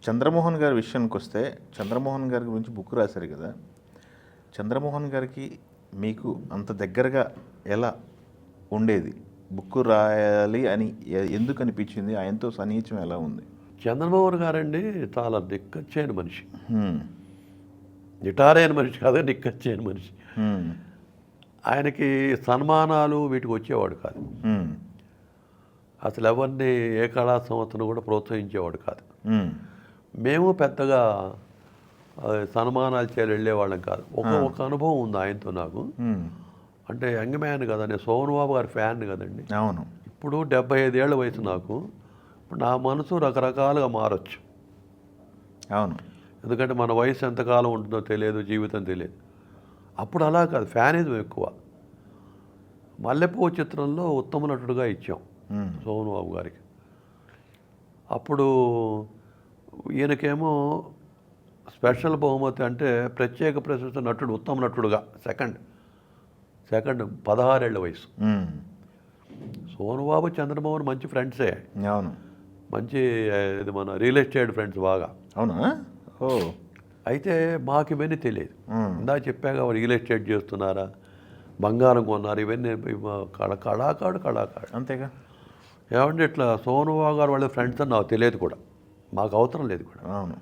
చంద్రమోహన్ గారి విషయానికి వస్తే చంద్రమోహన్ గారి గురించి బుక్ రాశారు కదా. చంద్రమోహన్ గారికి మీకు అంత దగ్గరగా ఎలా ఉండేది? బుక్ రాయాలి అని ఎందుకు అనిపించింది? ఆయనతో సన్నిహిత్యం ఎలా ఉంది? చంద్రమోహన్ గారండి చాలా నిక్కచ్చైన మనిషి. నిటారైన మనిషి కాదు, నిక్కచ్చైన మనిషి. ఆయనకి సన్మానాలు వీటికి వచ్చేవాడు కాదు. అసలు ఎవరిని ఏ కళా సంస్థను కూడా ప్రోత్సహించేవాడు కాదు. మేము పెద్దగా సన్మానాలు చేయాలి వెళ్ళేవాళ్ళం కాదు. ఒక అనుభవం ఉంది ఆయనతో నాకు. అంటే యంగ్ మ్యాన్ కదా, నేను సోమబాబు గారి ఫ్యాన్ కదండి. అవును. ఇప్పుడు 75 ఏళ్ళ వయసు నాకు. ఇప్పుడు నా మనసు రకరకాలుగా మారచ్చు. అవును. ఎందుకంటే మన వయసు ఎంతకాలం ఉంటుందో తెలియదు, జీవితం తెలియదు. అప్పుడు అలా కాదు, ఫ్యానిజం ఎక్కువ. మల్లెపూ చిత్రంలో ఉత్తమ నటుడుగా ఇచ్చాం సోమబాబు గారికి. అప్పుడు ఈయనకేమో స్పెషల్ బహుమతి అంటే ప్రత్యేక ప్రశంస నటుడు, ఉత్తమ నటుడుగా సెకండ్ 16 ఏళ్ల వయసు. సోమబాబు చంద్రమోహన్ మంచి ఫ్రెండ్సే. అవును. మంచి ఇది మన రియల్ ఎస్టేట్ ఫ్రెండ్స్ బాగా. అవునా? ఓ. అయితే మాకు ఇవన్నీ తెలియదు. ఇందా చెప్పాక రియల్ ఎస్టేట్ చేస్తున్నారా, బంగారం కొన్నారు, ఇవన్నీ కళాకాడు. అంతేగా. ఏమంటే ఇట్లా సోమబాబు గారు వాళ్ళ ఫ్రెండ్స్ అని నాకు తెలియదు కూడా, మాకు అవసరం లేదు కూడా. అవును.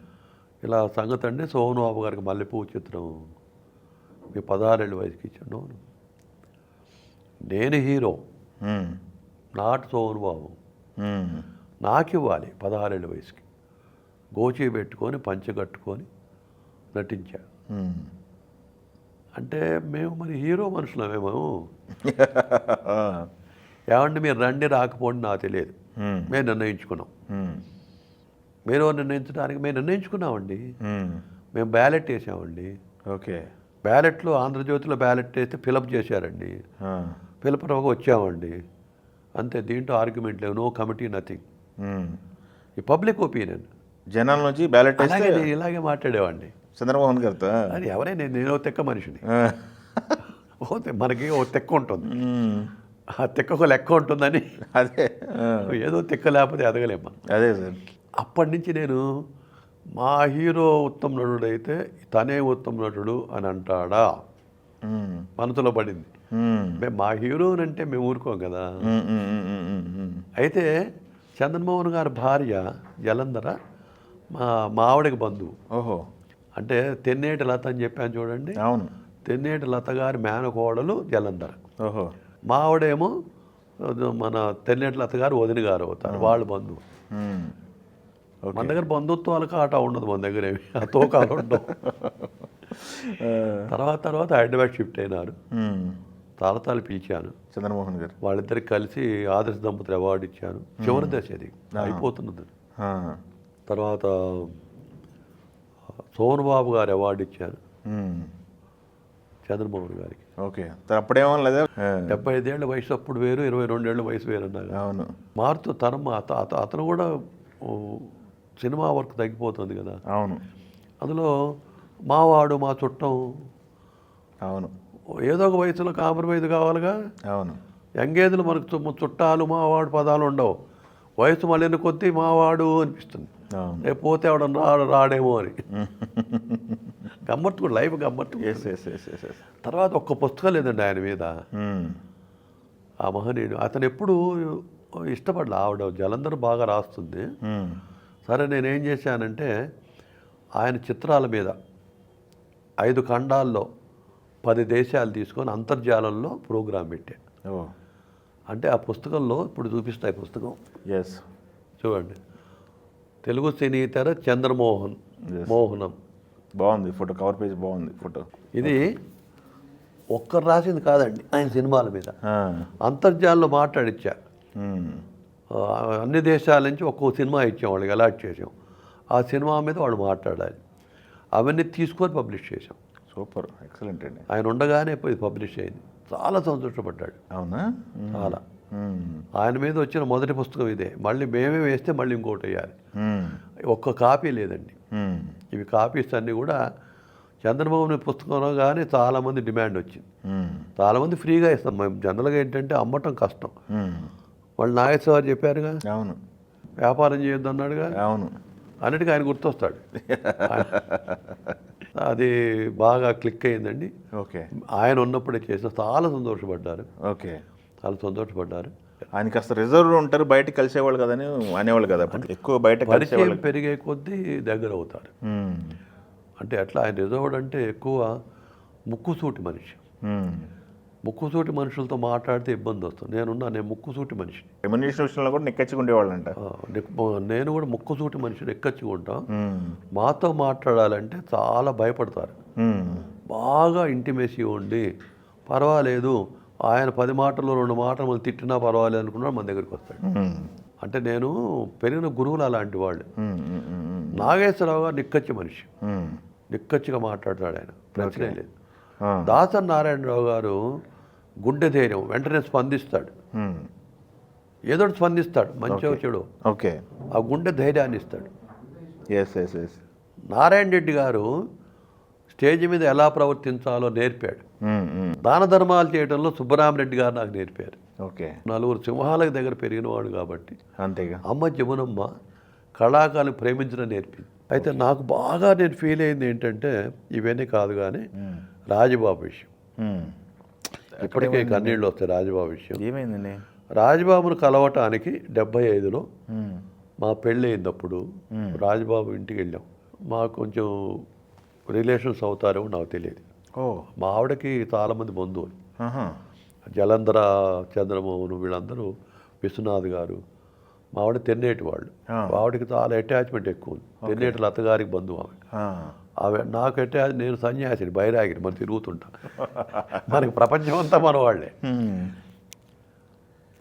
ఇలా సంగతి అండి. సోమబాబు గారికి మల్లెపూ చిత్రం మీ 16 ఏళ్ళ వయసుకి ఇచ్చాడు. నేను హీరో, నాట్ సోమబాబు. నాకు ఇవ్వాలి 16 ఏళ్ళ వయసుకి. గోచి పెట్టుకొని పంచె కట్టుకొని నటించాడు. అంటే మేము మరి హీరో మనుషులమేమో. ఏమంటే మీరు రండి రాకపోండి నాకు తెలియదు. మేము నిర్ణయించుకున్నాం. మీరు నిర్ణయించడానికి మేము నిర్ణయించుకున్నామండి. మేము బ్యాలెట్ వేసామండి. ఓకే. బ్యాలెట్లో ఆంధ్రజ్యోతిలో బ్యాలెట్ వేస్తే ఫిలప్ చేశారండి. ఫిలప్ రాగా వచ్చామండి. అంతే, దీంట్లో ఆర్గ్యుమెంట్ లేవు, నో కమిటీ, నథింగ్. ఈ పబ్లిక్ ఒపీనియన్ జనాల నుంచి బ్యాలెట్ వేస్తే నేను ఇలాగే మాట్లాడేవాడిని చంద్రమోహన్ గారితో. అది ఎవరైనా నేను తెక్క మనిషిని. మనకి ఓ తెక్క ఉంటుంది, ఆ తెక్కకు లెక్క ఉంటుందని. అదే ఏదో తెక్క లేకపోతే ఎదగలేమ్మా. అదే సార్. అప్పటి నుంచి నేను మా హీరో ఉత్తమ నటుడు అయితే తనే ఉత్తమ నటుడు అని అంటాడా మనసులో పడింది. మేము మా హీరో అంటే మేము ఊరుకోం కదా. అయితే చంద్రమోహన్ గారి భార్య జలంధర మా ఆవిడకి బంధువు. ఓహో. అంటే తెన్నేటి లత అని చెప్పాను చూడండి. అవును. తెన్నేటి లత గారి మేనకోడలు జలంధర. ఓహో. మా ఆవిడేమో మన తెన్నేటి లత గారు వదిన గారు అవుతారు, వాళ్ళు బంధువు. మన దగ్గర బంధుత్వాలకు ఆట ఉండదు, మన దగ్గర ఏమి ఆ తోకాలు ఉండవు. తర్వాత హైదరాబాద్ షిఫ్ట్ అయినారు. తాళతాలు పిలిచాను చంద్రమోహన్ గారు. వాళ్ళిద్దరికి కలిసి ఆదర్శ దంపతులు అవార్డు ఇచ్చాను. చివరి దశ అది అయిపోతున్నది. తర్వాత సోమబాబు గారు అవార్డు ఇచ్చాను చంద్రమోహన్ గారికి. ఓకే. అప్పుడేమో లేదా 75 ఏళ్ల వయసు అప్పుడు వేరు, 22 ఏళ్ల వయసు వేరు అన్నారు. అవును. మారుతూ తరం అతను కూడా సినిమా వర్క్ తగ్గిపోతుంది కదా. అవును. అందులో మావాడు మా చుట్టం. అవును. ఏదో ఒక వయసులో కాంప్రమైజ్ కావాలిగా. అవును. యంగేజ్లు మనకు చుట్టాలు మావాడు పదాలు ఉండవు. వయసు మళ్ళీ కొద్దీ మావాడు అనిపిస్తుంది. రేపు పోతే ఎవడన్నా రాడేమో అని. గమ్మత్తు కూడా, లైఫ్ గమ్మత్తు. తర్వాత ఒక్క పుస్తకం లేదండి ఆయన మీద. ఆ మహనీయుడు అతను ఎప్పుడు ఇష్టపడలే. ఆవిడ జలంధర్ బాగా రాస్తుంది. సరే నేనేం చేశానంటే ఆయన చిత్రాల మీద 5 ఖండాల్లో 10 దేశాలు తీసుకొని అంతర్జాలంలో ప్రోగ్రాం పెట్టా. అంటే ఆ పుస్తకంలో ఇప్పుడు చూపిస్తాయి పుస్తకం. ఎస్, చూడండి. తెలుగు సినీ తెర చంద్రమోహనం. బాగుంది ఫోటో, కవర్ పేజ్ బాగుంది ఫోటో. ఇది ఒక్కరు రాసింది కాదండి, ఆయన సినిమాల మీద అంతర్జాలంలో మాట్లాడిచ్చా. అన్ని దేశాల నుంచి ఒక్కో సినిమా ఇచ్చాం, వాళ్ళకి అలాట్ చేసాం. ఆ సినిమా మీద వాళ్ళు మాట్లాడాలి. అవన్నీ తీసుకొని పబ్లిష్ చేసాం. సూపర్, ఎక్సలెంట్ అండి. ఆయన ఉండగానే పోయి పబ్లిష్ అయింది. చాలా సంతోషపడ్డాడు. అవునా? చాలా. ఆయన మీద వచ్చిన మొదటి పుస్తకం ఇదే. మళ్ళీ మేమే వేస్తే మళ్ళీ ఇంకోటి వేయాలి. ఒక్క కాపీ లేదండి. ఇవి కాపీస్ అన్నీ కూడా చంద్రబాబు పుస్తకంలో కానీ చాలామంది డిమాండ్ వచ్చింది. చాలామంది ఫ్రీగా ఇస్తాం. మేము జనరల్గా ఏంటంటే అమ్మటం కష్టం. వాళ్ళు నాగేశ్వర చెప్పారుగా, అవును, వ్యాపారం చేయొద్దు అన్నాడుగా. అవును. అన్నిటికీ ఆయన గుర్తొస్తాడు. అది బాగా క్లిక్ అయిందండి. ఓకే. ఆయన ఉన్నప్పుడే చేసిన చాలా సంతోషపడ్డారు. ఓకే. చాలా సంతోషపడ్డారు. ఆయన కాస్త రిజర్వ్ ఉంటారు, బయటకు కలిసేవాళ్ళు కదని అనేవాళ్ళు కదా, ఎక్కువ బయట పరిచయం కలిసేవాళ్ళు. పెరిగే కొద్దీ దగ్గర అవుతారు. అంటే అట్లా ఆయన రిజర్వ్డ్ అంటే ఎక్కువ ముక్కుసూటి మనిషి. ముక్కుసూటి మనుషులతో మాట్లాడితే ఇబ్బంది వస్తుంది. నేను ముక్కుసూటి మనిషిని. రెమ్యునరేషన్ విషయంలో కూడా నిక్కచ్చుగా ఉండేవాళ్ళంట. నేను కూడా ముక్కుసూటి మనిషిని, ఎక్కచ్చుగా ఉంటాం. మాతో మాట్లాడాలంటే చాలా భయపడతారు. బాగా ఇంటిమేసీ ఉండి పర్వాలేదు, ఆయన 10 మాటలు 2 మాటలు మనం తిట్టినా పర్వాలేదు అనుకున్నాడు, మన దగ్గరికి వస్తాడు. అంటే నేను పెరిగిన గురువులు అలాంటి వాళ్ళు. నాగేశ్వరరావు గారు నిక్కచ్చి మనిషి, నిక్కచ్చిగా మాట్లాడతాడు ఆయన, ప్రశ్నే లేదు. దాసరి నారాయణరావు గారు గుండె ధైర్యం, వెంటనే స్పందిస్తాడు, ఏదో స్పందిస్తాడు, మంచిగా చెడు. ఓకే. ఆ గుండె ధైర్యాన్ని ఇస్తాడు. ఎస్. నారాయణ రెడ్డి గారు స్టేజ్ మీద ఎలా ప్రవర్తించాలో నేర్పాడు. దాన ధర్మాలు చేయడంలో సుబ్బరామరెడ్డి గారు నాకు నేర్పారు. ఓకే. 4 సింహాలకు దగ్గర పెరిగినవాడు కాబట్టి. అంతేగా. అమ్మ జమునమ్మ కళాకారుని ప్రేమించడం నేర్పింది. అయితే నాకు బాగా నేను ఫీల్ అయింది ఏంటంటే, ఇవన్నీ కాదు కానీ రాజబాబు విషయం. ఇప్పటికే కన్నీళ్ళు వస్తాయి రాజబాబు విషయం. ఏమైందండి? రాజబాబును కలవటానికి 75లో మా పెళ్ళి అయినప్పుడు రాజబాబు ఇంటికి వెళ్ళాం. మాకు కొంచెం రిలేషన్స్ అవుతారేమో నాకు తెలియదు. మా ఆవిడకి చాలామంది బంధువులు, జలంధర, చంద్రమోహన్, వీళ్ళందరూ, విశ్వనాథ్ గారు. మా ఆవిడ తెన్నేటి వాళ్ళు. మా ఆవిడకి చాలా అటాచ్మెంట్ ఎక్కువ ఉంది. తెన్నేటి లతగారికి బంధువు ఆమె. ఆమె నాకు నేను సన్యాసిని, బైరాగిని, మనం తిరుగుతుంటా. మనకి ప్రపంచం అంతా మన వాళ్ళే.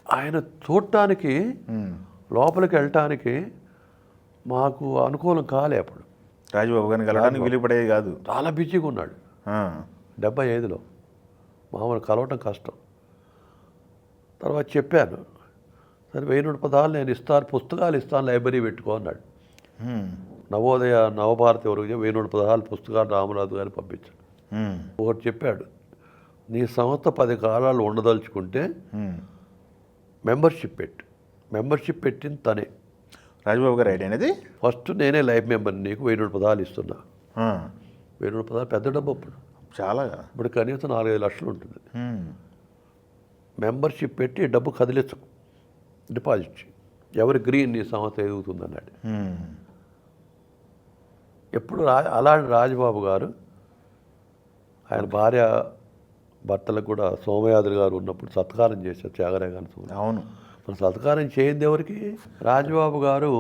ఆయన చూడటానికి, లోపలికి వెళ్ళటానికి మాకు అనుకూలం కాలే. అప్పుడు రాజబాబు గారిని కలవడానికి వీలుపడేది కాదు. చాలా బిజీగా ఉన్నాడు. 75లో మామూలు కలవటం కష్టం. తర్వాత చెప్పాను, సరే 1000 పదాలు నేను ఇస్తాను, పుస్తకాలు ఇస్తాను, లైబ్రరీ పెట్టుకో అన్నాడు. నవోదయ నవభారతి వరకు 1000 పదాలు పుస్తకాలు రామరాజు గారిని పంపించాడు. ఒకటి చెప్పాడు, నీ సంస్థ 10 కాలాలు ఉండదలుచుకుంటే మెంబర్షిప్ పెట్టు. మెంబర్షిప్ పెట్టింది తనే, రాజబాబు గారు ఐడియా అనేది. ఫస్ట్ నేనే లైఫ్ మెంబర్, నీకు 1000 పదాలు ఇస్తున్నా. 1000 పదాలు పెద్ద డబ్బు అప్పుడు, చాలా. ఇప్పుడు కనీసం 4-5 లక్షలు ఉంటుంది. మెంబర్షిప్ పెట్టి డబ్బు కదిలించకు, డిపాజిట్ చేయి, ఎవరి గ్రీన్ నీ సంస్థ ఎదుగుతుంది అన్నాడు. ఎప్పుడు అలాంటి రాజబాబు గారు ఆయన భార్య భర్తలకు కూడా సోమయాదులు గారు ఉన్నప్పుడు సత్కారం చేశారు, త్యాగరాయ గారు. అవును. మన సత్కారం చేయింది ఎవరికి? రాజబాబు గారు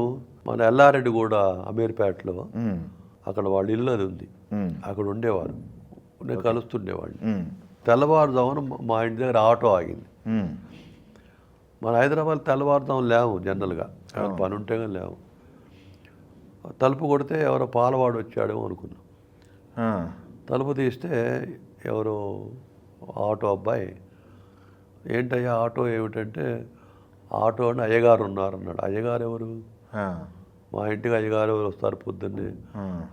మన ఎల్లారెడ్డి కూడా అమీర్పేటలో, అక్కడ వాళ్ళ ఇల్లు అది ఉంది, అక్కడ ఉండేవారు. నేను కలుస్తుండేవాడిని. తెల్లవారుజామున మా ఇంటి దగ్గర ఆటో ఆగింది. మన హైదరాబాద్ తెల్లవారుజామున లేవు జనరల్గా, పని ఉంటే కానీ లేవు. తలుపు కొడితే ఎవరో పాలవాడు వచ్చాడేమో అనుకున్నాం. తలుపు తీస్తే ఎవరో ఆటో అబ్బాయి, ఏంటయ్యా ఆటో ఏమిటంటే, ఆటో అని అయ్యగారు ఉన్నారన్నాడు. అయ్యగారు ఎవరు? మా ఇంటికి అయ్యగారు ఎవరు వస్తారు పొద్దున్నే?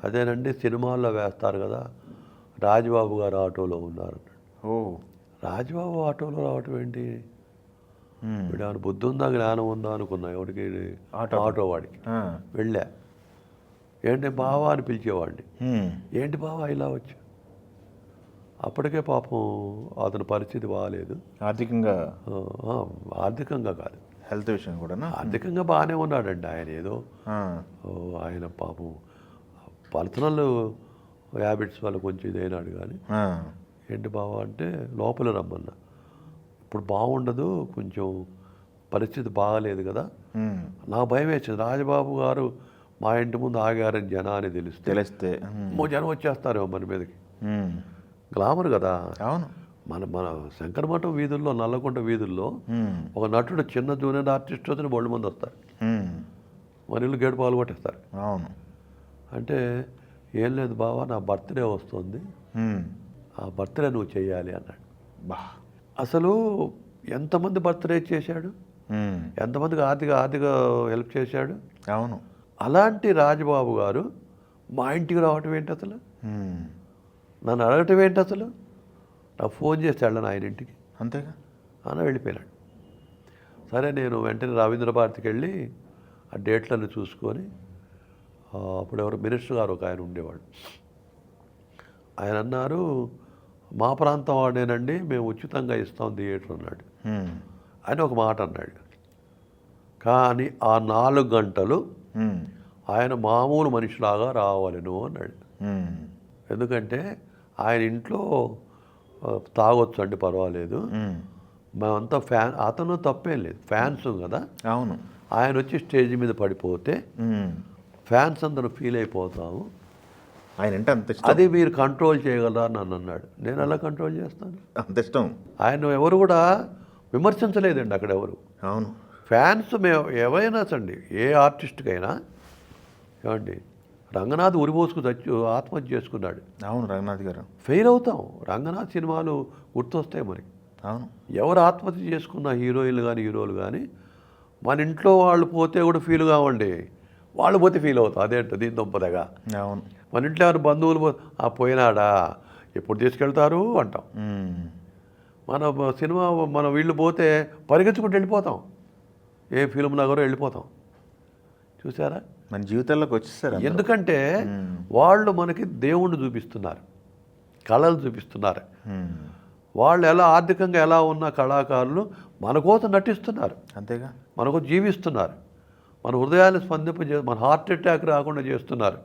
అదేనండి, సినిమాల్లో వేస్తారు కదా, రాజబాబు గారు ఆటోలో ఉన్నారన్నాడు. రాజబాబు ఆటోలో రావటం ఏంటి? వీడు ఏమైనా బుద్ధి ఉందా, జ్ఞానం ఉందా అనుకున్నా. ఎవరికి? ఆటో వాడికి. వెళ్ళా, ఏంటి బావా అని పిలిచేవాడిని. ఏంటి బావా ఇలా వచ్చి? అప్పటికే పాపం అతని పరిస్థితి బాగాలేదు ఆర్థికంగా. ఆర్థికంగా కాదు, హెల్త్ విషయం కూడా. ఆర్థికంగా బాగానే ఉన్నాడండి ఆయన. ఏదో ఆయన పాపం పర్సనల్ హ్యాబిట్స్ వల్ల కొంచెం ఇదైనాడు. కానీ ఏంటి బావా అంటే, లోపల రమ్మన్నా. ఇప్పుడు బాగుండదు, కొంచెం పరిస్థితి బాగాలేదు కదా. నా భయం వేసింది, రాజబాబు గారు మా ఇంటి ముందు ఆగారని జనాన్ని తెలిస్తే జనం వచ్చేస్తారేమో మన మీదకి. గ్లామర్ కదా. అవును. మన శంకరమఠం వీధుల్లో, నల్లకొండ వీధుల్లో ఒక నటుడు, చిన్న జూనియర్ ఆర్టిస్ట్ వచ్చిన బోల్డ్ మంది వస్తారు. మన ఇల్లు గేటు పాలు కొట్టేస్తారు. అవును. అంటే ఏం లేదు బావా, నా బర్త్డే వస్తుంది, ఆ బర్త్డే నువ్వు చేయాలి అన్నాడు. అసలు ఎంతమంది బర్త్డే చేశాడు, ఎంతమందికి ఆర్థిక హెల్ప్ చేశాడు. అవును. అలాంటి రాజబాబు గారు మా ఇంటికి రావటం ఏంటి అసలు? నన్ను అడగటం ఏంటి అసలు? నాకు ఫోన్ చేసి వెళ్ళను ఆయన ఇంటికి, అంతేగా అని వెళ్ళిపోయాడు. సరే, నేను వెంటనే రవీంద్ర భారతికి వెళ్ళి ఆ డేట్లను చూసుకొని అప్పుడు ఎవరు మినిస్టర్ గారు ఒక ఆయన ఉండేవాడు. ఆయన అన్నారు, మా ప్రాంతం వాడేనండి, మేము ఉచితంగా ఇస్తాం థియేటర్ అన్నాడు. ఆయన ఒక మాట అన్నాడు. కానీ ఆ 4 గంటలు ఆయన మామూలు మనిషిలాగా రావాలను అన్నాడు. ఎందుకంటే ఆయన ఇంట్లో తాగొచ్చు అండి, పర్వాలేదు, మేమంతా ఫ్యాన్, అతను తప్పేం లేదు, ఫ్యాన్స్ కదా. అవును. ఆయన వచ్చి స్టేజ్ మీద పడిపోతే ఫ్యాన్స్ అందరూ ఫీల్ అయిపోతాము, ఆయన అంటే అంత ఇష్టం. అది మీరు కంట్రోల్ చేయగలరా నన్ను అన్నాడు. నేను ఎలా కంట్రోల్ చేస్తాను? అంత ఇష్టం. ఆయన ఎవరు కూడా విమర్శించలేదండి అక్కడ ఎవరు. అవును. ఫ్యాన్స్ మేము ఎవరైనా చండి, ఏ ఆర్టిస్ట్కైనా ఏమండి, రంగనాథ్ ఉరిపోసుకు ఆత్మహత్య చేసుకున్నాడు. అవును, రంగనాథ్ గారు. ఫెయిల్ అవుతాం. రంగనాథ్ సినిమాలు గుర్తొస్తాయి మనకి. అవును. ఎవరు ఆత్మహత్య చేసుకున్న హీరోయిన్లు కానీ హీరోలు కానీ మన ఇంట్లో వాళ్ళు పోతే కూడా ఫీల్ కావండి, వాళ్ళు పోతే ఫీల్ అవుతాం. అదేంటో దీని దొంపదగా. అవును. మన ఇంట్లో ఎవరు బంధువులు పోయినాడా, ఎప్పుడు తీసుకెళ్తారు అంటాం. మన సినిమా మన వీళ్ళు పోతే పరిగెత్తుకుంటూ వెళ్ళిపోతాం, ఏ ఫిల్మ్ నగరో వెళ్ళిపోతాం. చూసారా, మన జీవితాల్లోకి వచ్చేసారు. ఎందుకంటే వాళ్ళు మనకి దేవుణ్ణి చూపిస్తున్నారు, కళలు చూపిస్తున్నారు. వాళ్ళు ఎలా ఆర్థికంగా ఎలా ఉన్న కళాకారులు మన కోసం నటిస్తున్నారు, అంతేగా, మనకు జీవిస్తున్నారు, మన హృదయాన్ని మన హార్ట్ అటాక్ రాకుండా చేస్తున్నారు.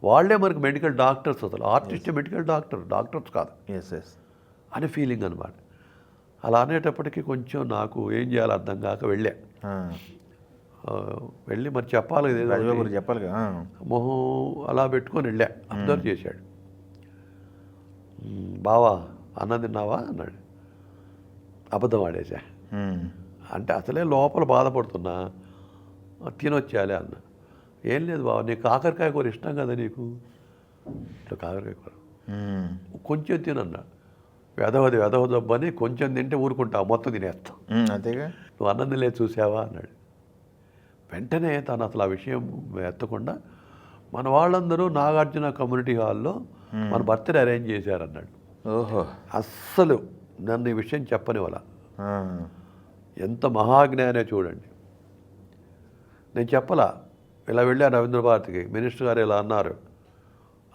వాళ్ళే మనకు మెడికల్ డాక్టర్స్. అసలు ఆర్టిస్ట్ మెడికల్ డాక్టర్స్ కాదు అని ఫీలింగ్ అనమాట. అలా అనేటప్పటికీ కొంచెం నాకు ఏం చేయాలో అర్థం కాక వెళ్ళి మరి చెప్పాలి, చెప్పాలి. మొహం అలా పెట్టుకొని వెళ్ళా. అబ్జర్వ్ చేశాడు. బావా అన్నం తిన్నావా అన్నాడు. అబద్ధం ఆడేసా. అంటే అసలే లోపల బాధపడుతున్నా, తినొచ్చాలే అన్న. ఏం లేదు బావ, నీకు కాకరకాయ కూర ఇష్టం కదా, నీకు ఇట్లా కాకరకాయ కూర కొంచెం తినన్నా. వెధవ దబ్బని కొంచెం తింటే ఊరుకుంటావు, మొత్తం తినేస్తాం. అంతేగా, నువ్వు అన్నం తినలేదు చూసావా అన్నాడు. వెంటనే తను అసలు ఆ విషయం ఎత్తకుండా, మన వాళ్ళందరూ నాగార్జున కమ్యూనిటీ హాల్లో మన బర్త్డే అరేంజ్ చేశారన్నాడు. ఓహో. అస్సలు నన్ను ఈ విషయం చెప్పని వాళ్ళ, ఎంత మహాజ్ఞానే చూడండి. నేను చెప్పలా, ఇలా వెళ్ళాను రవీంద్ర భారతికి, మినిస్టర్ గారు ఇలా అన్నారు,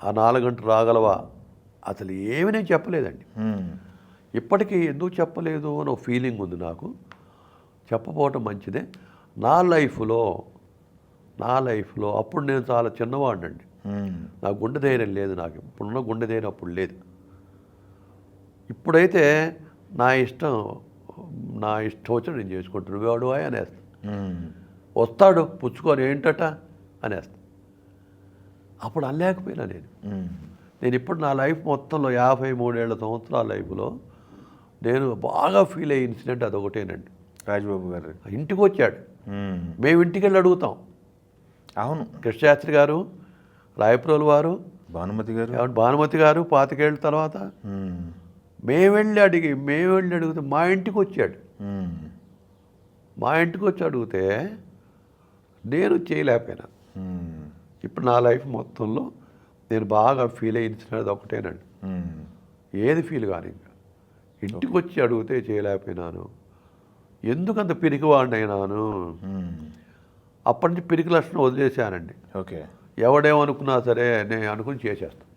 ఆ 4 గంటలు రాగలవా, అసలు ఏమి నేను చెప్పలేదండి. ఇప్పటికీ ఎందుకు చెప్పలేదు అని ఒక ఫీలింగ్ ఉంది నాకు. చెప్పపోవటం మంచిదే. నా లైఫ్లో అప్పుడు నేను చాలా చిన్నవాడినండి. నా గుండె ధైర్యం లేదు, నాకు ఇప్పుడున్న గుండె ధైర్యం అప్పుడు లేదు. ఇప్పుడైతే నా ఇష్టం వచ్చి నేను చేసుకుంటాను. నువ్వేవాడు అనేస్తా, వస్తాడు పుచ్చుకొని ఏంటట అనేస్తా. అప్పుడు అనలేకపోయినా నేను ఇప్పుడు నా లైఫ్ మొత్తంలో 53 సంవత్సరాల లైఫ్లో నేను బాగా ఫీల్ అయ్యే ఇన్సిడెంట్ అదొకటేనండి. రాజబాబు గారు ఇంటికి వచ్చాడు, మేము ఇంటికి వెళ్ళి అడుగుతాం. అవును. కృష్ణశాస్త్రి గారు, రాయప్రోలు వారు, భానుమతి గారు 25 ఏళ్ళ తర్వాత మేము వెళ్ళి అడిగితే మా ఇంటికి వచ్చాడు. మా ఇంటికి వచ్చి అడిగితే నేను చేయలేకపోయినా. ఇప్పుడు నా లైఫ్ మొత్తంలో నేను బాగా ఫీల్ అయ్యించినది ఒకటేనండి. ఏది ఫీల్ కానీ ఇంకా ఇంటికి వచ్చి అడిగితే చేయలేకపోయినాను. ఎందుకంత పిరికివాడిని అయినాను. అప్పటి నుంచి పిరికి లక్షణం వదిలేశానండి. ఓకే. ఎవడేమనుకున్నా సరే నేను అనుకుని చేసేస్తాను,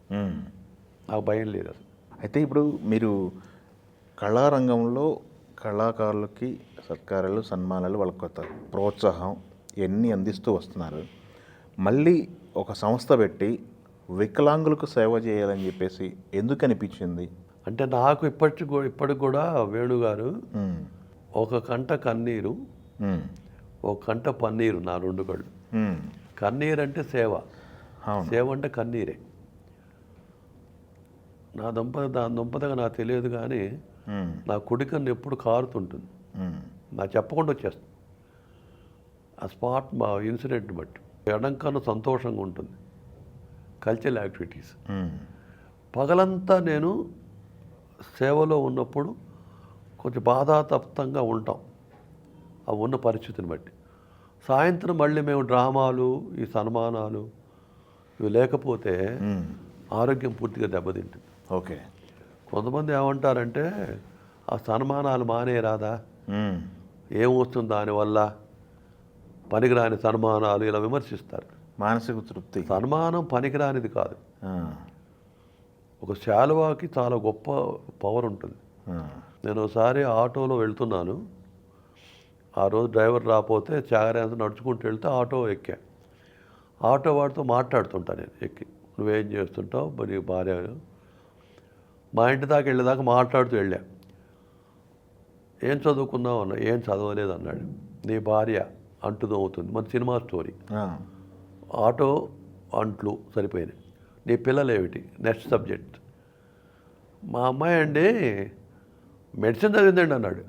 నాకు భయం లేదు అసలు. అయితే ఇప్పుడు మీరు కళారంగంలో కళాకారులకి సత్కారాలు, సన్మానాలు, వాళ్ళ కొత్త ప్రోత్సాహం ఇవన్నీ అందిస్తూ వస్తున్నారు. మళ్ళీ ఒక సంస్థ పెట్టి వికలాంగులకు సేవ చేయాలని చెప్పేసి ఎందుకు అనిపించింది? అంటే నాకు ఇప్పటికి కూడా వేణుగారు ఒక కంట కన్నీరు, ఒక కంట పన్నీరు, నా 2 కళ్ళు. కన్నీరు అంటే సేవ, సేవ అంటే కన్నీరే. దాని దుంపదగా నాకు తెలియదు కానీ నా కుడి కన్ను ఎప్పుడు కారుతుంటుంది. నాకు చెప్పకుండా వచ్చేస్తుంది ఆ స్పాట్, మా ఇన్సిడెంట్ బట్టి. ఎడం కన్ను సంతోషంగా ఉంటుంది, కల్చరల్ యాక్టివిటీస్. పగలంతా నేను సేవలో ఉన్నప్పుడు కొంచెం బాధాతప్తంగా ఉంటాం ఆ ఉన్న పరిస్థితిని బట్టి. సాయంత్రం మళ్ళీ మేము డ్రామాలు, ఈ సన్మానాలు ఇవి లేకపోతే ఆరోగ్యం పూర్తిగా దెబ్బతింటుంది. ఓకే. కొంతమంది ఏమంటారంటే ఆ సన్మానాలు మానేరాదా, ఏమొస్తుంది దానివల్ల, పనికిరాని సన్మానాలు, ఇలా విమర్శిస్తారు. మానసిక తృప్తి. సన్మానం పనికిరానిది కాదు. ఆ, ఒక శాలువాకి చాలా గొప్ప పవర్ ఉంటుంది. ఆ, నేను ఒకసారి ఆటోలో వెళ్తున్నాను. ఆ రోజు డ్రైవర్ రాకపోతే చాగరేంత నడుచుకుంటూ వెళ్తే ఆటో ఎక్కా. ఆటో వాడితో మాట్లాడుతుంటాను నేను ఎక్కి, నువ్వేం చేస్తుంటావు, మరి భార్య. మా ఇంటి దాకా వెళ్ళేదాకా మాట్లాడుతూ వెళ్ళా. ఏం చదువుకున్నావు అన్నా. ఏం చదవలేదు అన్నాడు. నీ భార్య అంటుదవుతుంది, మన సినిమా స్టోరీ. ఆ, ఆటో అంట్లు సరిపోయినాయి. నీ పిల్లలు ఏమిటి, నెక్స్ట్ సబ్జెక్ట్. మా అమ్మాయి అండి మెడిసిన్ చదివిందండి అన్నాడు.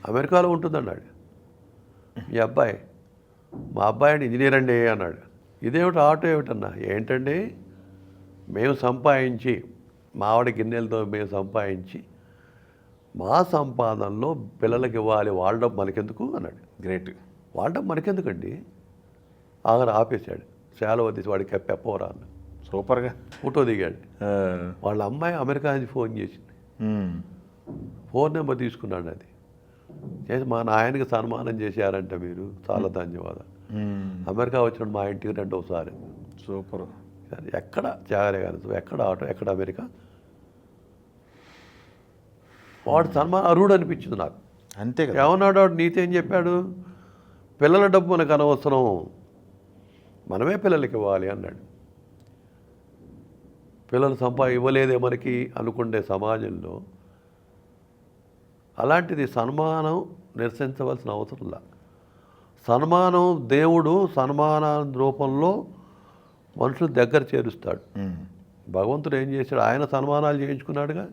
అమెరికాలో ఉంటుందన్నాడు. మీ అబ్బాయి, మా అబ్బాయి అండి ఇంజనీర్ అండి అన్నాడు. ఇదేమిటి ఆటో ఏమిటన్నా. ఏంటండి, మేము సంపాదించి మా ఆవిడ గిన్నెలతో మేము సంపాదించి మా సంపాదనలో పిల్లలకి ఇవ్వాలి, వాళ్ళ డబ్బు మనకెందుకు అన్నాడు. గ్రేట్. వాళ్ళ డబ్బు మనకెందుకండి. ఆగర ఆపేశాడు. సేలవ తీసి వాడికి పెప్పవరా అన్న. సూపర్గా. ఫోటో దిగాడు. ఆ, వాళ్ళ అమ్మాయి అమెరికా నుంచి ఫోన్ చేసింది. ఉమ్, ఫోన్ నెంబర్ తీసుకున్నాడు. అది చేసి మా నాయనకి సన్మానం చేశారంట మీరు, చాలా ధన్యవాదాలు. ఉమ్, అమెరికా వచ్చినప్పుడు మా ఇంటికి రండి ఒకసారి. సూపర్. ఎక్కడ జాగరే కానీ ఎక్కడ ఆటో, ఎక్కడ అమెరికా. వాడు సన్మానం అర్హుడు అనిపించింది నాకు. అంతే కదా. ఏమన్నాడు వాడు, నీతేం చెప్పాడు, పిల్లల డబ్బు మనకు అనవసరం, మనమే పిల్లలకి ఇవ్వాలి అన్నాడు. పిల్లలు ఇవ్వలేదే మనకి అనుకునే సమాజంలో అలాంటిది సన్మానం నిరసించవలసిన అవసరంలా. సన్మానం దేవుడు సన్మాన రూపంలో మనుషులు దగ్గర చేరుస్తాడు. ఉమ్, భగవంతుడు ఏం చేశాడు, ఆయన సన్మానాలు చేయించుకున్నాడుగా.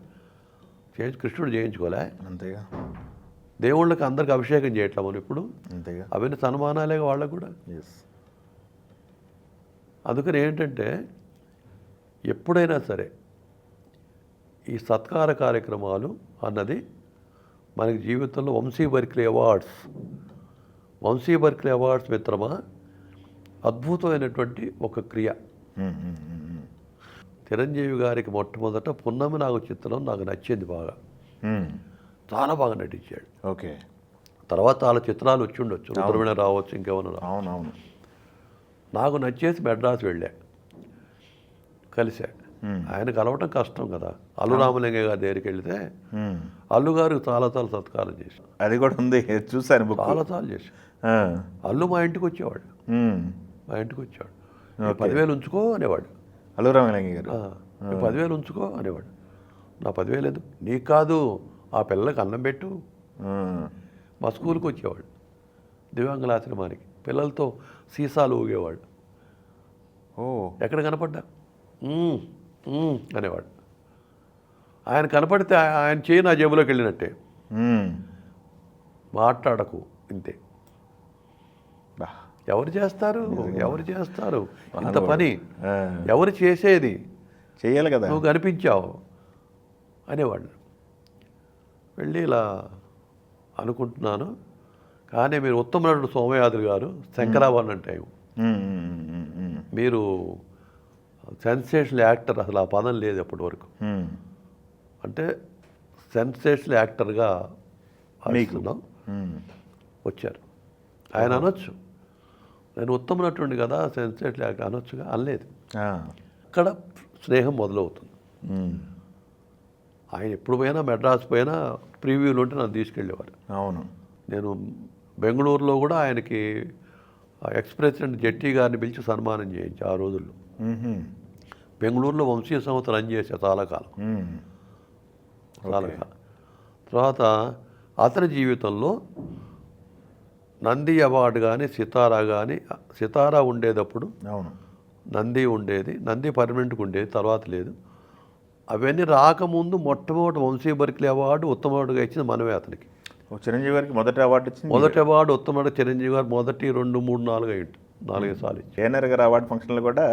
కృష్ణుడు చేయించుకోలే. అంతేగా. దేవుళ్ళకి అందరికి అభిషేకం చేయట్లా మనం ఇప్పుడు. అంతేగా. అవన్నీ సన్మానాలేగా వాళ్ళకు కూడా. ఎస్. అందుకని ఏంటంటే ఎప్పుడైనా సరే ఈ సత్కార కార్యక్రమాలు అన్నది మనకి జీవితంలో వంశీ బర్క్లీ అవార్డ్స్ మిత్రమా అద్భుతమైనటువంటి ఒక క్రియ. ఉమ్, ఉమ్, ఉమ్, ఉమ్. చిరంజీవి గారికి మొట్టమొదట పున్నమి నాగు చిత్రం నాకు నచ్చింది బాగా. ఉమ్, చాలా బాగా నటించాడు. ఓకే. తర్వాత వాళ్ళ చిత్రాలు వచ్చి ఉండొచ్చు, రుద్రవీణ రావచ్చు, ఇంకేమన్నా రావచ్చు. అవునవును. నాకు నచ్చేసి మెడ్రాస్ వెళ్ళా, కలిసా. ఆయన కలవటం కష్టం కదా. అల్లు రామలింగయ్య గారి దగ్గరికి వెళితే ఉమ్, అల్లు గారికి చాలా సత్కారం చేశాను. అది కూడా ఉంది, చూశాను బుక్. చాలా చేశాను. ఆ, అల్లు మా ఇంటికి వచ్చేవాడు. ఉమ్, మా ఇంటికి వచ్చేవాడు. 10,000 ఉంచుకో అనేవాడు. అల్లు రామలింగ గారు. 10,000 ఉంచుకో అనేవాడు. నా 10,000 ఎందుకు, నీకు కాదు ఆ పిల్లలకి అన్నం పెట్టు. ఉమ్, మా స్కూల్కి వచ్చేవాడు, దివ్యాంగుల ఆశ్రమానికి. పిల్లలతో సీసాలు ఊగేవాడు. ఓ, ఎక్కడ కనపడ్డా అనేవాడు. ఆయన కనపడితే ఆయన చేయి నా జేబులోకి వెళ్ళినట్టే. ఉమ్, మాట్లాడకు, ఇంతే. బా, ఎవరు చేస్తారు ఇంత పని, ఆ, ఎవరు చేసేది, చెయ్యాలి కదా. నువ్వు కనిపించావు అనేవాడు. వెళ్ళి ఇలా అనుకుంటున్నాను, కానీ మీరు ఉత్తమ నటుడు సోమయాజులు గారు శంకరాభరణం టైం, ఉమ్, ఉమ్, ఉమ్, ఉమ్, మీరు సెన్సేషనల్ యాక్టర్, అసలు ఆ పదం లేదు ఎప్పటి వరకు. ఉమ్, అంటే సెన్సేషనల్ యాక్టర్గా ఆశిస్తున్నాం. ఉమ్, వచ్చారు. ఆయన అనొచ్చు, నేను ఉత్తమ నటుడిని కదా సెన్సేషనల్ యాక్టర్ అనొచ్చుగా, అనలేదు. ఆ, అక్కడ స్నేహం మొదలవుతుంది. ఉమ్, ఆయన ఎప్పుడు పోయినా మెడ్రాస్ పోయినా ప్రివ్యూలు ఉంటే నన్ను తీసుకెళ్ళేవారు. అవును. నేను బెంగళూరులో కూడా ఆయనకి ఎక్స్ ప్రెసిడెంట్ జెట్టి గారిని పిలిచి సన్మానం చేయించి ఆ రోజుల్లో. ఉహుం, బెంగళూరులో వంశీయ సంస్థ రన్ చేశా చాలా కాలం. ఉమ్, చాలా కాలం తర్వాత అతని జీవితంలో నంది అవార్డు కానీ సితారా ఉండేటప్పుడు అవును. నంది ఉండేది, నంది పర్మనెంట్గా ఉండేది, తర్వాత లేదు. అవన్నీ రాకముందు మొట్టమొదటి వంశీ బర్క్లీ అవార్డు ఉత్తమగా ఇచ్చింది మనమే అతనికి. చిరంజీవి గారికి మొదటి అవార్డు వచ్చింది. మొదటి అవార్డు ఉత్తమ చిరంజీవి గారు మొదటి 2, 3, 4 సార్లు ఇచ్చి. కేఎన్ఆర్ గారు అవార్డు ఫంక్షన్లో కూడా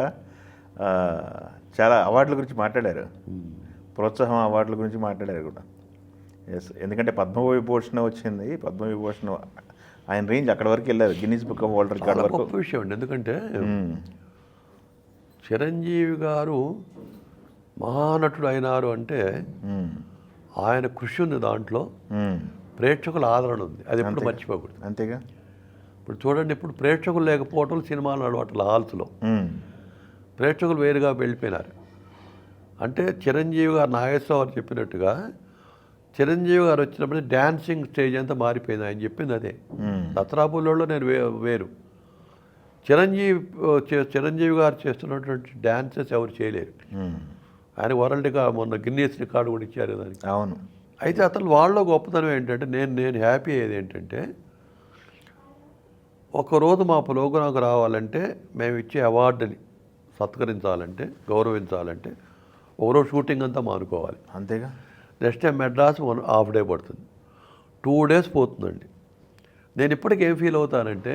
చాలా అవార్డుల గురించి మాట్లాడారు. ప్రోత్సాహం అవార్డుల గురించి మాట్లాడారు కూడా. ఎస్, ఎందుకంటే పద్మవిభూషణ వచ్చింది. పద్మవిభూషణ ఆయన రేంజ్ అక్కడ వరకు వెళ్ళారు, Guinness book of world record వరకు. గొప్ప విషయం అండి. ఎందుకంటే చిరంజీవి గారు మహానటుడు అయినారు అంటే ఆయన కృషి ఉంది దాంట్లో, ప్రేక్షకుల ఆదరణ ఉంది. అది ఎప్పుడు మర్చిపోకూడదు. అంతేగా. ఇప్పుడు చూడండి, ఇప్పుడు ప్రేక్షకులు లేకపోవటం సినిమాలు నడవట్ల హాల్స్లో, ప్రేక్షకులు వేరుగా వెళ్ళిపోయినారు. అంటే చిరంజీవి గారు, నాగేశ్వరరావు చెప్పినట్టుగా చిరంజీవి గారు వచ్చినప్పుడు డ్యాన్సింగ్ స్టేజ్ అంతా మారిపోయింది. ఆయన చెప్పింది అదే. దసరాపుల్లో నేను వేరు, చిరంజీవి గారు చేస్తున్నటువంటి డ్యాన్సెస్ ఎవరు చేయలేరు. ఆయన వరల్డ్గా మొన్న గిన్నీస్ రికార్డు కూడా ఇచ్చారు దానికి. అవును. అయితే అతను వాళ్ళలో గొప్పతనం ఏంటంటే, నేను హ్యాపీ అయ్యేది ఏంటంటే, ఒకరోజు మా ప్రోగ్రాంకి రావాలంటే, మేము ఇచ్చే అవార్డుని సత్కరించాలంటే, గౌరవించాలంటే ఒకరోజు షూటింగ్ అంతా మానుకోవాలి. అంతేగా. Next time Madras half day పడుతుంది, 2 days పోతుందండి. నేను ఇప్పటికి ఏం ఫీల్ అవుతానంటే,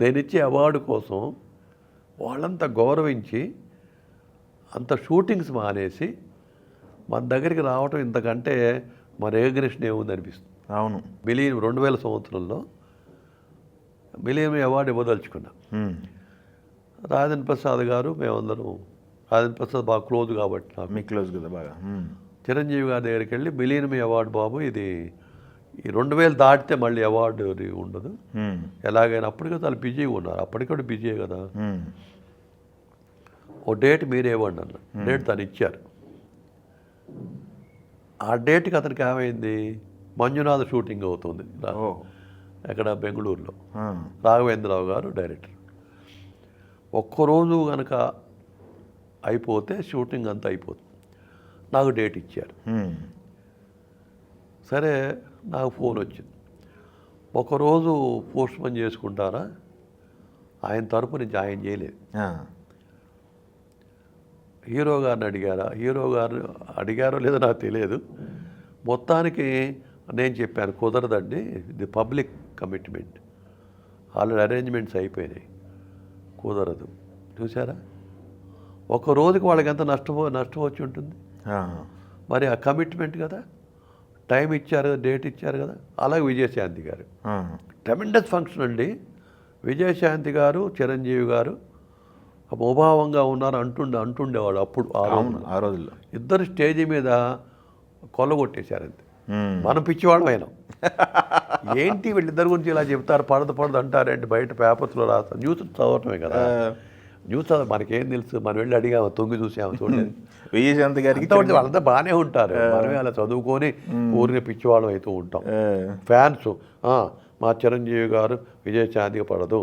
నేను ఇచ్చే అవార్డు కోసం వాళ్ళంతా గౌరవించి అంత షూటింగ్స్ మానేసి మన దగ్గరికి రావటం ఇంతకంటే మన రేగరేషన్ ఏముంది అనిపిస్తుంది. అవును. మిలియన్ 2000 సంవత్సరంలో మిలియన్ అవార్డు ఇవ్వదలుచుకున్నాం. రాజేంద్ర ప్రసాద్ గారు, మేమందరం, రాజేంద్ర ప్రసాద్ బాగా క్లోజ్ కాబట్టి నాకు, మీ క్లోజ్ కదా బాగా. చిరంజీవి గారి దగ్గరికి వెళ్ళి, మిలియన్ అవార్డు బాబు, ఇది ఈ 2000 దాటితే మళ్ళీ అవార్డు ఉండదు, ఎలాగైనా. అప్పటికే చాలా బిజీగా ఉన్నారు, అప్పటికి కూడా బిజీ కదా, ఓ డేట్ మీరే ఇవ్వండి అన్న. డేట్ తను ఇచ్చారు. ఆ డేట్కి అతనికి ఏమైంది, మంజునాథ్ షూటింగ్ అవుతుంది ఎక్కడ, బెంగళూరులో. రాఘవేంద్రరావు గారు డైరెక్టర్. ఒక్కరోజు కనుక అయిపోతే షూటింగ్ అంతా అయిపోతుంది. నాకు డేట్ ఇచ్చారు. సరే, నాకు ఫోన్ వచ్చింది, ఒకరోజు పోస్ట్ పోన్ చేసుకుంటారా, ఆయన తరపు నుంచి ఆయన చేయలేదు. హీరో గారిని అడిగారా, హీరో గారు అడిగారో లేదో నాకు తెలియదు. మొత్తానికి నేను చెప్పాను, కుదరదండి, ఇది పబ్లిక్ కమిట్మెంట్, ఆల్రెడీ అరేంజ్మెంట్స్ అయిపోయినాయి, కుదరదు. చూసారా, ఒక రోజుకి వాళ్ళకి ఎంత నష్టం వచ్చి ఉంటుంది. మరి ఆ కమిట్మెంట్ కదా, టైం ఇచ్చారు కదా, డేట్ ఇచ్చారు కదా. అలాగే విజయశాంతి గారు ట్రెమెండస్ ఫంక్షన్ అండి. విజయశాంతి గారు, చిరంజీవి గారు ముభావంగా ఉన్నారు అంటుండేవాడు అప్పుడు. ఆ రోజుల్లో ఇద్దరు స్టేజీ మీద కొల్లగొట్టేశారంతే. మనం పిచ్చివాళ్ళం అయినాం. ఏంటి వీళ్ళిద్దరి గురించి ఇలా చెప్తారు, పడదు అంటారేంటి, బయట పేపర్స్లో రాస్తారు, న్యూస్ చదవటమే కదా. న్యూస్ మనకేం తెలుసు, మనం వెళ్ళి అడిగాము, తొంగి చూసాము, చూడండి. విజయశాంతి గారికి వాళ్ళంతా బాగానే ఉంటారు, మనమే అలా చదువుకొని ఊరిని పిచ్చివాళ్ళం అవుతూ ఉంటాం. ఫ్యాన్స్ మా చిరంజీవి గారు విజయశాంతికి పడదు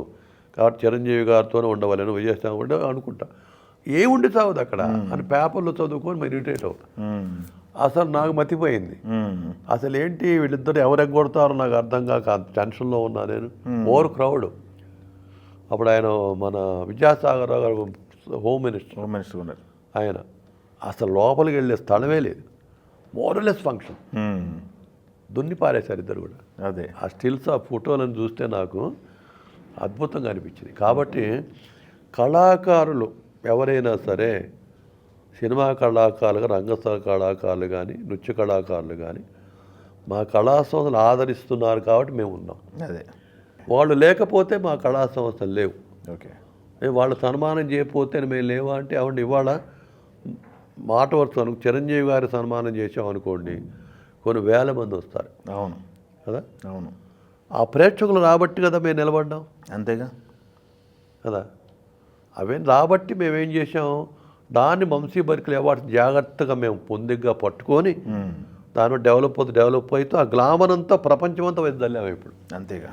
కాబట్టి చిరంజీవి గారితోనే ఉండవాలని విజయశాంతి ఉండే అనుకుంటా. ఏముండి చావదు అక్కడ అని పేపర్లో చదువుకొని మరి ఇరిటేట్ అవుతాం. అసలు నాకు మతిపోయింది, అసలు ఏంటి వీళ్ళిద్దరు ఎవరు ఎగ్గొడతారో నాకు అర్థం కాక టెన్షన్లో ఉన్నా నేను. Over crowd. అప్పుడు ఆయన మన విద్యాసాగర్ గారు హోమ్ మినిస్టర్ ఉన్నారు. ఆయన అసలు లోపలికి వెళ్ళే స్థలమే లేదు. మోరలెస్ ఫంక్షన్ దున్ని పారేశారు ఇద్దరు కూడా. అదే ఆ స్టిల్స్, ఆ ఫోటోలను చూస్తే నాకు అద్భుతంగా అనిపించింది. కాబట్టి కళాకారులు ఎవరైనా సరే, సినిమా కళాకారులుగా, రంగస్థల కళాకారులు కానీ, నృత్య కళాకారులు కానీ, మా కళా సంస్థలు ఆదరిస్తున్నారు కాబట్టి మేము ఉన్నాం. అదే వాళ్ళు లేకపోతే మా కళా సంస్థలు లేవు. ఓకే, వాళ్ళు సన్మానం చేయకపోతే మేము లేవా అంటే, అవండి ఇవాళ మాట వరుస చిరంజీవి గారి సన్మానం చేసామనుకోండి, కొన్ని వేల మంది వస్తారు. అవును కదా. అవును, ఆ ప్రేక్షకులు రాబట్టి కదా మేము నిలబడ్డాం. అంతేగా కదా. అవేం రాబట్టి మేమేం చేసాం, దాన్ని వంశీ బర్కిల్ అవార్డ్స్ జాగ్రత్తగా మేము పొందిగ్గా పట్టుకొని దాని డెవలప్ అవుతూ ఆ గ్లామర్ అంతా ప్రపంచం అంతా వెదజల్లాము ఇప్పుడు. అంతేగా.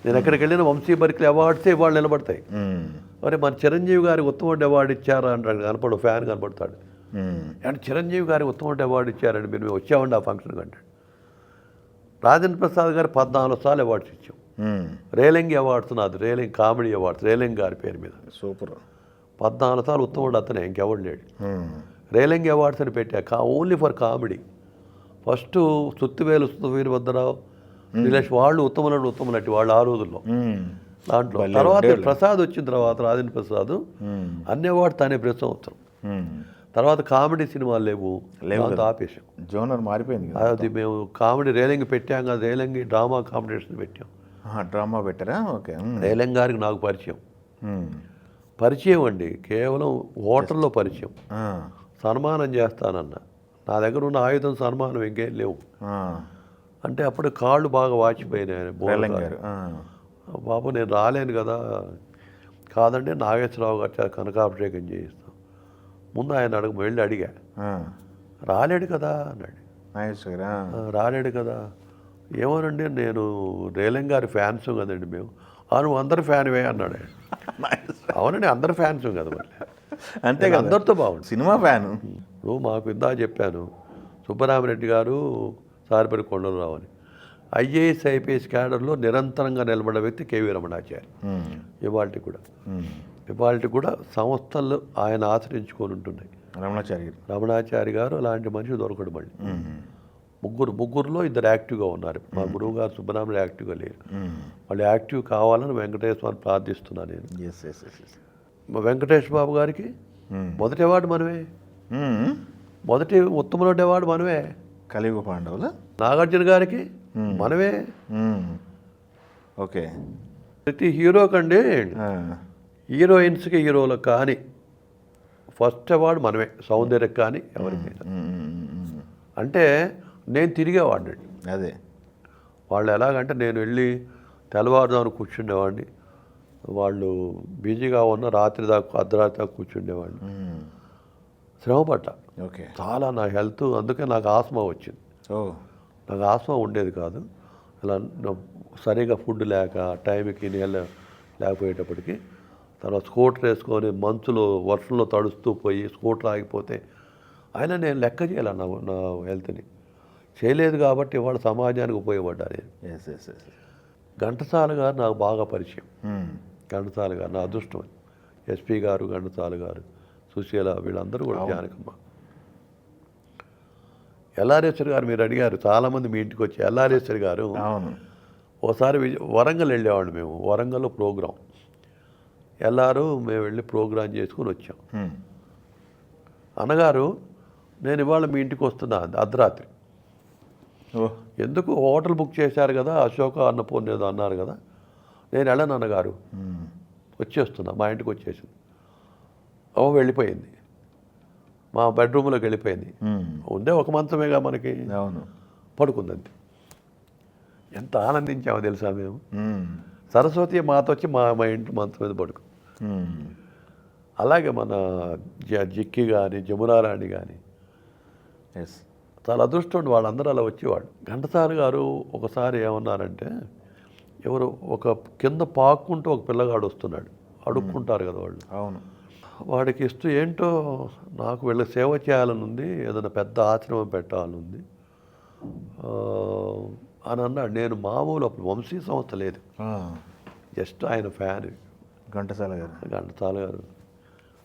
నేను ఎక్కడికి వెళ్ళిన వంశీ బర్కిల్ అవార్డ్సే ఇవాళ నిలబడతాయి. మరి మన చిరంజీవి గారికి ఉత్తమ అవార్డు ఇచ్చారా అంటాడు, కనపడు ఫ్యాన్ కనపడతాడు. అంటే చిరంజీవి గారికి ఉత్తమ అవార్డు ఇచ్చారండి, మేము వచ్చామండి ఆ ఫంక్షన్ కంటే. రాజేంద్ర ప్రసాద్ గారు 14 సార్లు అవార్డ్స్ ఇచ్చాం. రేలింగి అవార్డ్స్ నాది, రేలింగ్ కామెడీ అవార్డ్స్, రేలింగ్ గారి పేరు మీద. సూపర్. 14 సార్లు ఉత్తముడు అతనే, ఇంకెవడు లేడు. రేలింగి అవార్డ్స్ అని పెట్టా, only for comedy. First Suthivelu Veerabhadrarao, relation వాళ్ళు ఉత్తమ నటి వాళ్ళు ఆ రోజుల్లో. దాంట్లో తర్వాత ప్రసాద్ వచ్చిన తర్వాత, రాజేంద్ర ప్రసాద్ అన్ని అవార్డు తనే ప్రతి సంవత్సరం. తర్వాత కామెడీ సినిమాలు లేవు, ఆపేసాం. జోనర్ మారిపోయింది. అది మేము కామెడీ రేలింగ్ పెట్టాం కదా, రేలింగి డ్రామా కాంపిటీషన్ పెట్టాం. డ్రామా పెట్టారా? ఓకే. రేలింగ్ గారికి నాకు పరిచయం అండి, కేవలం హోటల్లో పరిచయం. సన్మానం చేస్తానన్న, నా దగ్గర ఉన్న ఆయుధం సన్మానం ఇంకేం లేవు. అంటే అప్పుడు కాళ్ళు బాగా వాచిపోయినాయి. బాబు నేను రాలేను కదా. కాదండి నాగేశ్వరరావు గారు కనకాభిషేకం చేయిస్తాం. ముందు ఆయన వెళ్ళి అడిగా, రాలేడు కదా అన్నాడు. నాగేశ్వర రాలేడు కదా. ఏమోనండి నేను రేలం గారి ఫ్యాన్స్ కదండి మేము. నువ్వు అందరు ఫ్యాన్వే అన్నాడు. అవునండి అందరు ఫ్యాన్స్ కదా మళ్ళీ. అంతే కదా, అందరితో బాగుంది. Cinema fan. నువ్వు మాకు ఇందా చెప్పాను సుబ్బరామరెడ్డి గారు సారిపల్లి కొండలరావు అని. ఐఏఎస్ ఐపీఎస్ క్యాడర్లో నిరంతరంగా నిలబడ్డ వ్యక్తి కేవీ రమణాచారి. ఇవాళ కూడా సంస్థలు ఆయన ఆశ్రయించుకొని ఉంటున్నాయి. రమణాచారి గారు అలాంటి మనిషి దొరకడు మళ్ళీ. ముగ్గురులో ఇద్దరు యాక్టివ్గా ఉన్నారు. మా గురువు గారు సుబ్బరామరెడ్డి యాక్టివ్గా లేరు. వాళ్ళు యాక్టివ్ కావాలని వెంకటేశ్వర ప్రార్థిస్తున్నాను నేను. వెంకటేష్ బాబు గారికి మొదటి అవార్డు మనమే, మొదటి ఉత్తమ నటుడు అవార్డు మనమే. కలియుగ పాండవులు. నాగార్జున గారికి మనమే. ఓకే. ప్రతి హీరోకండి హీరోయిన్స్కి హీరోలకు కానీ ఫస్ట్ అవార్డు మనమే, సౌందర్యకు కానీ ఎవరికైనా. అంటే నేను తిరిగేవాడిని. అదే వాళ్ళు ఎలాగంటే నేను వెళ్ళి తెల్లవారుజామున కూర్చుండేవాడిని, వాళ్ళు బిజీగా ఉన్న రాత్రి దాకా అర్ధరాత్రి దాకా కూర్చుండేవాడిని. శ్రమపడ్డ. ఓకే. చాలా నా హెల్త్, అందుకే నాకు ఆస్మా వచ్చింది. నాకు ఆస్మా ఉండేది కాదు. ఇలా సరిగా ఫుడ్ లేక టైంకి నీళ్ళు లేకపోయేటప్పటికి తర్వాత స్కూటర్ వేసుకొని మంచులో వర్షంలో తడుస్తూ పోయి స్కూటర్ ఆగిపోతే అయినా నేను లెక్క చేయాలి నా హెల్త్ని. చేయలేదు కాబట్టి ఇవాళ సమాజానికి ఉపయోగపడ్డా నేను. ఘంటసాల గారు నాకు బాగా పరిచయం. ఘంటసాల గారు నా అదృష్టం. ఎస్పీ గారు, ఘంటసాల గారు, సుశీల, వీళ్ళందరూ కూడా జానకమ్మ. ఎల్ఆర్ఎస్ఆర్ గారు మీరు అడిగారు, చాలామంది మీ ఇంటికి వచ్చి. ఎల్ఆర్ఎస్ఆర్ గారు ఓసారి వరంగల్ వెళ్ళేవాడిని మేము. వరంగల్లో ప్రోగ్రాం మేము వెళ్ళి ప్రోగ్రాం చేసుకుని వచ్చాం. అన్నగారు నేను ఇవాళ మీ ఇంటికి వస్తున్నా అర్ధరాత్రి. ఎందుకు హోటల్ బుక్ చేశారు కదా, అశోక అన్నపూర్ణ ఏదో అన్నారు కదా. నేను వెళ్ళను అన్నగారు, వచ్చేస్తున్నా, మా ఇంటికి వచ్చేసింది. వెళ్ళిపోయింది, మా బెడ్రూమ్లోకి వెళ్ళిపోయింది. ఉండే ఒక మంచమేగా మనకి, పడుకుందంతే. ఎంత ఆనందించామో తెలుసా మేము. సరస్వతి మాత వచ్చి మా ఇంటి మంచం మీద పడుకు. అలాగే మన జిక్కి కానీ జమునారాణి కానీ చాలా అదృష్టం. వాళ్ళందరూ అలా వచ్చేవాడు. ఘంటసాల గారు ఒకసారి ఏమన్నారంటే, ఎవరు ఒక కింద పాక్కుంటూ ఒక పిల్లగాడు వస్తున్నాడు, అడుక్కుంటారు కదా వాళ్ళు. అవును. వాడికి ఇస్తూ ఏంటో నాకు వీళ్ళకి సేవ చేయాలని ఉంది, ఏదైనా పెద్ద ఆశ్రమం పెట్టాలని ఉంది అని అన్నాడు. నేను మామూలు అప్పుడు వంశీ సంస్థ లేదు, జస్ట్ ఆయన ఫ్యాన్ ఘంటసాల గారు.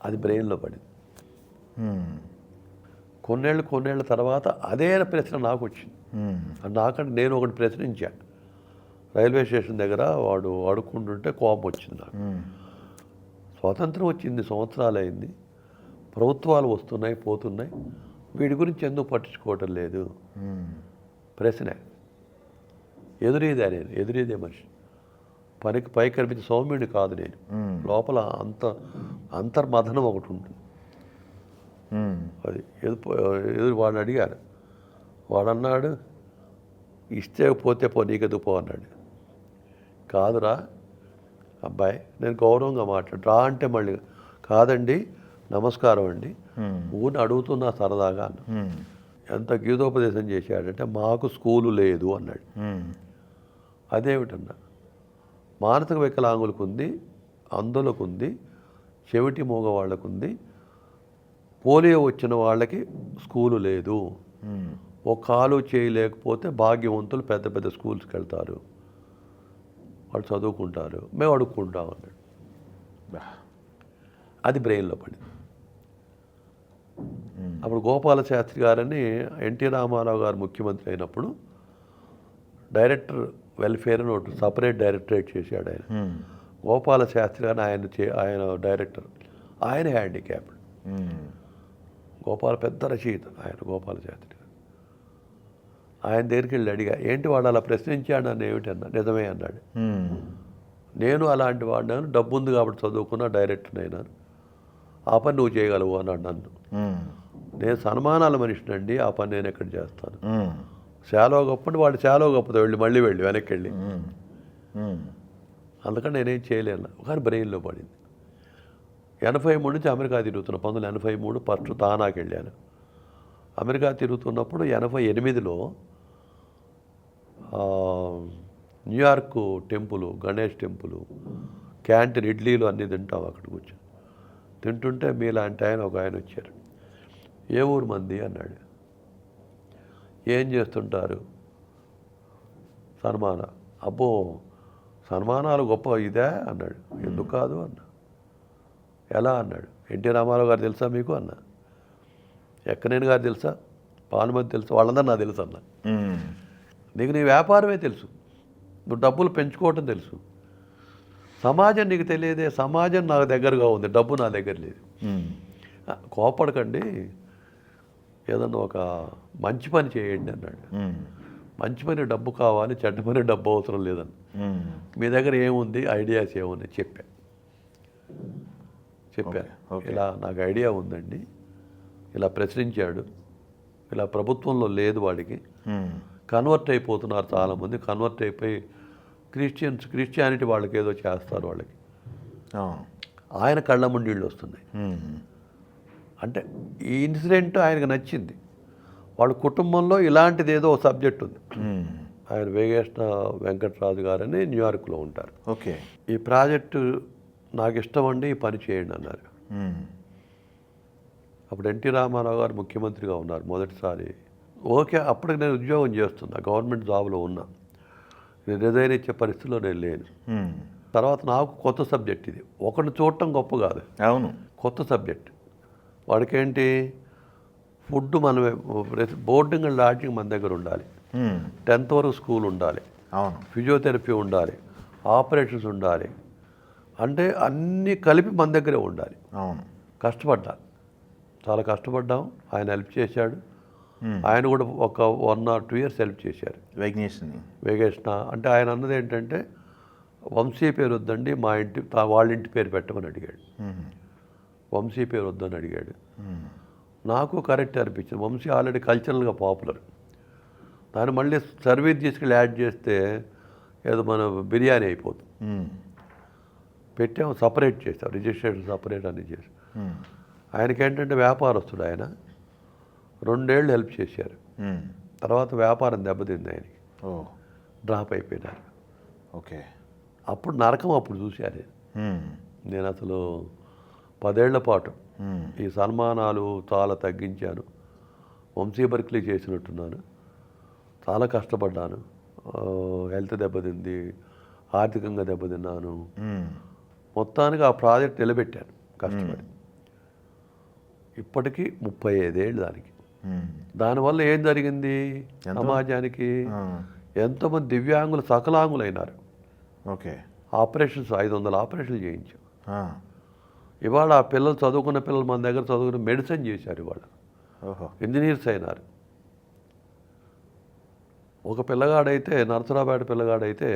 అది బ్రెయిన్లో పడింది. కొన్నేళ్ళ తర్వాత అదే ప్రశ్న నాకు వచ్చింది. నాకంటే నేను ఒకటి ప్రశ్నించాను. రైల్వే స్టేషన్ దగ్గర వాడు అడుక్కుంటుంటే కోపం వచ్చింది నాకు. స్వాతంత్రం వచ్చింది, సంవత్సరాలు అయింది, ప్రభుత్వాలు వస్తున్నాయి పోతున్నాయి, వీడి గురించి ఎందుకు పట్టించుకోవటం లేదు ప్రశ్న. ఎదురీదే మనిషి. పైకి కనిపించే సౌమ్యుడిని కాదు నేను. లోపల అంతర్మథనం ఒకటి ఉంటుంది. అది ఎదురు వాడిని అడిగారు. వాడన్నాడు, ఇస్తే పోతే నీకెదుకు పో అన్నాడు. కాదురా అబ్బాయి, నేను గౌరవంగా రా అంటే మళ్ళీ కాదండి నమస్కారం అండి, ఊరిని అడుగుతున్నా సరదాగా అన్న. ఎంత గీతోపదేశం చేశాడంటే, మాకు స్కూలు లేదు అన్నాడు. అదేమిటన్నా, మానసిక వికలాంగులకు ఉంది, అంధులకు ఉంది, చెవిటి మూగ వాళ్ళకు ఉంది, పోలియో వచ్చిన వాళ్ళకి స్కూలు లేదు. ఒక కాలు చేయలేకపోతే భాగ్యవంతులు పెద్ద పెద్ద స్కూల్స్కి వెళ్తారు, వాళ్ళు చదువుకుంటారు, మేము అడుక్కుంటాం అన్నాడు. అది బ్రెయిన్లో పడింది. అప్పుడు గోపాల శాస్త్రి గారని ఎన్టీ రామారావు గారు ముఖ్యమంత్రి అయినప్పుడు డైరెక్టర్ వెల్ఫేర్ అని ఒకటి సపరేట్ డైరెక్టరేట్ చేశాడు ఆయన. గోపాల శాస్త్రి గారిని ఆయన డైరెక్టర్, ఆయన హ్యాండిక్యాప్డ్. పెద్ద రచయిత ఆయన గోపాల శాస్త్రి గారు. ఆయన దగ్గరికి వెళ్ళి అడిగా, ఏంటి వాడు అలా ప్రశ్నించాడు నన్ను, ఏమిటన్నా. నిజమే అన్నాడు. నేను అలాంటి వాడినాను, డబ్బు ఉంది కాబట్టి చదువుకున్న డైరెక్టర్ అయినాను, ఆ పని నువ్వు చేయగలవు అన్నాడు నన్ను. నేను సన్మానాల మనిషినండి, ఆ పని నేను ఎక్కడ చేస్తాను. శాలో గొప్పండి, వాడు శాలో గొప్పతో వెళ్ళి మళ్ళీ వెనక్కి వెళ్ళి అందుకని నేనేం చేయలేను. కానీ బ్రెయిన్లో పడింది. 83 నుంచి అమెరికా తిరుగుతున్నా. 1983 ఫస్ట్ దానాకి వెళ్ళాను. అమెరికా తిరుగుతున్నప్పుడు 88లో New York temple, Ganesh temple, canteen, ఇడ్లీలు అన్నీ తింటాం అక్కడ కూర్చొని. తింటుంటే మీలాంటి ఒక ఆయన వచ్చారు. ఏ ఊరు మంది అన్నాడు. ఏం చేస్తుంటారు? సన్మాన. అబ్బో సన్మానాలు గొప్ప ఇదే అన్నాడు. ఎందుకు కాదు అన్నా. ఎలా అన్నాడు. ఎన్టీ రామారావు గారు తెలుసా మీకు అన్నా. ఎక్కనేని గారు తెలుసా, పానుమతి తెలుసా, వాళ్ళందరూ నాకు తెలుసు అన్న. నీకు నీ వ్యాపారమే తెలుసు, నువ్వు డబ్బులు పెంచుకోవటం తెలుసు, సమాజం నీకు తెలియదే. సమాజం నాకు దగ్గరగా ఉంది, డబ్బు నా దగ్గర లేదు. కోపడకండి, ఏదన్నా ఒక మంచి పని చేయండి అన్నాడు. మంచి పని డబ్బు కావాలి, చెడ్డ పని డబ్బు అవసరం లేదన్న. మీ దగ్గర ఏముంది, ఐడియాస్ ఏముంది చెప్పాను. ఇలా నాకు ఐడియా ఉందండి, ఇలా ప్రశ్నించాడు, ఇలా ప్రభుత్వంలో లేదు వాడికి, కన్వర్ట్ అయిపోతున్నారు చాలామంది, కన్వర్ట్ అయిపోయి క్రిస్టియానిటీ వాళ్ళకి ఏదో చేస్తారు వాళ్ళకి. ఆయన కళ్ళ ముండిళ్ళు వస్తున్నాయి. అంటే ఈ ఇన్సిడెంట్ ఆయనకు నచ్చింది. వాళ్ళ కుటుంబంలో ఇలాంటిది ఏదో ఒక సబ్జెక్ట్ ఉంది. ఆయన వేగేష్ణ వెంకటరాజు గారని న్యూయార్క్లో ఉంటారు. ఓకే, ఈ ప్రాజెక్టు నాకు ఇష్టం అండి, ఈ పని చేయండి అన్నారు. అప్పుడు ఎన్టీ రామారావు గారు ముఖ్యమంత్రిగా ఉన్నారు మొదటిసారి. ఓకే, అప్పటికి నేను ఉద్యోగం చేస్తున్నా, గవర్నమెంట్ జాబ్లో ఉన్నా, నేను రిజైన్ ఇచ్చే పరిస్థితిలో నేను లేను. తర్వాత నాకు కొత్త సబ్జెక్ట్ ఇది, ఒకరిని చూడటం గొప్ప కాదు. అవును, కొత్త సబ్జెక్ట్. వాడికేంటి, ఫుడ్ మనమే, బోర్డింగ్ అండ్ లాడ్జింగ్ మన దగ్గర ఉండాలి, 10th వరకు స్కూల్ ఉండాలి, అవును, ఫిజియోథెరపీ ఉండాలి, ఆపరేషన్స్ ఉండాలి, అంటే అన్నీ కలిపి మన దగ్గరే ఉండాలి. అవును, కష్టపడ్డా, చాలా కష్టపడ్డాం. ఆయన హెల్ప్ చేశాడు. ఆయన కూడా ఒక 1 or 2 years హెల్ప్ చేశారు వేగేష్ణ. అంటే ఆయన అన్నది ఏంటంటే, వంశీ పేరు వద్దండి, మా ఇంటి వాళ్ళ ఇంటి పేరు పెట్టమని అడిగాడు. వంశీ పేరు వద్దని అడిగాడు. నాకు కరెక్ట్ అనిపించింది. వంశీ ఆల్రెడీ కల్చరల్గా పాపులర్, దాన్ని మళ్ళీ సర్వీస్ తీసుకెళ్ళి యాడ్ చేస్తే ఏదో మన బిర్యానీ అయిపోతుంది. పెట్టాము, సపరేట్ చేసాం, రిజిస్ట్రేషన్ సపరేట్ అని చేసి. ఆయనకి ఏంటంటే వ్యాపారస్తుడు, ఆయన 2 ఏళ్ళు హెల్ప్ చేశారు. తర్వాత వ్యాపారం దెబ్బతింది ఆయనకి, డ్రాప్ అయిపోయినారు. ఓకే, అప్పుడు నరకం అప్పుడు చూశాను నేను అసలు 10 ఏళ్ల పాటు ఈ సన్మానాలు చాలా తగ్గించాను. వంశీ బర్క్లీ చేసినట్టున్నాను, చాలా కష్టపడ్డాను. హెల్త్ దెబ్బతింది, ఆర్థికంగా దెబ్బతిన్నాను. మొత్తానికి ఆ ప్రాజెక్ట్ నిలబెట్టాను కష్టపడి. ఇప్పటికీ 35 ఏళ్ళు దానికి. దానివల్ల ఏం జరిగింది, సమాజానికి ఎంతోమంది దివ్యాంగులు సకలాంగులు అయినారు. ఓకే, ఆపరేషన్స్ 500 ఆపరేషన్లు చేయించాం. ఇవాళ ఆ పిల్లలు, చదువుకున్న పిల్లలు మన దగ్గర చదువుకుని మెడిసిన్ చేశారు. ఇవాళ ఇంజనీర్స్ అయినారు. ఒక పిల్లగాడైతే, నరసరావుపేట పిల్లగాడైతే,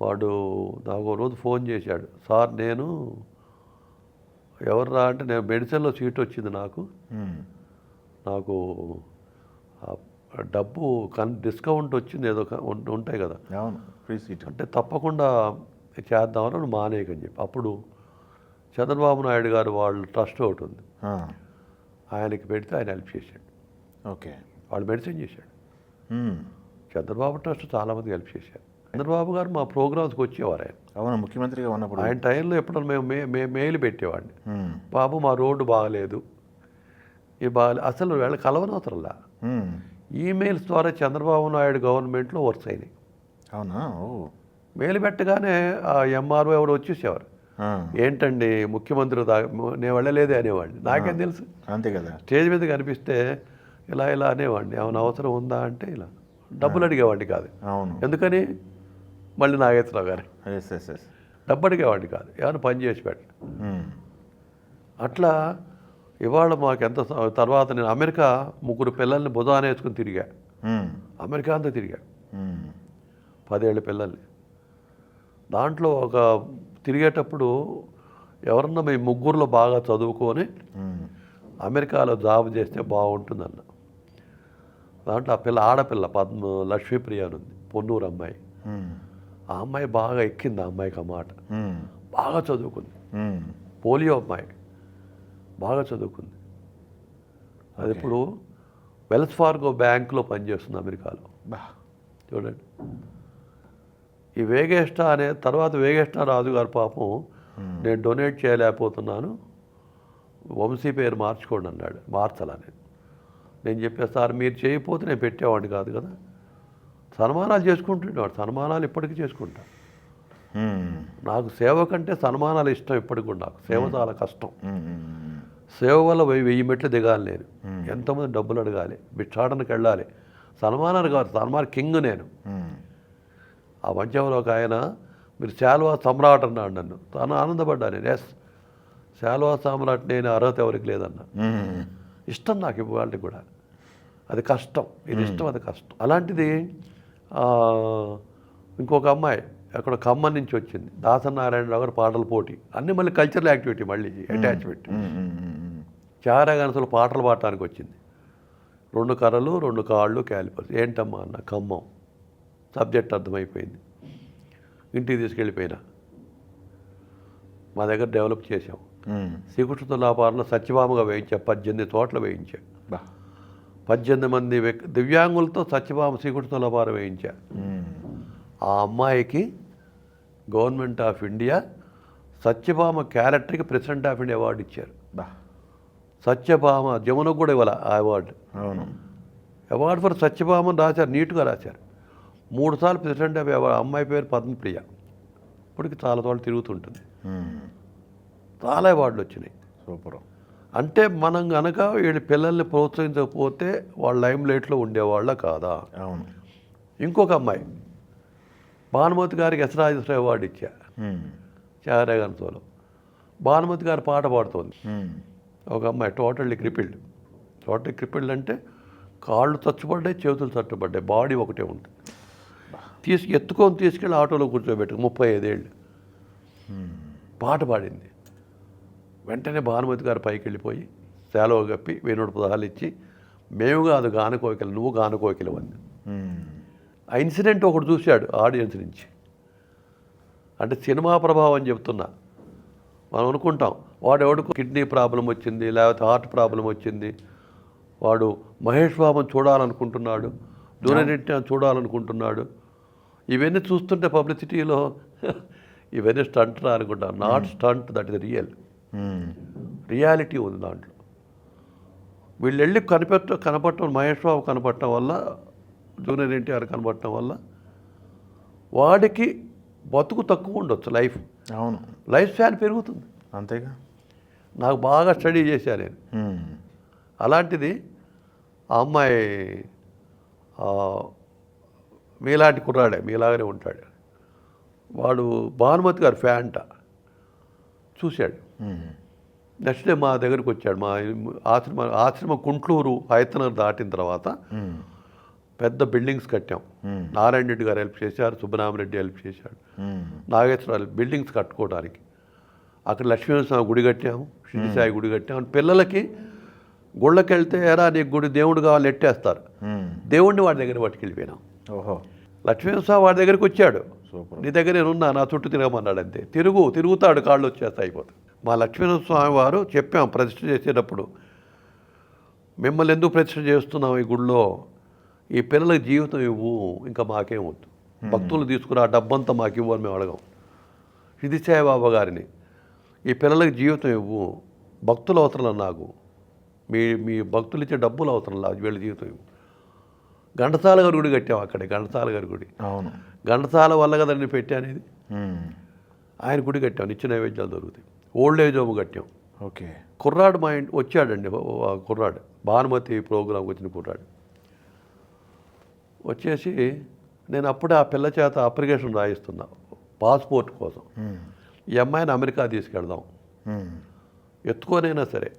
వాడు నాకు రోజు ఫోన్ చేశాడు, సార్ నేను ఎవర్రా అంటే, నేను మెడిసిన్లో సీట్ వచ్చింది నాకు డబ్బు డిస్కౌంట్ వచ్చింది, ఏదో ఉంటాయి కదా, ఫ్రీ సీట్, అంటే తప్పకుండా చేద్దామని మానేయకని చెప్పి. అప్పుడు చంద్రబాబు నాయుడు గారు వాళ్ళ ట్రస్ట్ ఒకటి ఉంది, ఆయనకి పెడితే ఆయన హెల్ప్ చేశాడు. ఓకే, వాళ్ళు మెడిసిన్ చేశాడు. చంద్రబాబు ట్రస్ట్ చాలామంది హెల్ప్ చేశారు. చంద్రబాబు గారు మా ప్రోగ్రామ్స్కి వచ్చేవారు. ఆయన అవును, ముఖ్యమంత్రిగా ఉన్నప్పుడు ఆయన టైంలో ఎప్పుడన్నా మేము మెయిల్ పెట్టేవాడిని, బాబు మా రోడ్డు బాగలేదు, అసలు వీళ్ళ కలవనవసరంలా ఈమెయిల్స్ ద్వారా చంద్రబాబు నాయుడు గవర్నమెంట్లో వర్క్స్ అయినాయి. అవునా, మెయిల్ పెట్టగానే ఆ ఎంఆర్ఓ ఎవరు వచ్చేసేవారు. ఏంటండి ముఖ్యమంత్రి నేను వెళ్ళలేదే అనేవాడిని. నాకేం తెలుసు, అంతే కదా. స్టేజ్ మీద కనిపిస్తే ఇలా అనేవాడిని, ఏమైనా అవసరం ఉందా అంటే ఇలా డబ్బులు అడిగేవాడిని కాదు. అవును, ఎందుకని, మళ్ళీ నాగేశ్వరరావు గారు డబ్బు అడిగేవాడిని కాదు, ఏమైనా పని చేసి పెట్ట. అట్లా ఇవాళ మాకు ఎంత. తర్వాత నేను అమెరికా 3 పిల్లల్ని భుజాన వేసుకుని తిరిగా, అమెరికా అంతా తిరిగా, 10 ఏళ్ళ పిల్లల్ని. దాంట్లో ఒక తిరిగేటప్పుడు ఎవరన్నా మీ 3 బాగా చదువుకొని అమెరికాలో జాబ్ చేస్తే బాగుంటుందన్న. దాంట్లో ఆ పిల్ల ఆడపిల్ల లక్ష్మీప్రియ అని ఉంది, పొన్నూరు అమ్మాయి. ఆ అమ్మాయి బాగా ఎక్కింది, ఆ అమ్మాయికి ఆ మాట. మ్మ్. బాగా చదువుకుంది, మ్మ్. పోలియో అమ్మాయి, బాగా చదువుకుంది. అది ఇప్పుడు వెల్స్ ఫార్గో బ్యాంకులో పనిచేస్తుంది అమెరికాలో. బా. చూడండి, ఈ వేగేస్టా అనే తర్వాత వేగేస్టా రాజు గారు పాపం నేను డొనేట్ చేయలేకపోతున్నాను, వంశీ పేరు మార్చుకోండి అన్నాడు. మార్చాలని నేను చెప్పాను, సార్ మీరు చేయకపోతే నేను పెట్టేవాడిని కాదు కదా. సన్మానాలు చేసుకుంటున్నాడు, సన్మానాలు ఇప్పటికీ చేసుకుంటా. మ్మ్. నాకు సేవ కంటే సన్మానాలు ఇష్టం ఇప్పటికి కూడా. నాకు సేవ చాలా కష్టం. మ్మ్. సేవ వల్ల 1000 మెట్లు దిగాలి నేను, ఎంతోమంది డబ్బులు అడగాలి, భిక్షాటనకి వెళ్ళాలి. సన్మానాలు కాదు, సన్మాన కింగ్ నేను. మ్మ్. ఆ వంచంలో ఒక ఆయన మీరు శాల్వా సమ్రాట్ అన్నాడు నన్ను. తాను ఆనందపడ్డా నేను. ఎస్, శాల్వా సమ్రాట్ నేను, అర్హత ఎవరికి లేదన్నా. మ్మ్. ఇష్టం నాకు ఇవాళకి కూడా. అది కష్టం, ఇది ఇష్టం, అది కష్టం. అలాంటిది ఇంకొక అమ్మాయి అక్కడ ఖమ్మం నుంచి వచ్చింది, దాసనారాయణరావు గారు పాటల పోటీ, అన్నీ మళ్ళీ కల్చరల్ యాక్టివిటీ, మళ్ళీ అటాచ్మెంట్. మ్మ్. చారాగనసలు పాటలు పాడటానికి వచ్చింది. 2 కర్రలు 2 కాళ్ళు క్యాలిపర్స్. ఏంటమ్మా అన్న, ఖమ్మం. సబ్జెక్ట్ అర్థమైపోయింది. ఇంటికి తీసుకెళ్ళిపోయినా, మా దగ్గర డెవలప్ చేసాం. మ్మ్. శ్రీకృష్ణ తులాభారంలో సత్యభామగా వేయించా, 18 చోట్ల వేయించా. బా. 18 మంది దివ్యాంగులతో సత్యభామ శ్రీకృష్ణ తులాభారం వేయించా. మ్మ్. ఆ అమ్మాయికి గవర్నమెంట్ ఆఫ్ ఇండియా సత్యభామ క్యారెక్టర్కి ప్రెసిడెంట్ ఆఫ్ ఇండియా అవార్డు ఇచ్చారు. బా. సత్యభామ జమునకు కూడా ఇవ్వాలి ఆ అవార్డు. అవును. అవార్డు ఫర్ సత్యభామని రాశారు, నీట్గా రాశారు. 3 సార్లు ప్రెసిడెంట్ ఆఫ్ అవార్డు. అమ్మాయి పేరు పద్మప్రియ. ఇప్పటికి చాలా తోళ్ళు తిరుగుతుంటుంది. మ్మ్. చాలా అవార్డులు వచ్చినాయి. సూపర్. అంటే మనం కనుక వీళ్ళ పిల్లల్ని ప్రోత్సహించకపోతే వాళ్ళ లైమ్ లైట్లో ఉండేవాళ్ళ కాదా. అవును. ఇంకొక అమ్మాయి భానుమతి గారికి ఎస్రాజేశ్వరి అవార్డు ఇచ్చా, మ్మ్. చారాగన్సోలో. భానుమతి గారు పాట పాడుతోంది. మ్మ్. ఒక అమ్మాయి టోటల్లీ క్రిపిల్డ్. టోటల్ క్రిపిల్డ్ అంటే కాళ్ళు చచ్చుపడ్డాయి, చేతులు చచ్చుపడ్డాయి, బాడీ ఒకటే ఉంటుంది. ఎత్తుకొని తీసుకెళ్ళి ఆటోలో కూర్చోబెట్టు, 35 ఏళ్ళు పాట పాడింది. వెంటనే భానుమతి గారు పైకి వెళ్ళిపోయి సేలవ కప్పి 1000 పదాలు ఇచ్చి, మేము కాదు గానకోకిల, నువ్వు గానకోకిల అంది. మ్మ్. ఆ ఇన్సిడెంట్ ఒకటి చూశాడు ఆడియన్స్ నుంచి. అంటే సినిమా ప్రభావం చెప్తున్నా. మనం అనుకుంటాం వాడెవడికి కిడ్నీ ప్రాబ్లం వచ్చింది, లేకపోతే హార్ట్ ప్రాబ్లం వచ్చింది, వాడు మహేష్ బాబుని చూడాలనుకుంటున్నాడు, జూనియర్ ఎన్టీఆర్ చూడాలనుకుంటున్నాడు. ఇవన్నీ చూస్తుంటే పబ్లిసిటీలో ఇవన్నీ స్టంట్ రా అనుకుంటా. Not stunt, that is real. Reality ఉంది దాంట్లో. వీళ్ళు వెళ్ళి కనపడటం, మహేష్ బాబు కనపడటం వల్ల, జూనియర్ ఎన్టీఆర్ కనపడటం వల్ల వాడికి బతుకు తక్కువ ఉండొచ్చు, లైఫ్. అవును. లైఫ్ స్పాన్ పెరుగుతుంది. అంతేగా. నాకు బాగా స్టడీ చేశాను నేను. అలాంటిది ఆ అమ్మాయి మీలాంటి కుర్రాడే, మీలాగానే ఉంటాడు. వాడు భానుమతి గారు ఫ్యాంట చూశాడు. నెక్స్ట్ డే మా దగ్గరికి వచ్చాడు. మా ఆశ్రమ కుంట్లూరు హైతనర్ దాటిన తర్వాత పెద్ద బిల్డింగ్స్ కట్టాం. నారాయణ రెడ్డి గారు హెల్ప్ చేశారు, సుబ్బరామరెడ్డి హెల్ప్ చేశాడు, నాగేశ్వరరావు బిల్డింగ్స్ కట్టుకోవడానికి. అక్కడ లక్ష్మీనరసింహ గుడి కట్టాము, షిరిడి గుడి కట్టాము. పిల్లలకి గుళ్ళకి వెళ్తే ఎరా నీకు గుడి దేవుడు కావాలి ఎట్టేస్తారు. దేవుడిని వాడి దగ్గర పట్టుకెళ్ళిపోయినాం. ఓహో. లక్ష్మీనరసింహ వాడి దగ్గరికి వచ్చాడు. సూపర్. నీ దగ్గర నేనున్నా, నా చుట్టూ తిరగమన్నాడు. అంతే, తిరుగుతాడు, కాళ్ళు వచ్చేస్తా అయిపోతాయి. మా లక్ష్మీనరస్వామి వారు చెప్పాం ప్రతిష్ఠ చేసేటప్పుడు, మిమ్మల్ని ఎందుకు ప్రతిష్ఠ చేస్తున్నాం ఈ గుడిలో, ఈ పిల్లలకి జీవితం ఇవ్వు, ఇంకా మాకేం వద్దు, భక్తులు తీసుకుని ఆ డబ్బంతా మాకు ఇవ్వని మేము అడగం. ఇది సాయిబాబా గారిని, ఈ పిల్లలకి జీవితం ఇవ్వు, భక్తులు అవసరం నాకు, మీ భక్తులు ఇచ్చే డబ్బులు అవసరం లేదు, వీళ్ళ జీవితం ఇవ్వు. ఘంటసాల గారి గుడి కట్టాం అక్కడే, ఘంటసాల గారి గుడి. అవును. ఘంటసాల వల్ల కదా నేను పెట్టాను ఇది. ఆయన గుడి కట్టాం, నిత్య నైవేద్యాలు దొరుకుతాయి. ఓల్డ్ ఏజ్ హోమ్ కట్టాం. ఓకే. కుర్రాడు మా ఇంటి వచ్చాడండి, కుర్రాడు భానుమతి ప్రోగ్రాంకి వచ్చిన కుర్రాడు వచ్చేసి, నేను అప్పుడే ఆ పిల్ల చేత అప్లికేషన్ రాయిస్తున్నా పాస్పోర్ట్ కోసం. ఈ అమ్మాయిని అమెరికా తీసుకెళ్దాం, ఎత్తుకోనైనా సరే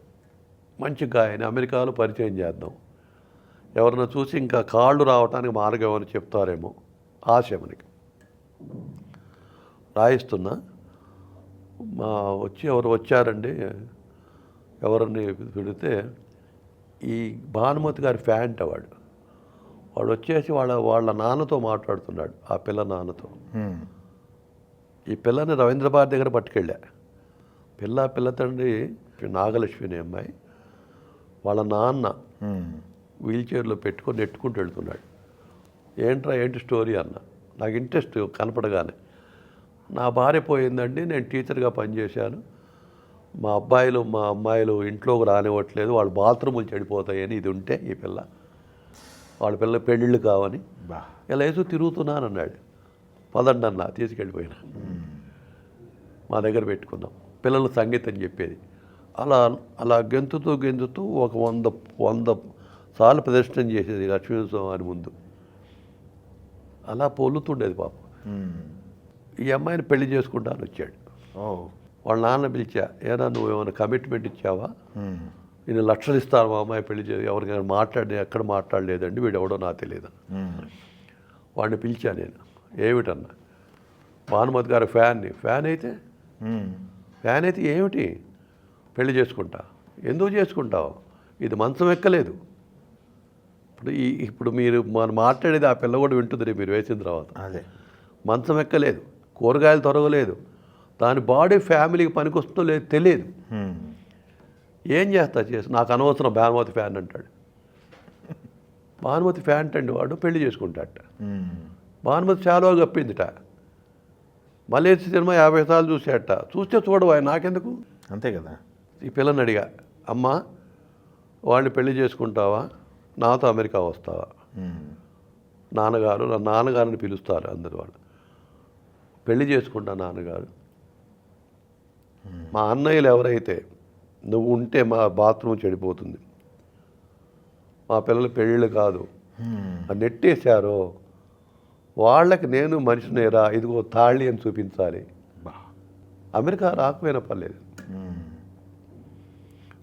మంచిగా ఆయన అమెరికాలో పరిచయం చేద్దాం, ఎవరన్నా చూసి ఇంకా కాళ్ళు రావడానికి మార్గం అని చెప్తారేమో ఆశ మనకి. రాయిస్తున్నా, ఎవరు వచ్చారండి, ఎవరిని పెడితే ఈ భానుమతి గారి ఫ్యాంట్ వాడు వచ్చేసి వాళ్ళ నాన్నతో మాట్లాడుతున్నాడు, ఆ పిల్ల నాన్నతో. ఈ పిల్లని రవీంద్రభారతి దగ్గర పట్టుకెళ్ళా. పిల్ల తండ్రి నాగలక్ష్మి అనే అమ్మాయి, వాళ్ళ నాన్న వీల్ చైర్లో పెట్టుకొని నెట్టుకుంటూ వెళ్తున్నాడు. ఏంటి స్టోరీ అన్న. నాకు ఇంట్రెస్ట్ కనపడగానే, నా భార్య పోయిందండి, నేను టీచర్గా పనిచేశాను, మా అబ్బాయిలు మా అమ్మాయిలు ఇంట్లోకి రానివ్వట్లేదు, వాళ్ళు బాత్రూములు చెడిపోతాయని ఇది ఉంటే ఈ పిల్ల, వాళ్ళ పిల్ల పెళ్ళిళ్ళు కావని ఇలా వేసు తిరుగుతున్నాను అన్నాడు. పదండి అన్న, తీసుకెళ్ళిపోయినా. మా దగ్గర పెట్టుకున్నాం. పిల్లలు సంగీతం చెప్పేది. అలా గెంతుతూ ఒక 100 సార్లు ప్రదర్శన చేసేది లక్ష్మీస్వామి ముందు. అలా పొల్లుతుండేది పాపం. ఈ అమ్మాయిని పెళ్లి చేసుకుంటాను వచ్చాడు. వాళ్ళ నాన్న పిలిచా, ఏనా నువ్వు ఏమైనా కమిట్మెంట్ ఇచ్చావా, నేను లక్షలు ఇస్తాను మా అమ్మాయి పెళ్లి చేసి, ఎవరికైనా ఎక్కడ మాట్లాడలేదండి, వీడు ఎవడో నాకు తెలియదు. వాడిని పిలిచా నేను. ఏమిటన్నా, భానుమతి గారి ఫ్యాన్ అయితే ఏమిటి, పెళ్లి చేసుకుంటా. ఎందుకు చేసుకుంటావు, ఇది మంచం ఎక్కలేదు. ఇప్పుడు మీరు మనం మాట్లాడేది ఆ పిల్ల కూడా వింటుంది మీరు వేసిన తర్వాత. అదే మంచం ఎక్కలేదు, కూరగాయలు తొరగలేదు, దాని బాడీ ఫ్యామిలీకి పనికొస్తుందో లేదు తెలియదు. ఏం చేసి నాకు అనవసరం భానుమతి ఫ్యాన్ అంటాడు. భానుమతి ఫ్యాన్ అండి వాడు, పెళ్లి చేసుకుంటాడట. భానుమతి చాలా గప్పిందిట. మలేసి సినిమా 50 సార్లు చూసేట. చూస్తే చూడవా, నాకెందుకు, అంతే కదా. ఈ పిల్లని అడిగా, అమ్మా వాడిని పెళ్లి చేసుకుంటావా, నాతో అమెరికా వస్తావా. నాన్నగారిని పిలుస్తారు అందరు వాళ్ళు. పెళ్లి చేసుకుంటా నాన్నగారు. మా అన్నయ్యలు ఎవరైతే నువ్వు ఉంటే మా బాత్రూమ్ చెడిపోతుంది, మా పిల్లలు పెళ్ళిళ్ళు కాదు అని నెట్టేశారో వాళ్ళకి నేను మనిషినేరా, ఇదిగో తాళి అని చూపించాలి. అమెరికా రాకపోయినా పర్లేదు.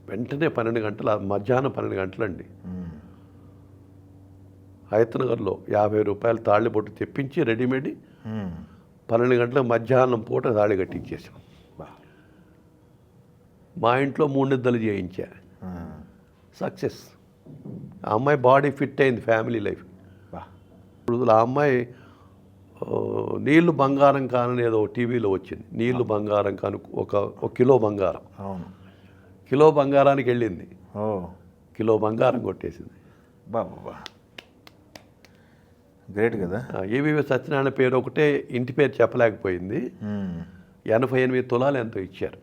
వెంటనే 12 గంటల మధ్యాహ్నం 12 గంటలండి, హైతనగర్లో 50 రూపాయలు తాళి బొట్టు తెప్పించి రెడీమేడ్ 12 గంటలకు మధ్యాహ్నం పూట తాళి కట్టించేసాం. మా ఇంట్లో 3 నిద్దలు చేయించా. సక్సెస్. ఆ అమ్మాయి బాడీ ఫిట్ అయింది, ఫ్యామిలీ లైఫ్. ఇప్పుడు ఆ అమ్మాయి నీళ్లు బంగారం కానని ఏదో టీవీలో వచ్చింది. నీళ్లు బంగారం కాను, ఒక కిలో బంగారం. కిలో బంగారానికి వెళ్ళింది, కిలో బంగారం కొట్టేసింది. బాబా, గ్రేట్ కదా. ఏవివి సత్యనారాయణ పేరు ఒకటే, ఇంటి పేరు చెప్పలేకపోయింది. 88 తులాలు ఎంతో ఇచ్చారు.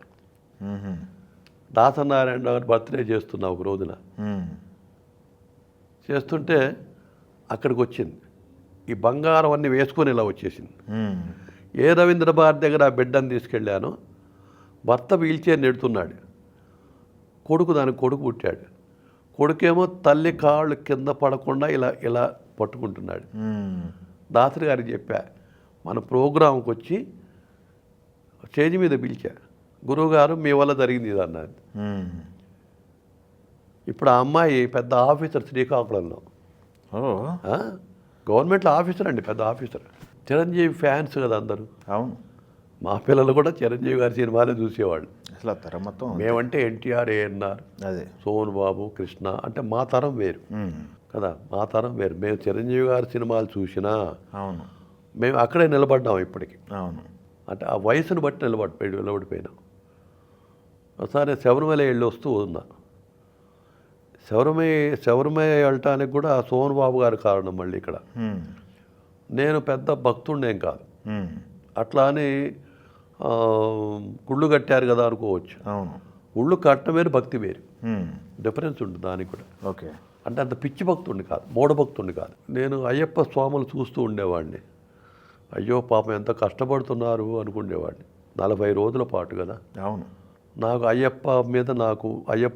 దాసనారాయణ గారు బర్త్డే చేస్తున్నా ఒక రోజున. చేస్తుంటే అక్కడికి వచ్చింది, ఈ బంగారం అన్నీ వేసుకొని ఇలా వచ్చేసింది. ఏ రవీంద్ర భారతి దగ్గర ఆ బిడ్డను తీసుకెళ్ళాను, భర్త వీల్చైర్ నెడుతున్నాడు, దానికి కొడుకు పుట్టాడు. కొడుకేమో తల్లి కాళ్ళు కింద పడకుండా ఇలా పట్టుకుంటున్నాడు. దాసరి గారికి చెప్పా, మన ప్రోగ్రాంకి వచ్చి స్టేజ్ మీద పిలిచా, గురువుగారు మీ వల్ల జరిగింది ఇది అన్నది. ఇప్పుడు ఆ అమ్మాయి పెద్ద ఆఫీసర్ శ్రీకాకుళంలో. గవర్నమెంట్లో ఆఫీసర్ అండి, పెద్ద ఆఫీసర్. చిరంజీవి ఫ్యాన్స్ కదా అందరూ. అవును, మా పిల్లలు కూడా చిరంజీవి గారి సినిమాలే చూసేవాళ్ళు. అసలు తరం మొత్తం మేమంటే ఎన్టీఆర్, ఏఎన్ఆర్, అదే సోను బాబు, కృష్ణ, అంటే మా తరం వేరు కదా, మా తరం వేరు. మేము చిరంజీవి గారి సినిమాలు చూసినా అవును, మేము అక్కడే నిలబడ్డాం ఇప్పటికి. అవును, అంటే ఆ వయసును బట్టి నిలబడిపోయినాం. ఒకసారి శబరిమల వెళ్ళి వస్తూ ఉన్నా. శబరిమల వెళ్ళటానికి కూడా సోను బాబు గారి కారణం. మళ్ళీ ఇక్కడ నేను పెద్ద భక్తుడినేం కాదు, అట్లా అని గుళ్ళు కట్టారు కదా అనుకోవచ్చు. అవును, గుళ్ళు కట్టడం వేరు, భక్తి వేరు, డిఫరెన్స్ ఉంటుంది దానికి కూడా. ఓకే. అంటే అంత పిచ్చి భక్తుడిని కాదు, మూఢభక్తుడిని కాదు. నేను అయ్యప్ప స్వాములు చూస్తూ ఉండేవాడిని. అయ్యో పాపం ఎంత కష్టపడుతున్నారు అనుకునేవాడిని. 40 రోజుల పాటు కదా. అవును, నాకు అయ్యప్ప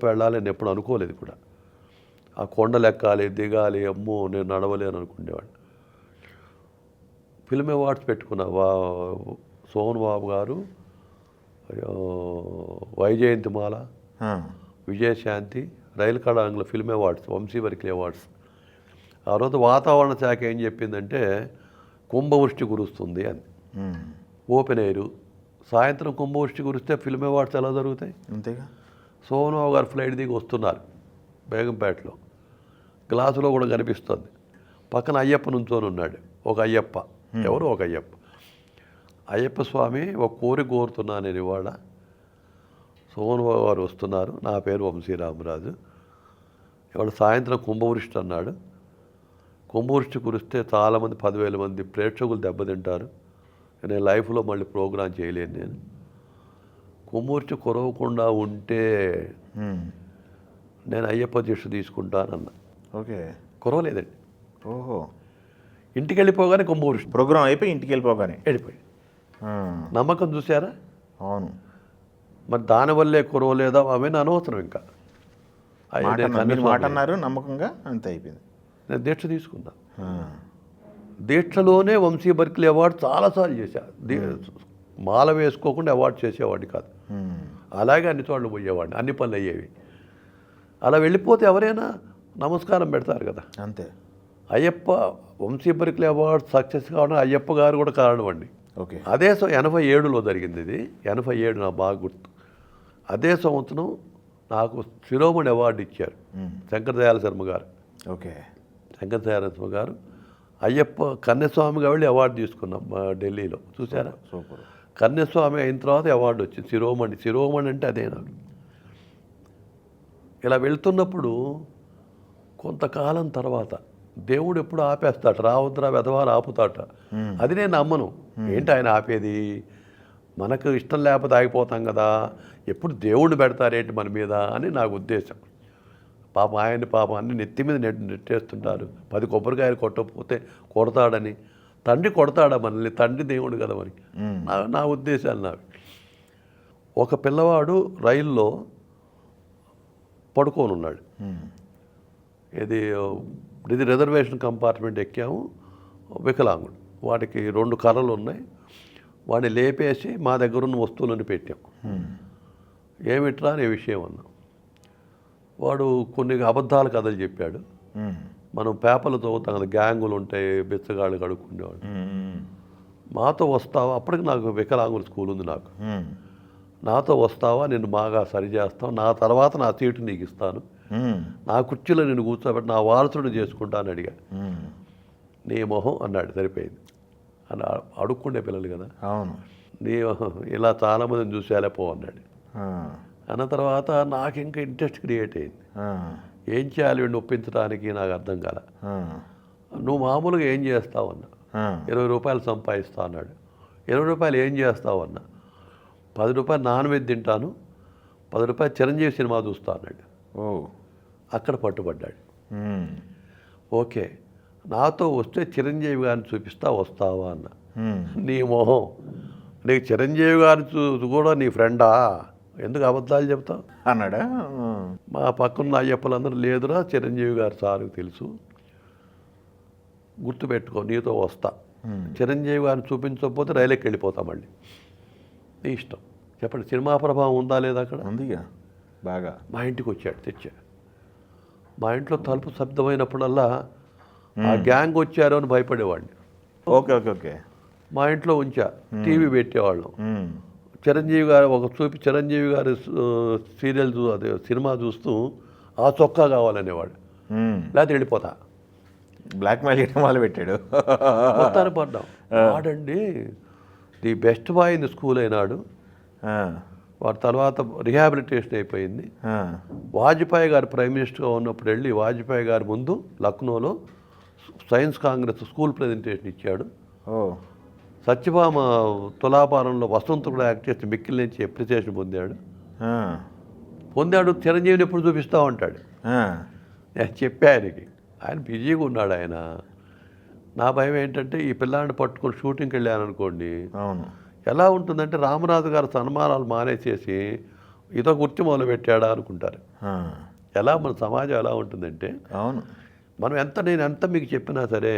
వెళ్ళాలని ఎప్పుడు అనుకోలేదు కూడా. ఆ కొండలు ఎక్కాలి, దిగాలి, అమ్మో నేను నడవలేను అనుకునేవాడిని. ఫిల్మ్ అవార్డ్స్ పెట్టుకున్న సోను బాబు గారు, వైజయంతిమాల, విజయశాంతి, రైలు కళాంగుల ఫిల్మ్ అవార్డ్స్, వంశీవర్కిలి అవార్డ్స్. ఆ రోజు వాతావరణ శాఖ ఏం చెప్పిందంటే కుంభవృష్టి కురుస్తుంది అని. ఓపెన్ ఎయిర్, సాయంత్రం కుంభవృష్టి కురిస్తే ఫిల్మ్ అవార్డ్స్ ఎలా జరుగుతాయి? అంతేగా. సోను బాబు గారు ఫ్లైట్ దిగి వస్తున్నారు బేగంపేటలో, గ్లాసులో కూడా కనిపిస్తుంది. పక్కన అయ్యప్ప నుంచొని ఉన్నాడు, ఒక అయ్యప్ప, ఎవరు ఒక అయ్యప్ప. అయ్యప్ప స్వామి ఒక కోరిక కోరుతున్నాను నేను ఇవాళ. సోమవారం వారు వస్తున్నారు, నా పేరు వంశీరామరాజు. ఇవాళ సాయంత్రం కుంభవృష్టి అన్నాడు. కుంభవృష్టి కురిస్తే చాలామంది 10,000 మంది ప్రేక్షకులు దెబ్బతింటారు. నేను లైఫ్లో మళ్ళీ ప్రోగ్రాం చేయలేను. నేను కుంభవృష్టి కురవకుండా ఉంటే నేను అయ్యప్ప దీక్ష తీసుకుంటానన్నా. ఓకే. కురవలేదండి. ఓహో. ఇంటికి వెళ్ళిపోగానే కుంభవృష్టి ప్రోగ్రామ్ అయిపోయి ఇంటికి వెళ్ళిపోగానే వెళ్ళిపోయి. నమ్మకం చూసారా? అవును. మరి దానివల్లే కురవలేదా అవన్నీ అనవసరం. ఇంకా మీరు మాట అన్నారు, నమ్మకంగా అంతే అయిపోయింది. నేను దీక్ష తీసుకున్నా. దీక్షలోనే వంశీ బర్కిలీ అవార్డు చాలాసార్లు చేశా. మాల వేసుకోకుండా అవార్డు చేసేవాడిని కాదు. అలాగే అన్ని చోట్ల పోయేవాడిని, అన్ని పనులు అయ్యేవి. అలా వెళ్ళిపోతే ఎవరైనా నమస్కారం పెడతారు కదా. అంతే. Ayyappa Vamsi Berkeley award success కావడం అయ్యప్ప గారు కూడా కారణం అండి. ఓకే. అదే 87లో జరిగింది ఇది. 87 నాకు బాగా గుర్తు. అదే సంవత్సరం నాకు శిరోమణి అవార్డు ఇచ్చారు శంకరదయాళ శర్మ గారు. ఓకే. శంకరదయాళ శర్మ గారు అయ్యప్ప కన్యస్వామిగా వెళ్ళి అవార్డు తీసుకున్నాం ఢిల్లీలో. చూసారా? సూపర్. కన్యస్వామి అయిన తర్వాత అవార్డు వచ్చింది శిరోమణి. శిరోమణి అంటే అదే నాకు. ఇలా వెళ్తున్నప్పుడు కొంతకాలం తర్వాత దేవుడు ఎప్పుడు ఆపేస్తాడు, రావద్దురా వెధవాలు ఆపుతాట. అది నేను నమ్మను. ఏంటి ఆయన ఆపేది? మనకు ఇష్టం లేకపోతే ఆగిపోతాం కదా. ఎప్పుడు దేవుడిని పెడతారేంటి మన మీద అని నాకు ఉద్దేశం. పాపం అన్ని నెత్తి మీద నెట్టేస్తుంటారు. 10 కొబ్బరికాయలు కొట్టకపోతే కొడతాడని. తండ్రి కొడతాడా మనల్ని? తండ్రి దేవుడు కదా మరి. నా ఉద్దేశాలు నావి. ఒక పిల్లవాడు రైల్లో పడుకొని ఉన్నాడు. ఇది రిజర్వేషన్ కంపార్ట్మెంట్ ఎక్కాము. వికలాంగుడు, వాటికి 2 కర్రలు ఉన్నాయి. వాడిని లేపేసి మా దగ్గర ఉన్న వస్తువులను పెట్టాం. ఏమిట్రా అనే విషయం అన్నాం. వాడు కొన్ని అబద్ధాల కథలు చెప్పాడు. మనం పేపర్లు చదువుతాం కదా, గ్యాంగులు ఉంటాయి, బిచ్చగాళ్ళు కడుక్కునేవాడు. మాతో వస్తావా? అప్పటికి నాకు వికలాంగుల స్కూల్ ఉంది. నాతో వస్తావా, నిన్ను బాగా సరి చేస్తాం, నా తర్వాత నా సీటు నీకు ఇస్తాను, నా కుర్చీలో నేను కూర్చోబెట్టి నా వారసుడిని చేసుకుంటాను అడిగా. నీ మొహం అన్నాడు. సరిపోయింది అని అడుక్కుండే పిల్లలు కదా. అవును. నీ ఇలా చాలామందిని చూసేలా పో అన్నాడు. అన్న తర్వాత నాకు ఇంకా ఇంట్రెస్ట్ క్రియేట్ అయింది. ఏం చేయాలి వీడిని ఒప్పించడానికి నాకు అర్థం కాల. నువ్వు మామూలుగా ఏం చేస్తావు అన్నా. 20 రూపాయలు సంపాదిస్తా అన్నాడు. 20 రూపాయలు ఏం చేస్తావు అన్నా. 10 రూపాయలు నాన్ వెజ్ తింటాను, 10 రూపాయలు చిరంజీవి సినిమా చూస్తా అన్నాడు. అక్కడ పట్టుబడ్డాడు. ఓకే, నాతో వస్తే చిరంజీవి గారిని చూపిస్తా, వస్తావా అన్న. నీ మొహం, నీకు చిరంజీవి గారి కూడా నీ ఫ్రెండా, ఎందుకు అబద్ధాలు చెప్తావు అన్నాడా. మా పక్కన అయ్యప్పలందరూ లేదురా చిరంజీవి గారు సార్కు తెలుసు, గుర్తుపెట్టుకో, నీతో వస్తా. చిరంజీవి గారిని చూపించకపోతే రైలుకి వెళ్ళిపోతా మళ్ళీ. నీ ఇష్టం. చెప్పండి, సినిమా ప్రభావం ఉందా లేదా అక్కడ? ఉందిగా బాగా. మా ఇంటికి వచ్చాడు, తెచ్చా. మా ఇంట్లో తలుపు శబ్దమైనప్పుడల్లా ఆ గ్యాంగ్ వచ్చారు అని భయపడేవాడిని. Okay okay okay. మా ఇంట్లో ఉంచా, టీవీ పెట్టేవాళ్ళం. చిరంజీవి గారు చిరంజీవి గారి సీరియల్ అదే సినిమా చూస్తూ ఆ చొక్కా కావాలనేవాడు, లేకపోతే వెళ్ళిపోతా. బ్లాక్మెయిల్ చేయడం వాళ్ళు పెట్టాడు. మొత్తాన్ని పడ్డాం. వాడండి the best boy in school అయినాడు. వాడి తర్వాత రిహాబిలిటేషన్ అయిపోయింది. వాజ్పేయి గారు ప్రైమ్ మినిస్టర్గా ఉన్నప్పుడు వెళ్ళి వాజ్పేయి గారి ముందు లక్నోలో సైన్స్ కాంగ్రెస్ స్కూల్ ప్రజెంటేషన్ ఇచ్చాడు. సత్యభామ తులాభారంలో వసంత కూడా యాక్ట్ చేసి మిక్కిల్ నుంచి అప్రిసియేషన్ పొందాడు. చిరంజీవిని ఎప్పుడు చూపిస్తూ ఉంటాడు. నేను చెప్పా ఆయనకి, ఆయన బిజీగా ఉన్నాడు. ఆయన నా భయం ఏంటంటే ఈ పిల్లాడిని పట్టుకొని షూటింగ్కి వెళ్ళాను అనుకోండి, అవును, ఎలా ఉంటుందంటే రామరాజు గారు సన్మానాలు మానేసేసి ఇదో గుర్తు మొదలుపెట్టాడా అనుకుంటారు. ఎలా మన సమాజం ఎలా ఉంటుందంటే, అవును, మనం నేను ఎంత మీకు చెప్పినా సరే,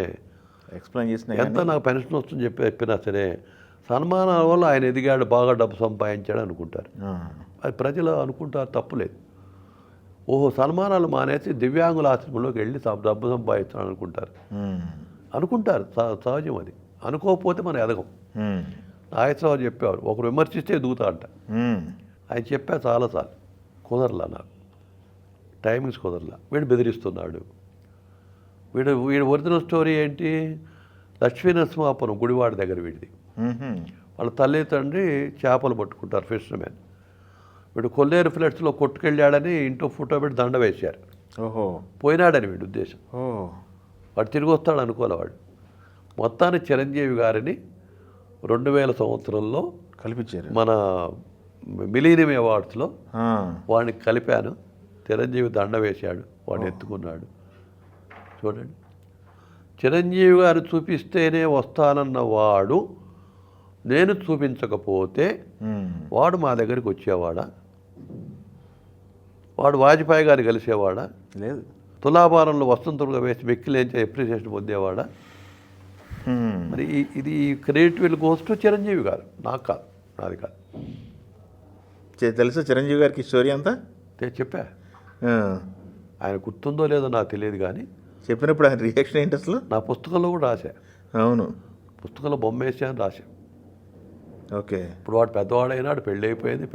ఎక్స్ప్లెయిన్ చేసిన ఎంత నాకు పెన్షన్ వస్తుందని చెప్పినా సరే, సన్మానాల వల్ల ఆయన ఎదిగాడు, బాగా డబ్బు సంపాదించాడు అనుకుంటారు. అది ప్రజలు అనుకుంటారు, తప్పులేదు. ఓహో, సన్మానాలు మానేసి దివ్యాంగుల ఆశ్రమంలోకి వెళ్ళి డబ్బు సంపాదించాడు అనుకుంటారు. సహజం అది. అనుకోకపోతే మనం ఎదగం. నాగేశ్వరరావు చెప్పేవారు, ఒకరు విమర్శిస్తే ఎదుగుతా అంట. ఆయన చెప్పా చాలాసార్లు, కుదరలా నాకు, టైమింగ్స్ కుదరలా. వీడు బెదిరిస్తున్నాడు. వీడి ఒరిజినల్ స్టోరీ ఏంటి? లక్ష్మీ నరసింహాపురం గుడివాడ దగ్గర వీడిది. వాళ్ళ తల్లి తండ్రి చేపలు పట్టుకుంటారు, ఫిషర్మెన్. వీడు కొల్లేరు ఫ్లడ్స్లో కొట్టుకెళ్ళాడని ఇంట్లో ఫోటో పెట్టి దండ వేశారు. ఓహో. పోయినాడని వీడి ఉద్దేశం. ఓ. వాడు తిరిగి వస్తాడు అనుకోలే వాడు. మొత్తాన్ని చిరంజీవి గారిని 2000 సంవత్సరంలో కల్పించారు మన మిలీనియం అవార్డ్స్లో ఆ. వాడిని కలిపాను. చిరంజీవి దండ వేశాడు, వాడు ఎత్తుకున్నాడు. చూడండి, చిరంజీవి గారు చూపిస్తేనే వస్తానన్న వాడు నేను చూపించకపోతే వాడు మా దగ్గరికి వచ్చేవాడా? వాడు వాజ్పేయి గారిని కలిసేవాడా? లేదు. తులాభారంలో వసంతులుగా వేసి వెక్కిలేంచి అప్రిసియేషన్ పొందేవాడా? మరి ఇది credit will goes to Chiranjeevi గారు, నాకు కాదు, నాది కాదు. తెలుసా చిరంజీవి గారికి స్టోరీ అంతా? చెప్పా. ఆ. ఆయన గుర్తుందో లేదో నాకు తెలియదు, కానీ చెప్పినప్పుడు ఆయన రియాక్షన్ ఏంటి అసలు? నా పుస్తకంలో కూడా రాశా. అవును, పుస్తకంలో బొమ్మ వేసాను, రాశా. ఓకే. ఇప్పుడు వాడు పెద్దవాడైనాడు, పెళ్ళి అయిపోయింది,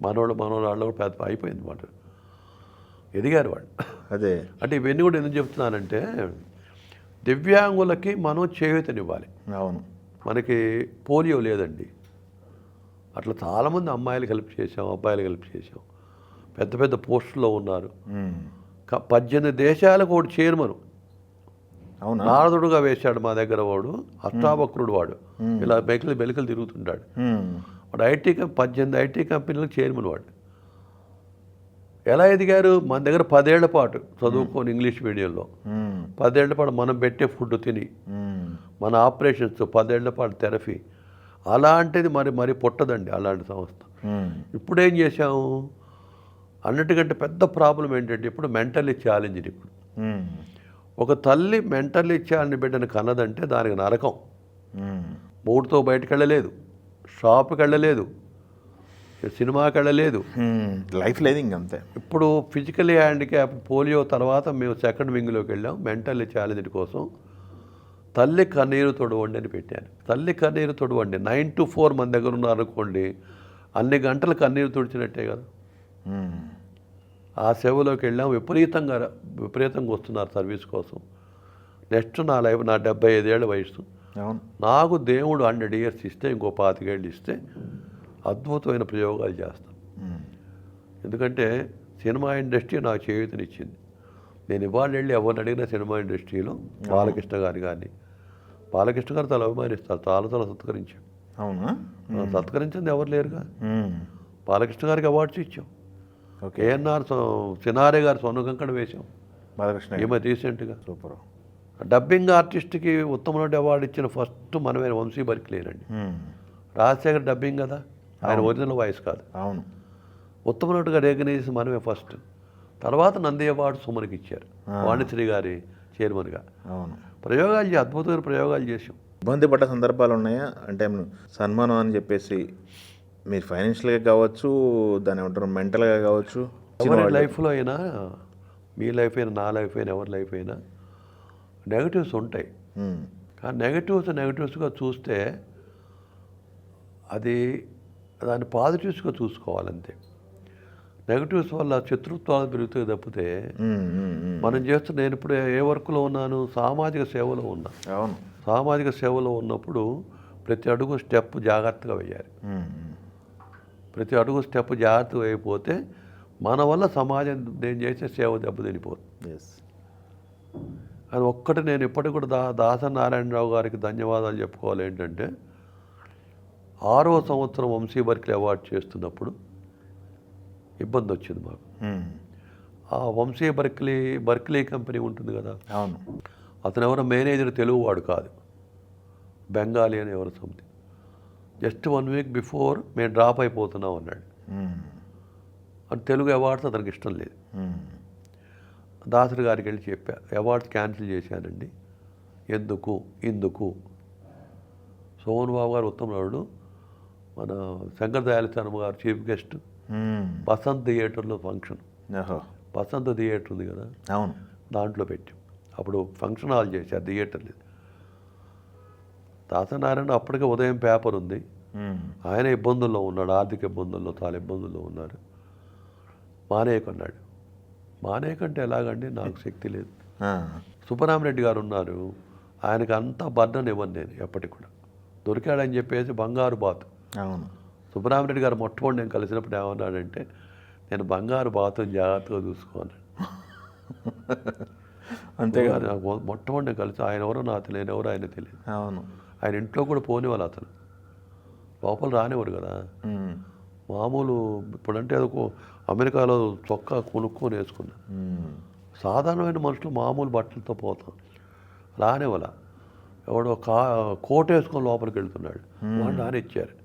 మనవాళ్ళు కూడా పెద్ద అయిపోయింది మాట, ఎదిగారు వాడు. అదే అంటే ఇవన్నీ కూడా ఎందుకు చెప్తున్నానంటే దివ్యాంగులకి మనం చేయూతనివ్వాలి. అవును. మనకి పోలియో లేదండి, అట్లా చాలామంది అమ్మాయిలు హెల్ప్ చేసాం, అబ్బాయిలు హెల్ప్ చేసాం, పెద్ద పెద్ద పోస్టుల్లో ఉన్నారు. 18 దేశాలకు వాడు చైర్మన్. అవునా? నారదుడుగా వేశాడు మా దగ్గర వాడు, అష్టావక్రుడు వాడు, ఇలా మెలికలు తిరుగుతుంటాడు వాడు. 18 ఐటీ కంపెనీలకు చైర్మన్ వాడు. ఎలా ఎదిగారు? మన దగ్గర 10 ఏళ్ల పాటు చదువుకొని ఇంగ్లీష్ మీడియంలో 10 ఏళ్ల పాటు మనం పెట్టే ఫుడ్ తిని, మన ఆపరేషన్స్ 10 ఏళ్ల పాటు థెరపీ, అలాంటిది మరి పుట్టదండి అలాంటి సంస్థ. ఇప్పుడేం చేశాము? అన్నిటికంటే పెద్ద ప్రాబ్లం ఏంటంటే ఇప్పుడు మెంటల్లీ ఛాలెంజ్డ్. ఇప్పుడు ఒక తల్లి మెంటల్లీ ఛాలెంజ్ బిడ్డను కన్నదంటే దానికి నరకం. మూడుతో బయటకు వెళ్ళలేదు, షాప్కి వెళ్ళలేదు, సినిమాకి వెళ్ళలేదు, లైఫ్ లేదు ఇంకంతే. ఇప్పుడు ఫిజికలీ హ్యాండిక్యాప్ పోలియో తర్వాత మేము సెకండ్ వింగ్లోకి వెళ్ళాం మెంటల్లీ ఛాలెంజ్ కోసం. తల్లి కన్నీరు తొడవండి అని పెట్టాను. తల్లి కన్నీరు తొడవండి 9 to 4 మన దగ్గర ఉన్నారనుకోండి, అన్ని గంటలు కన్నీరు తుడిచినట్టే కదా. ఆ సేవలోకి వెళ్ళాం. విపరీతంగా వస్తున్నారు సర్వీస్ కోసం. నెక్స్ట్ నా 75 ఏళ్ళ వయసు. నాకు దేవుడు 100 years ఇస్తే, ఇంకో 25 ఏళ్ళు ఇస్తే అద్భుతమైన ప్రయోగాలు చేస్తాను. ఎందుకంటే సినిమా ఇండస్ట్రీ నాకు చేయూతనిచ్చింది. నేను ఇవాళ వెళ్ళి ఎవరిని అడిగినా సినిమా ఇండస్ట్రీలో బాలకృష్ణ గారు కానీ, బాలకృష్ణ గారు చాలా అభిమానిస్తారు, చాలా సత్కరించాం. అవునా? సత్కరించింది ఎవరు లేరుగా. బాలకృష్ణ గారికి అవార్డ్స్ ఇచ్చాం. ఏఎన్ఆర్ సినారే గారు సొన్నకంకణ వేశాం బాలకృష్ణ ఈమె రీసెంట్గా. సూపర్. డబ్బింగ్ ఆర్టిస్ట్కి ఉత్తమ నటుడు అవార్డు ఇచ్చిన ఫస్ట్ మనమైన వంశీ బర్కిలేనండి. రాజశేఖర్ డబ్బింగ్ కదా, ఆయన ఒరిజినల్ వాయిస్ కాదు. అవును. ఉత్తమ నటుగా రికగ్నైజ్ మనమే ఫస్ట్. తర్వాత నంది అవార్డు సుమన్కి ఇచ్చారు, వాణిశ్రీ గారి చైర్మన్గా. అవును. అద్భుతమైన ప్రయోగాలు చేసాం. ఇబ్బంది పడ్డ సందర్భాలు ఉన్నాయా? అంటే సన్మానం అని చెప్పేసి మీరు ఫైనాన్షియల్గా కావచ్చు, దాని ఏమంటారు మెంటల్గా కావచ్చు, ఎవరి లైఫ్లో అయినా, మీ లైఫ్ అయినా, నా లైఫ్ అయినా, ఎవరి లైఫ్ అయినా నెగటివ్స్ ఉంటాయి. కానీ నెగటివ్స్గా చూస్తే దాన్ని పాజిటివ్స్గా చూసుకోవాలంతే. నెగటివ్స్ వల్ల శత్రుత్వాలు పెరుగుతాయి తప్పితే మనం చేస్తున్న, నేను ఇప్పుడు ఏ వర్క్లో ఉన్నాను? సామాజిక సేవలో ఉన్నా. అవును. సామాజిక సేవలో ఉన్నప్పుడు ప్రతి అడుగు స్టెప్ జాగ్రత్తగా వేయాలి. ప్రతి అడుగు స్టెప్ జాగ్రత్తగా అయిపోతే మన వల్ల సమాజం నేను చేసే సేవ దెబ్బతినిపోతుంది. అది ఒక్కటి నేను ఇప్పటికి కూడా దాసరి నారాయణరావు గారికి ధన్యవాదాలు చెప్పుకోవాలి. ఏంటంటే 6వ సంవత్సరం వంశీ బర్కిలీ అవార్డు చేస్తున్నప్పుడు ఇబ్బంది వచ్చింది మాకు. ఆ వంశీ బర్కిలీ కంపెనీ ఉంటుంది కదా. అవును. అతను ఎవరో మేనేజర్ తెలుగువాడు కాదు, బెంగాలీ అని ఎవరు సంథింగ్. జస్ట్ 1 week బిఫోర్ మేము డ్రాప్ అయిపోతున్నాం అన్నాడు. అని తెలుగు అవార్డ్స్ అతనికి ఇష్టం లేదు. దాసరి గారికి వెళ్ళి చెప్పా, అవార్డ్స్ క్యాన్సిల్ చేశానండి. ఇందుకు సోమన్ బాబు గారు ఉత్తమ నటుడు, మన శంకర్ దయాళ శర్మ గారు చీఫ్ గెస్ట్, బసంత్ థియేటర్లో ఫంక్షన్. బసంత్ థియేటర్ ఉంది కదా, అవును, దాంట్లో పెట్టాం. అప్పుడు ఫంక్షన్ హాల్ చేశారు, థియేటర్ లేదు. దాసనారాయణ అప్పటికే ఉదయం పేపర్ ఉంది, ఆయన ఇబ్బందుల్లో ఉన్నాడు, ఆర్థిక ఇబ్బందుల్లో, చాలా ఇబ్బందుల్లో ఉన్నారు. మానేయకన్నాడు. మానేయకంటే ఎలాగండి, నాకు శక్తి లేదు. సుబ్బరామరెడ్డి గారు ఉన్నారు, ఆయనకు అంతా బర్డన్ ఇవ్వను నేను ఎప్పటికి కూడా. దొరికాడని చెప్పేసి బంగారు బాతు. అవును. సుబ్రహ్మణ్యుడు గారు మొట్టమొదటి నేను కలిసినప్పుడు ఏమన్నాడంటే, నేను బంగారు బాతుని జాగ్రత్తగా చూసుకోను. అంతేగా. మొట్టమొదటి నేను కలిసి ఆయన ఎవరో నాకు తెలియదు, ఎవరో ఆయన తెలియదు. అవును. ఆయన ఇంట్లో కూడా పోనివాళ్ళు అతను, లోపల రానివారు కదా. మామూలు ఇప్పుడంటే అదొక అమెరికాలో చొక్కా కొనుక్కొని వేసుకున్నా, సాధారణమైన మనుషులు మామూలు బట్టలతో పోతాం, రానివాళ్ళ. ఎవడో కోట్ వేసుకొని లోపలికి వెళ్తున్నాడు, వాళ్ళు రానిచ్చారు.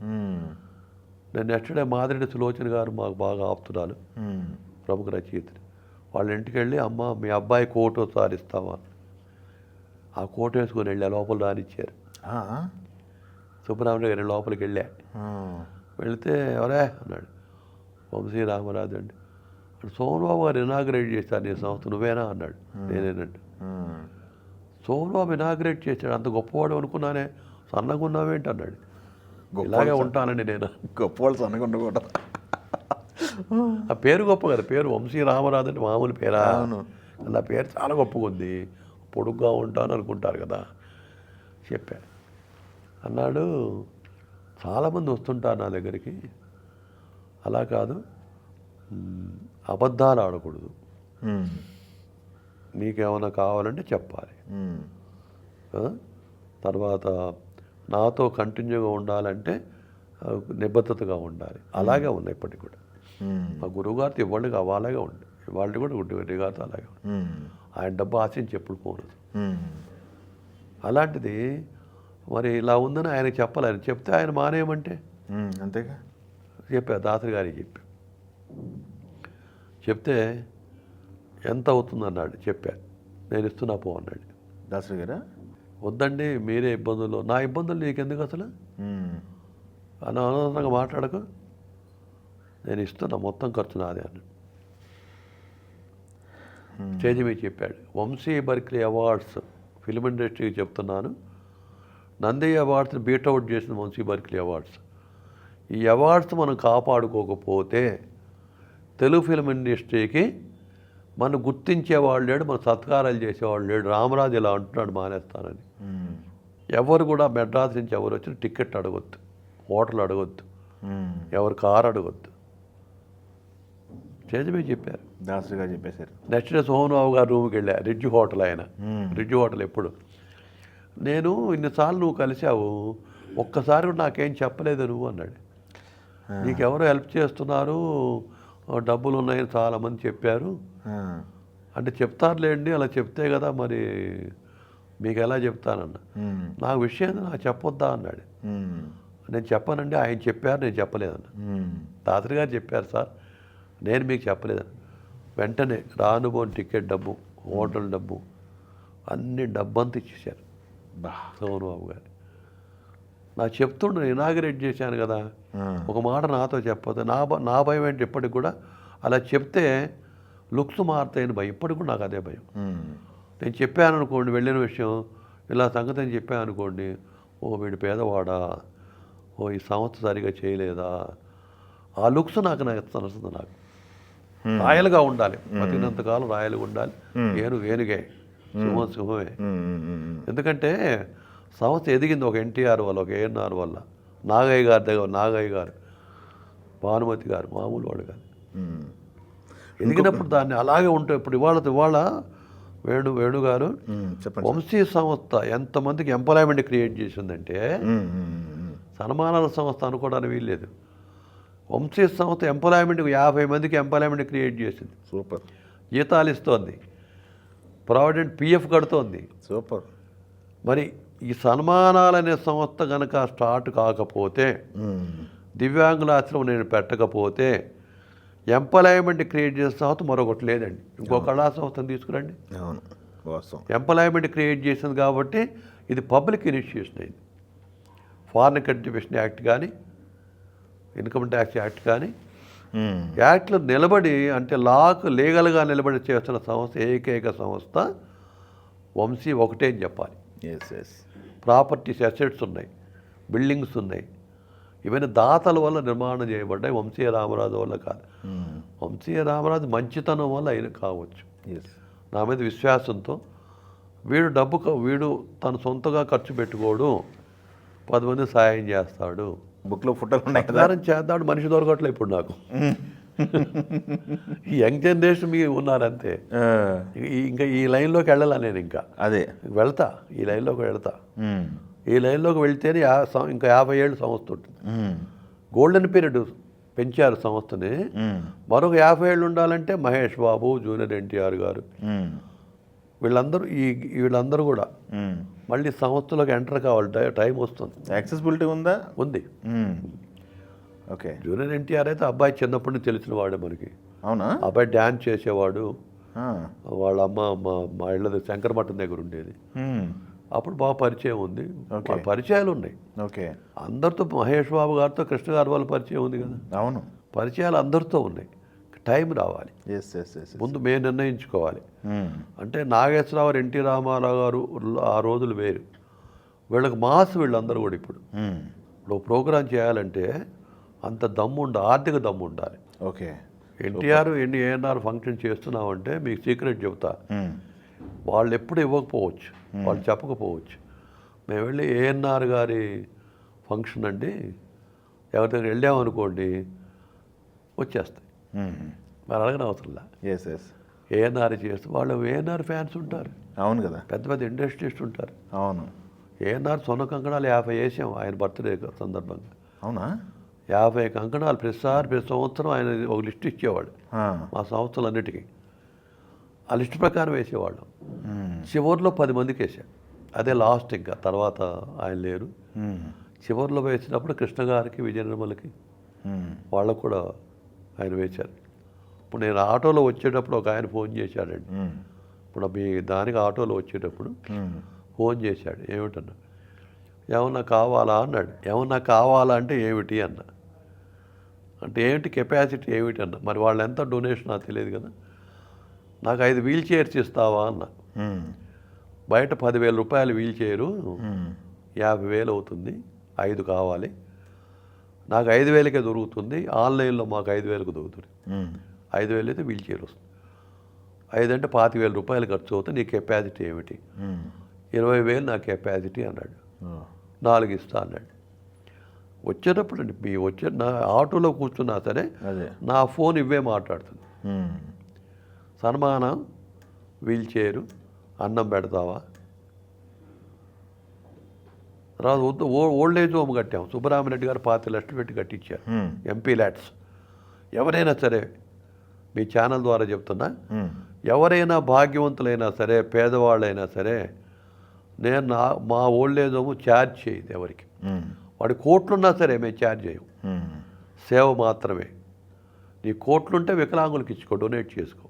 నేను నెక్స్ట్ డే మాదిరెడ్డి సులోచన గారు మాకు బాగా ఆప్తురాలు, ప్రముఖ రచయిత్రి, వాళ్ళ ఇంటికి వెళ్ళి, అమ్మ మీ అబ్బాయి కోటు ఒకసారి ఇస్తావా, ఆ కోటు వేసుకొని వెళ్ళా, లోపల రానిచ్చారు. సుబ్రహ్మణ్య గారి లోపలికి వెళ్ళా, వెళితే ఎవరే అన్నాడు, వంశీ రామరాజు అండి. సోమబాబు గారు ఇనాగ్రేట్ చేశారు నీ సంస్థ, నువ్వేనా అన్నాడు. నేనేనండి. సోమబాబు ఇనాగ్రేట్ చేశాడు, అంత గొప్పవాడు అనుకున్నానే, సన్నగా ఉన్నావేంటి అన్నాడు. ఇలాగే ఉంటానండి నేను. గొప్పవాళ్ళు సన్నగా ఉండకూడదు. ఆ పేరు గొప్ప కదా, పేరు వంశీ రామరాజు అంటే మామూలు పేరా? నా పేరు చాలా గొప్పగా ఉంది, పొడుగ్గా ఉంటాను అనుకుంటారు కదా. చెప్పా. అన్నాడు, చాలామంది వస్తుంటారు నా దగ్గరికి, అలా కాదు, అబద్ధాలు ఆడకూడదు, నీకేమైనా కావాలంటే చెప్పాలి, తర్వాత నాతో కంటిన్యూగా ఉండాలంటే నిబద్ధతగా ఉండాలి. అలాగే ఉన్నాయి ఇప్పటికి కూడా. మా గురువుగారితో ఇవ్వండిగా అలాగే ఉంది, ఇవాళ కూడా గురువుగారితో అలాగే ఉంది. ఆయన డబ్బు ఆశించి ఎప్పుడు పోనదు. అలాంటిది మరి ఇలా ఉందని ఆయనకి చెప్పాలి. ఆయన చెప్తే ఆయన మానేయమంటే అంతేగా. చెప్పా, దాసరి గారికి చెప్తే ఎంత అవుతుంది అన్నాడు. చెప్పా, నేను ఇస్తున్నా పో అన్నాడు. దాసరి గారా? వద్దండి, మీరే ఇబ్బందులు, నా ఇబ్బందులు నీకెందుకు అసలు, అనవసరంగా మాట్లాడకు, నేను ఇస్తున్నా, మొత్తం ఖర్చు నాదే అన్నాడు. స్టేజ్ మీద చెప్పాడు. వంశీ బర్క్లీ అవార్డ్స్ ఫిల్మ్ ఇండస్ట్రీకి చెప్తున్నాను, నంది అవార్డ్స్ని బీట్అవుట్ చేసిన వంశీ బర్క్లీ అవార్డ్స్. ఈ అవార్డ్స్ మనం కాపాడుకోకపోతే తెలుగు ఫిల్మ్ ఇండస్ట్రీకి మనం గుర్తించేవాళ్ళు లేడు, మన సత్కారాలు చేసేవాళ్ళు లేడు. రామరాజు ఇలా అంటున్నాడు మానేస్తానని. ఎవరు కూడా మెడ్రాస్ నుంచి ఎవరు వచ్చిన టికెట్ అడగొద్దు, హోటల్ అడగొద్దు, ఎవరు కారు అడగొద్దు. స్టేజ్ మీద చెప్పారు, దాసరి గారు చెప్పేశారు. నెక్స్ట్ డే సోమబాబు గారు రూమ్కి వెళ్ళా, రిడ్జ్ హోటల్. ఆయన రిడ్జ్ హోటల్ ఎప్పుడు, నేను ఇన్నిసార్లు నువ్వు కలిసావు, ఒక్కసారి కూడా నాకేం చెప్పలేదు నువ్వు అన్నాడు. నీకెవరో హెల్ప్ చేస్తున్నారు, డబ్బులు ఉన్నాయని చాలామంది చెప్పారు అంటే, చెప్తారులేండి, అలా చెప్తే కదా మరి మీకు ఎలా చెప్తానన్నా. నాకు విషయం నాకు చెప్పొద్దా అన్నాడు. నేను చెప్పానండి, ఆయన చెప్పారు, నేను చెప్పలేదన్న. దాసరి గారు చెప్పారు సార్, నేను మీకు చెప్పలేదన్న. వెంటనే రానుబోని టికెట్ డబ్బు, హోటల్ డబ్బు, అన్ని డబ్బంతా ఇచ్చేశారు సోమబాబు గారు. నాకు చెప్తుండే, ఇనాగరేట్ చేశాను కదా, ఒక మాట నాతో చెప్పొద్దు. నా భయం ఏంటి, ఇప్పటికి కూడా అలా చెప్తే లుక్స్ మారుతాయని భయం, ఇప్పటికి కూడా నాకు అదే భయం. నేను చెప్పాను అనుకోండి, వెళ్ళిన విషయం ఇలా సంగతి అని చెప్పాను అనుకోండి, ఓ వీడు పేదవాడా, ఓ ఈ సంస్థ సరిగా చేయలేదా, ఆ లుక్స్ నాకు నచ్చుతుంది. నాకు రాయలుగా ఉండాలి, బతికినంతకాలం రాయలుగా ఉండాలి, ఏనుగే, సింహం సింహమే. ఎందుకంటే సంస్థ ఎదిగింది ఒక ఎన్టీఆర్ వల్ల, ఒక ఏఎన్ఆర్ వల్ల, నాగయ్య గారి దగ్గర, నాగయ్య గారు, భానుమతి గారు, మామూలు వాడు కాదు. ఎదిగినప్పుడు దాన్ని అలాగే ఉంటే, ఇప్పుడు ఇవాళ వేణుగారు వంశీ సంస్థ ఎంతమందికి ఎంప్లాయ్మెంట్ క్రియేట్ చేసిందంటే, సన్మానాల సంస్థ అనుకోవడానికి వీల్లేదు. వంశీ సంస్థ ఎంప్లాయ్మెంట్ 50 మందికి ఎంప్లాయ్మెంట్ క్రియేట్ చేసింది. సూపర్. జీతాలు ఇస్తోంది, ప్రావిడెంట్ పిఎఫ్ కడుతోంది. సూపర్. మరి ఈ సన్మానాలనే సంస్థ కనుక స్టార్ట్ కాకపోతే, దివ్యాంగుల ఆశ్రమం నేను పెట్టకపోతే, ఎంప్లాయ్మెంట్ క్రియేట్ చేసిన సంస్థ మరొకటి లేదండి. ఇంకో కళా సంస్థను తీసుకురండి. అవును, వాస్తవం. ఎంప్లాయ్మెంట్ క్రియేట్ చేసింది కాబట్టి ఇది పబ్లిక్ ఇనిషియేషన్ అయింది. ఫారిన్ కంట్రిబ్యూషన్ యాక్ట్ కానీ, ఇన్కమ్ ట్యాక్స్ యాక్ట్ కానీ, యాక్ట్లో నిలబడి అంటే లీగల్గా నిలబడి చేస్తున్న సంస్థ, ఏకైక సంస్థ వంశీ ఒకటే అని చెప్పాలి. ప్రాపర్టీస్, అసెట్స్ ఉన్నాయి, బిల్డింగ్స్ ఉన్నాయి, ఇవన్నీ దాతల వల్ల నిర్మాణం చేయబడ్డాయి, వంశీ రామరాజు వల్ల కాదు. వంశీ రామరాజు మంచితనం వల్ల అయిన కావచ్చు. నా మీద విశ్వాసంతో వీడు తను సొంతగా ఖర్చు పెట్టుకోడు, 10 మంది సాయం చేస్తాడు, బుక్లో ఫోటోలు ఉన్నాయి కదా. ప్రచారం చేద్దాడు. మనిషి దొరకట్లే ఇప్పుడు నాకు. ఈ యంగ్ జనరేషన్ మీ ఉన్నారంతే. ఇంకా ఈ లైన్లోకి వెళ్ళాలా నేను, ఇంకా అదే వెళ్తా, ఈ లైన్లోకి వెళ్తా. ఈ లైన్లోకి వెళ్తేనే ఇంకా 50 ఏళ్ళు సంస్థ ఉంటుంది. గోల్డెన్ పీరియడ్ పెంచారు సంస్థని. మరొక 50 ఏళ్ళు ఉండాలంటే మహేష్ బాబు, జూనియర్ ఎన్టీఆర్ గారు, వీళ్ళందరూ కూడా మళ్ళీ సంస్థలోకి ఎంటర్ కావాలి. టైం వస్తుంది. యాక్సెసిబిలిటీ ఉందా? ఉంది. ఓకే. జూనియర్ ఎన్టీఆర్ అయితే అబ్బాయి చిన్నప్పటి నుంచి తెలిసిన వాడే మనకి. అవునా? అబ్బాయి డ్యాన్స్ చేసేవాడు. వాళ్ళ అమ్మ మా ఇళ్ళది శంకరమఠం దగ్గర ఉండేది. అప్పుడు బాగా పరిచయం ఉంది. పరిచయాలు ఉన్నాయి. ఓకే. అందరితో, మహేష్ బాబు గారితో కృష్ణ గారి వాళ్ళ పరిచయం ఉంది కదా. అవును. పరిచయాలు అందరితో ఉన్నాయి. టైం రావాలి. ముందు మేము నిర్ణయించుకోవాలి. అంటే నాగేశ్వరరావు, ఎన్టీ రామారావు గారు ఆ రోజులు వేరు. వీళ్ళకి మాస్, వీళ్ళందరూ కూడా ఇప్పుడు ప్రోగ్రాం చేయాలంటే అంత దమ్ము ఉండాలి, ఆర్థిక దమ్ము ఉండాలి. ఓకే. ఎన్టీఆర్ ఏఎన్ఆర్ ఫంక్షన్ చేస్తున్నామంటే మీకు సీక్రెట్ చెబుతా, వాళ్ళు ఎప్పుడు ఇవ్వకపోవచ్చు, వాళ్ళు చెప్పకపోవచ్చు. మేము వెళ్ళి ఏఎన్ఆర్ గారి ఫంక్షన్ అండి ఎవరి దగ్గర వెళ్ళామనుకోండి వచ్చేస్తాయి. మరి అడగని అవసరంలా. ఏఎన్ఆర్ చేస్తే వాళ్ళు ఏఎన్ఆర్ ఫ్యాన్స్ ఉంటారు. అవును కదా. పెద్ద పెద్ద ఇండస్ట్రీస్ట్ ఉంటారు. అవును. ఏఎన్ఆర్ సొన్న కంకణాలు 50 వేసాం ఆయన బర్త్డే సందర్భంగా. అవునా? 50 కంకణాలు ప్రతి సంవత్సరం ఆయన ఒక లిస్ట్ ఇచ్చేవాడు మా సంస్థలన్నిటికీ. ఆ లిస్ట్ ప్రకారం వేసేవాళ్ళం. చివరిలో 10 మందికి వేసాం. అదే లాస్ట్. ఇంకా తర్వాత ఆయన లేరు. చివరిలో వేసినప్పుడు కృష్ణ గారికి, విజయ నిర్మలకి వాళ్ళకు కూడా ఆయన వేశారు. ఇప్పుడు నేను ఆటోలో వచ్చేటప్పుడు ఒక ఆయన ఫోన్ చేశాడండి. ఇప్పుడు మీ దానికి ఆటోలో వచ్చేటప్పుడు ఫోన్ చేశాడు. ఏమిటన్నా, ఏమన్నా కావాలా అన్నాడు. ఏమన్నా కావాలా అంటే ఏమిటి అన్న. అంటే ఏమిటి, కెపాసిటీ ఏమిటి అన్న. మరి వాళ్ళు ఎంత డొనేషన్ నాకు తెలియదు కదా. నాకు 5 వీల్ చైర్స్ ఇస్తావా అన్న. బయట 10,000 రూపాయలు వీల్ చైరు, 50,000 అవుతుంది. 5 కావాలి. నాకు 5,000కే దొరుకుతుంది. ఆన్లైన్లో మాకు 5,000కు దొరుకుతుంది. 5,000 అయితే వీల్ చైర్ వస్తుంది. 5 అంటే 25,000 రూపాయలు ఖర్చు అవుతుంది. నీ కెపాసిటీ ఏమిటి? 20,000 నా కెపాసిటీ అన్నాడు. 4 ఇస్తా అన్నాడు. వచ్చేటప్పుడు అండి నా ఆటోలో కూర్చున్నా సరే నా ఫోన్ ఇవే మాట్లాడుతుంది. సన్మానం, వీల్ చైరు, అన్నం పెడతావా. తర్వాత ఓల్డ్ ఏజ్ హోమ్ కట్టాం. సుబ్బరామరెడ్డి గారు 25 లక్షలు పెట్టి కట్టించారు. MP LADS. ఎవరైనా సరే, మీ ఛానల్ ద్వారా చెప్తున్నా, ఎవరైనా భాగ్యవంతులైనా సరే, పేదవాళ్ళైనా సరే, నేను మా ఓల్డ్ ఏజ్ హోమ్ ఛార్జ్ చేయదు ఎవరికి. వాడి కోట్లున్నా సరే మేము ఛార్జ్ చేయం. సేవ మాత్రమే. నీ కోట్లుంటే వికలాంగులకి ఇచ్చుకో, డొనేట్ చేసుకో.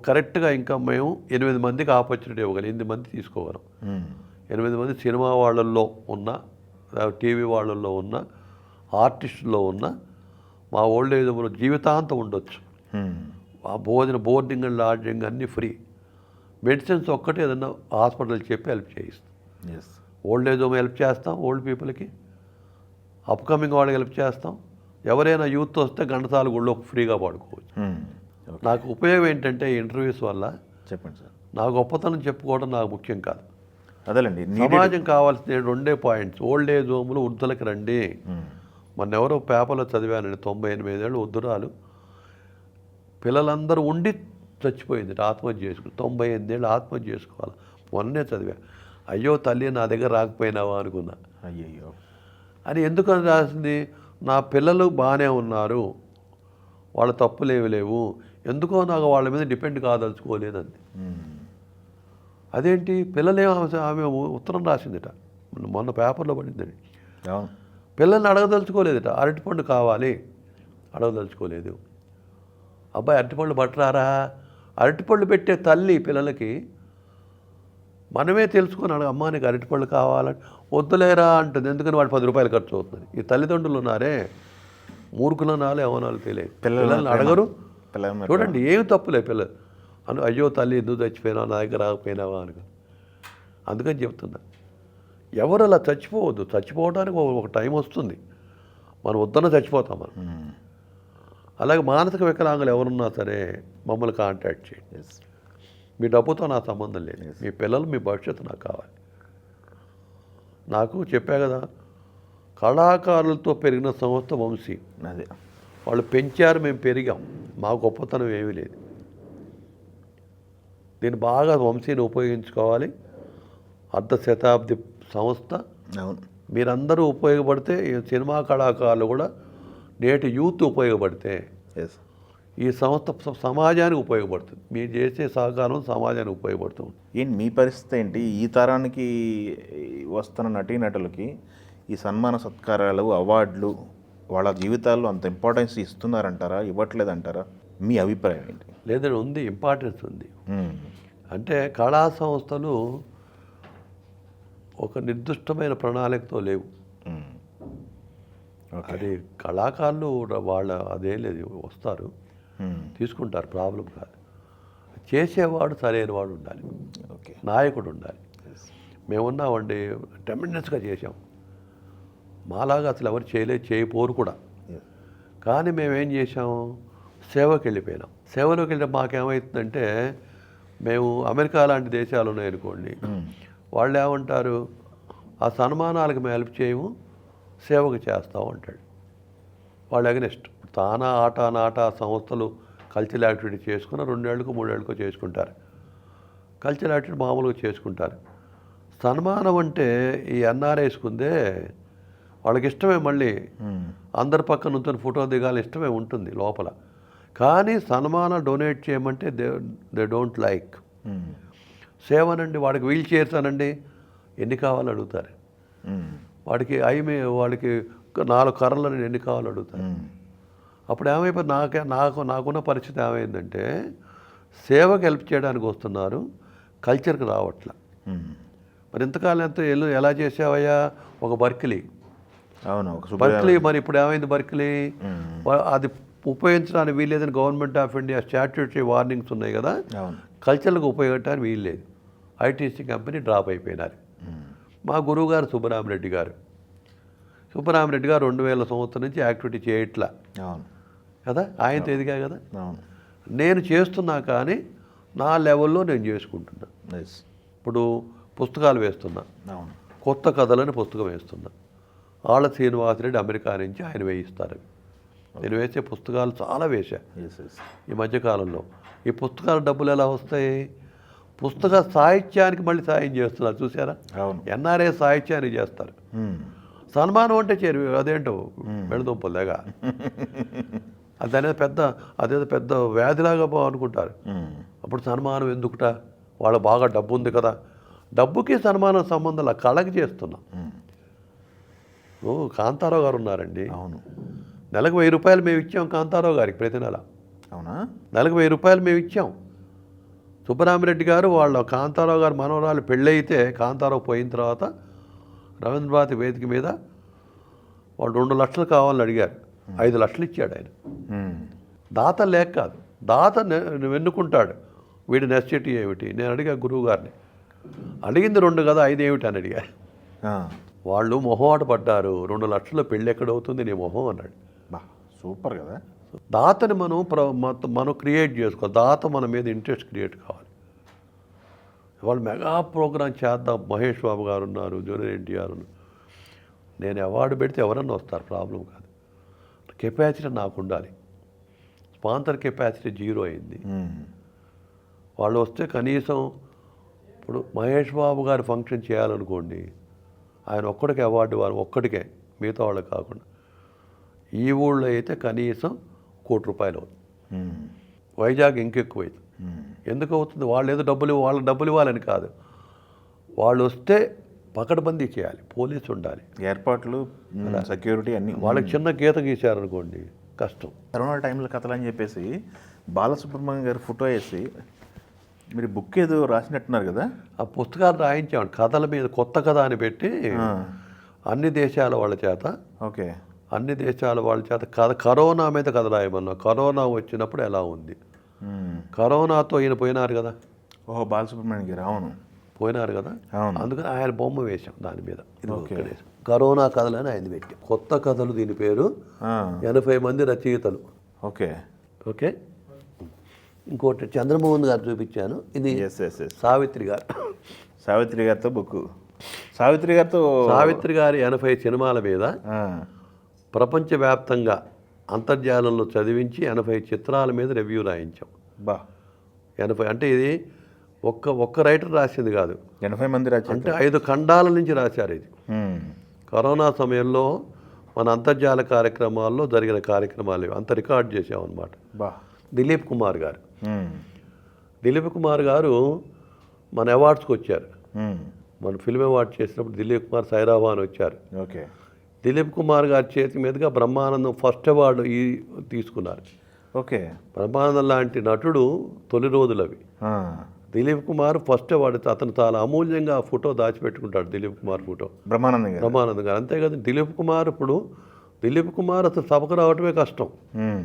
కరెక్ట్గా ఇంకా మేము 8 మందికి ఆపర్చునిటీ ఇవ్వగలం. 8 మంది తీసుకోగలం. 8 మంది సినిమా వాళ్ళల్లో ఉన్న, టీవీ వాళ్ళల్లో ఉన్న, ఆర్టిస్టుల్లో ఉన్న మా ఓల్డ్ ఏజ్ హోమ్లో జీవితాంతం ఉండొచ్చు. ఆ బోర్డింగ్ అండ్ లాడ్జింగ్ అన్నీ ఫ్రీ. మెడిసిన్స్ ఒక్కటే ఏదన్నా హాస్పిటల్ చెప్పి హెల్ప్ చేయిస్తాం. ఓల్డ్ ఏజ్ హోమ్ హెల్ప్ చేస్తాం. ఓల్డ్ పీపుల్కి, అప్కమింగ్ వాళ్ళకి హెల్ప్ చేస్తాం. ఎవరైనా యూత్ వస్తే ఘంటసాల గుళ్ళో ఫ్రీగా పాడుకోవచ్చు. నాకు ఉపయోగం ఏంటంటే ఇంటర్వ్యూస్ వల్ల, చెప్పండి సార్, నా గొప్పతనం చెప్పుకోవడం నాకు ముఖ్యం కాదు. అదేలేండి, సమాజం కావాల్సిన 2 పాయింట్స్. ఓల్డ్ ఏజ్ హోమ్లు వృద్ధులకి రండి. మొన్న ఎవరో పేపర్లో చదివానండి, 98 ఏళ్ళు వృద్ధురాలు, పిల్లలందరూ ఉండి చచ్చిపోయింది, ఆత్మహత్య చేసుకుని. 98 ఏళ్ళు ఆత్మహత్య చేసుకోవాలి. మొన్నే చదివా. అయ్యో తల్లి, నా దగ్గర రాకపోయినావా అనుకున్నా. అయ్యయ్యో అని ఎందుకని రాసింది? నా పిల్లలు బాగానే ఉన్నారు, వాళ్ళ తప్పులేవి లేవు, ఎందుకో నాకు వాళ్ళ మీద డిపెండ్ కాదలుచుకోలేదండి. అదేంటి, పిల్లలేమో ఆమె ఉత్తరం రాసిందిట, మొన్న పేపర్లో పడిందండి. పిల్లల్ని అడగదలుచుకోలేదుట. అరటిపండు కావాలి, అడగదలుచుకోలేదు. అబ్బాయి అరటిపండు పట్టరారా? అరటిపండు పెట్టే తల్లి పిల్లలకి మనమే తెలుసుకొని అమ్మ నీకు అరటిపళ్ళు కావాలని, వద్దులేరా అంటుంది. ఎందుకని వాడు 10 రూపాయలు ఖర్చు అవుతుంది. ఈ తల్లిదండ్రులు ఉన్నారే, మూర్ఖులు నాలు ఏమనాలు తెలియదు. పిల్లల్ని అడగరు. చూడండి, ఏమి తప్పులే పిల్లలు అయ్యో తల్లి ఎందుకు చచ్చిపోయినావు, నా దగ్గర రాకపోయినావా అని. అందుకని చెప్తున్నా, ఎవరు అలా చచ్చిపోవద్దు. చచ్చిపోవడానికి ఒక టైం వస్తుంది, మనం వద్దన చచ్చిపోతాం మనం. అలాగే మానసిక వికలాంగులు ఎవరున్నా సరే మమ్మల్ని కాంటాక్ట్ చేయండి. మీ డబ్బుతో నా సంబంధం లేదు. మీ పిల్లలు, మీ భవిష్యత్తు నాకు కావాలి. నాకు చెప్పా కదా, కళాకారులతో పెరిగిన సంస్థ వంశీ. అదే వాళ్ళు పెంచారు, మేము పెరిగాం, మా గొప్పతనం ఏమీ లేదు. దీన్ని బాగా వంశీని ఉపయోగించుకోవాలి. అర్ధ శతాబ్ది సంస్థ, అవును. మీరందరూ ఉపయోగపడితే, ఈ సినిమా కళాకారులు కూడా నేటి యూత్ ఉపయోగపడితే ఎస్, ఈ సంస్థ సమాజానికి ఉపయోగపడుతుంది. మీరు చేసే సహకారం సమాజానికి ఉపయోగపడుతుంది. ఏంటి మీ పరిస్థితి ఏంటి? ఈ తరానికి వస్తున్న నటీనటులకి ఈ సన్మాన సత్కారాలు, అవార్డులు వాళ్ళ జీవితాల్లో అంత ఇంపార్టెన్స్ ఇస్తున్నారంటారా, ఇవ్వట్లేదంటారా? మీ అభిప్రాయం ఏంటి? లేదంటే ఉంది, ఇంపార్టెన్స్ ఉంది. అంటే కళా సంస్థలు ఒక నిర్దిష్టమైన ప్రణాళికతో లేవు. అది కళాకారులు వాళ్ళ అదేం లేదు, వస్తారు తీసుకుంటారు, ప్రాబ్లం కాదు. చేసేవాడు సరైన వాడు ఉండాలి, ఓకే, నాయకుడు ఉండాలి. మేమున్నామండి, ట్రెమెండస్గా చేసాం, మాలాగా అసలు ఎవరు చేయపోరు కూడా. కానీ మేమేం చేసాము, సేవకి వెళ్ళిపోయినాం. సేవలోకి వెళ్తే మాకేమవుతుందంటే, మేము అమెరికా లాంటి దేశాలు ఉన్నాయనుకోండి, వాళ్ళు ఏమంటారు, ఆ సన్మానాలకు మేము హెల్ప్ చేయము, సేవకు చేస్తాం అంటాడు. వాళ్ళు అగనెస్ట్. తానా ఆట నాట సంస్థలు కల్చరల్ యాక్టివిటీ చేసుకుని 2 ఏళ్ళకో 3 ఏళ్ళకో చేసుకుంటారు. కల్చరల్ యాక్టివిటీ మామూలుగా చేసుకుంటారు. సన్మానం అంటే ఈ ఎన్ఆర్ఐస్కుందే వాళ్ళకి ఇష్టమే, మళ్ళీ అందరి పక్కన నుంచుని ఫోటో దిగాలి, ఇష్టమే ఉంటుంది లోపల. కానీ సన్మానం డొనేట్ చేయమంటే దే డోంట్ లైక్. సేవనండి, వాడికి వీల్ చైర్స్ అనండి, ఎన్ని కావాలో అడుగుతారు. వాడికి వాడికి 4 కర్రలని ఎన్ని కావాలో అడుగుతారు. అప్పుడు ఏమైపోయి నాకున్న పరిస్థితి ఏమైందంటే, సేవకు హెల్ప్ చేయడానికి వస్తున్నారు, కల్చర్కి రావట్లా. మరి ఇంతకాలం ఎలా చేసావయ్యా? ఒక బర్కిలీ, అవును, బర్కిలీ. మరి ఇప్పుడు ఏమైంది బర్కిలీ? అది ఉపయోగించడానికి వీల్లేదని government of India statutory warnings ఉన్నాయి కదా, కల్చర్లకు ఉపయోగించడానికి వీల్లేదు. ఐటీసీ కంపెనీ డ్రాప్ అయిపోయినారు. మా గురువుగారు సుబ్బరామరెడ్డి గారు 2000 సంవత్సరం నుంచి యాక్టివిటీ చేయట్లా కదా, ఆయనతో ఎదిగా కదా. నేను చేస్తున్నా, కానీ నా లెవెల్లో నేను చేసుకుంటున్నా. ఇప్పుడు పుస్తకాలు వేస్తున్నా, కొత్త కథలని పుస్తకం వేస్తున్నా. ఆళ్ళ శ్రీనివాసరెడ్డి అమెరికా నుంచి ఆయన వేయిస్తారు. నేను వేసే పుస్తకాలు చాలా వేశా ఈ మధ్యకాలంలో. ఈ పుస్తకాల డబ్బులు ఎలా వస్తాయి? పుస్తక సాహిత్యానికి మళ్ళీ సాయం చేస్తున్నారు, చూసారా? ఎన్ఆర్ఏ సాహిత్యానికి చేస్తారు. సన్మానం అంటే అదేంటో వెళదుంపలేగా, అదేదో పెద్ద వ్యాధిలాగా అనుకుంటారు. అప్పుడు సన్మానం ఎందుకుట, వాళ్ళ బాగా డబ్బు ఉంది కదా. డబ్బుకి సన్మానం సంబంధం కళకి చేస్తున్నాం. కాంతారావు గారు ఉన్నారండి, అవును, నెలకు 1000 రూపాయలు మేము ఇచ్చాం కాంతారావు గారికి ప్రతి నెల. అవునా? నెలకు 1000 రూపాయలు మేము ఇచ్చాం. సుబ్బరామిరెడ్డి గారు వాళ్ళ కాంతారావు గారు మనవరాలు పెళ్ళైతే, కాంతారావు పోయిన తర్వాత రవీంద్రభారతి వేదిక మీద వాళ్ళు 2 లక్షలు కావాలని అడిగారు, 5 లక్షలు ఇచ్చాడు ఆయన. దాత లేక కాదు, దాత వెన్నుకుంటాడు, వీడి నెస్సిటీ ఏమిటి. నేను అడిగా గురువు గారిని, అడిగింది 2 కదా, 5 ఏమిటి అని అడిగా. వాళ్ళు మొహమాట పడ్డారు. 2 లక్షల పెళ్ళి ఎక్కడవుతుంది నీ మొహం అన్నాడు. సూపర్ కదా. దాతని మనం క్రియేట్ చేసుకోవాలి. దాత మన మీద ఇంట్రెస్ట్ క్రియేట్ కావాలి. వాళ్ళు మెగా ప్రోగ్రాం చేద్దాం. మహేష్ బాబు గారు ఉన్నారు, జూనియర్ ఎన్టీఆర్ ఉన్నారు. నేను అవార్డు పెడితే ఎవరన్నా వస్తారు, ప్రాబ్లం కాదు. కెపాసిటీ నాకు ఉండాలి. స్పాన్సర్ కెపాసిటీ 0 అయింది. వాళ్ళు వస్తే కనీసం, ఇప్పుడు మహేష్ బాబు గారి ఫంక్షన్ చేయాలనుకోండి, ఆయన ఒక్కడికే అవార్డు ఇవ్వాలి, ఒక్కడికే, మిగతా వాళ్ళకి కాకుండా. ఈ ఊళ్ళో అయితే కనీసం ₹1,00,00,000 అవుతుంది. వైజాగ్ ఇంకెక్కువ అవుతుంది. ఎందుకు అవుతుంది? వాళ్ళు ఏదో వాళ్ళకి డబ్బులు ఇవ్వాలని కాదు, వాళ్ళు వస్తే పకడ్బందీ చేయాలి, పోలీసు ఉండాలి, ఏర్పాట్లు, సెక్యూరిటీ అన్నీ. వాళ్ళకి చిన్న గీత గీశారనుకోండి కష్టం. కరోనా టైంలో కథలు అని చెప్పేసి బాలసుబ్రహ్మణ్యం గారి ఫోటో వేసి మీరు బుక్ ఏదో రాసినట్టున్నారు కదా. ఆ పుస్తకాలు రాయించామండి, కథల మీద కొత్త కథ అని పెట్టి అన్ని దేశాల వాళ్ళ చేత, ఓకే, అన్ని దేశాల వాళ్ళ చేత కరోనా మీద కథ రాయమన్నా. కరోనా వచ్చినప్పుడు ఎలా ఉంది, కరోనాతో ఈయన పోయినారు కదా. ఓహో, బాలసుబ్రహ్మణ్యం గారు, అవును, పోయినారు కదా. అవును, అందుకని ఆయన బొమ్మ వేశాం దాని మీద. కరోనా కథలని ఆయన పెట్టి, కొత్త కథలు దీని పేరు. 80 మంది రచయితలు. Okay okay. ఇంకోటి చంద్రమోహన్ గారు చూపించాను, ఇది సావిత్రి గారు. సావిత్రి గారితో బుక్. సావిత్రి గారితో సావిత్రి గారి 80 సినిమాల మీద ఆ, ప్రపంచవ్యాప్తంగా అంతర్జాలంలో చదివించి 80 చిత్రాల మీద రివ్యూ రాయించాం. బా 80 అంటే ఇది ఒక్క రైటర్ రాసింది కాదు, 80 మంది రచయిత. అంటే 5 ఖండాల నుంచి రాశారు ఇది. ఉమ్, కరోనా సమయంలో మన అంతర్జాల కార్యక్రమాల్లో జరిగిన కార్యక్రమాలు ఇవి. అంత రికార్డ్ చేసామన్నమాట. బా దిలీప్ కుమార్ గారు ఉమ్, దిలీప్ కుమార్ గారు మన అవార్డ్స్కి వచ్చారు. ఉమ్, మన ఫిల్మ్ అవార్డ్ చేసినప్పుడు దిలీప్ కుమార్ సైరాబాన్ వచ్చారు. ఓకే. దిలీప్ కుమార్ గారి చేతి మీదుగా బ్రహ్మానందం ఫస్ట్ అవార్డు తీసుకున్నారు. ఓకే. బ్రహ్మానందం లాంటి నటుడు తొలి రోజులు అవి. ఆ, దిలీప్ కుమార్ ఫస్ట్ అవార్డు అతను చాలా అమూల్యంగా ఆ ఫోటో దాచిపెట్టుకుంటాడు. దిలీప్ కుమార్ ఫోటో బ్రహ్మానందం గారు. బ్రహ్మానందం గారు. అంతేకాదు దిలీప్ కుమార్ అసలు సభకు రావటమే కష్టం. ఉమ్,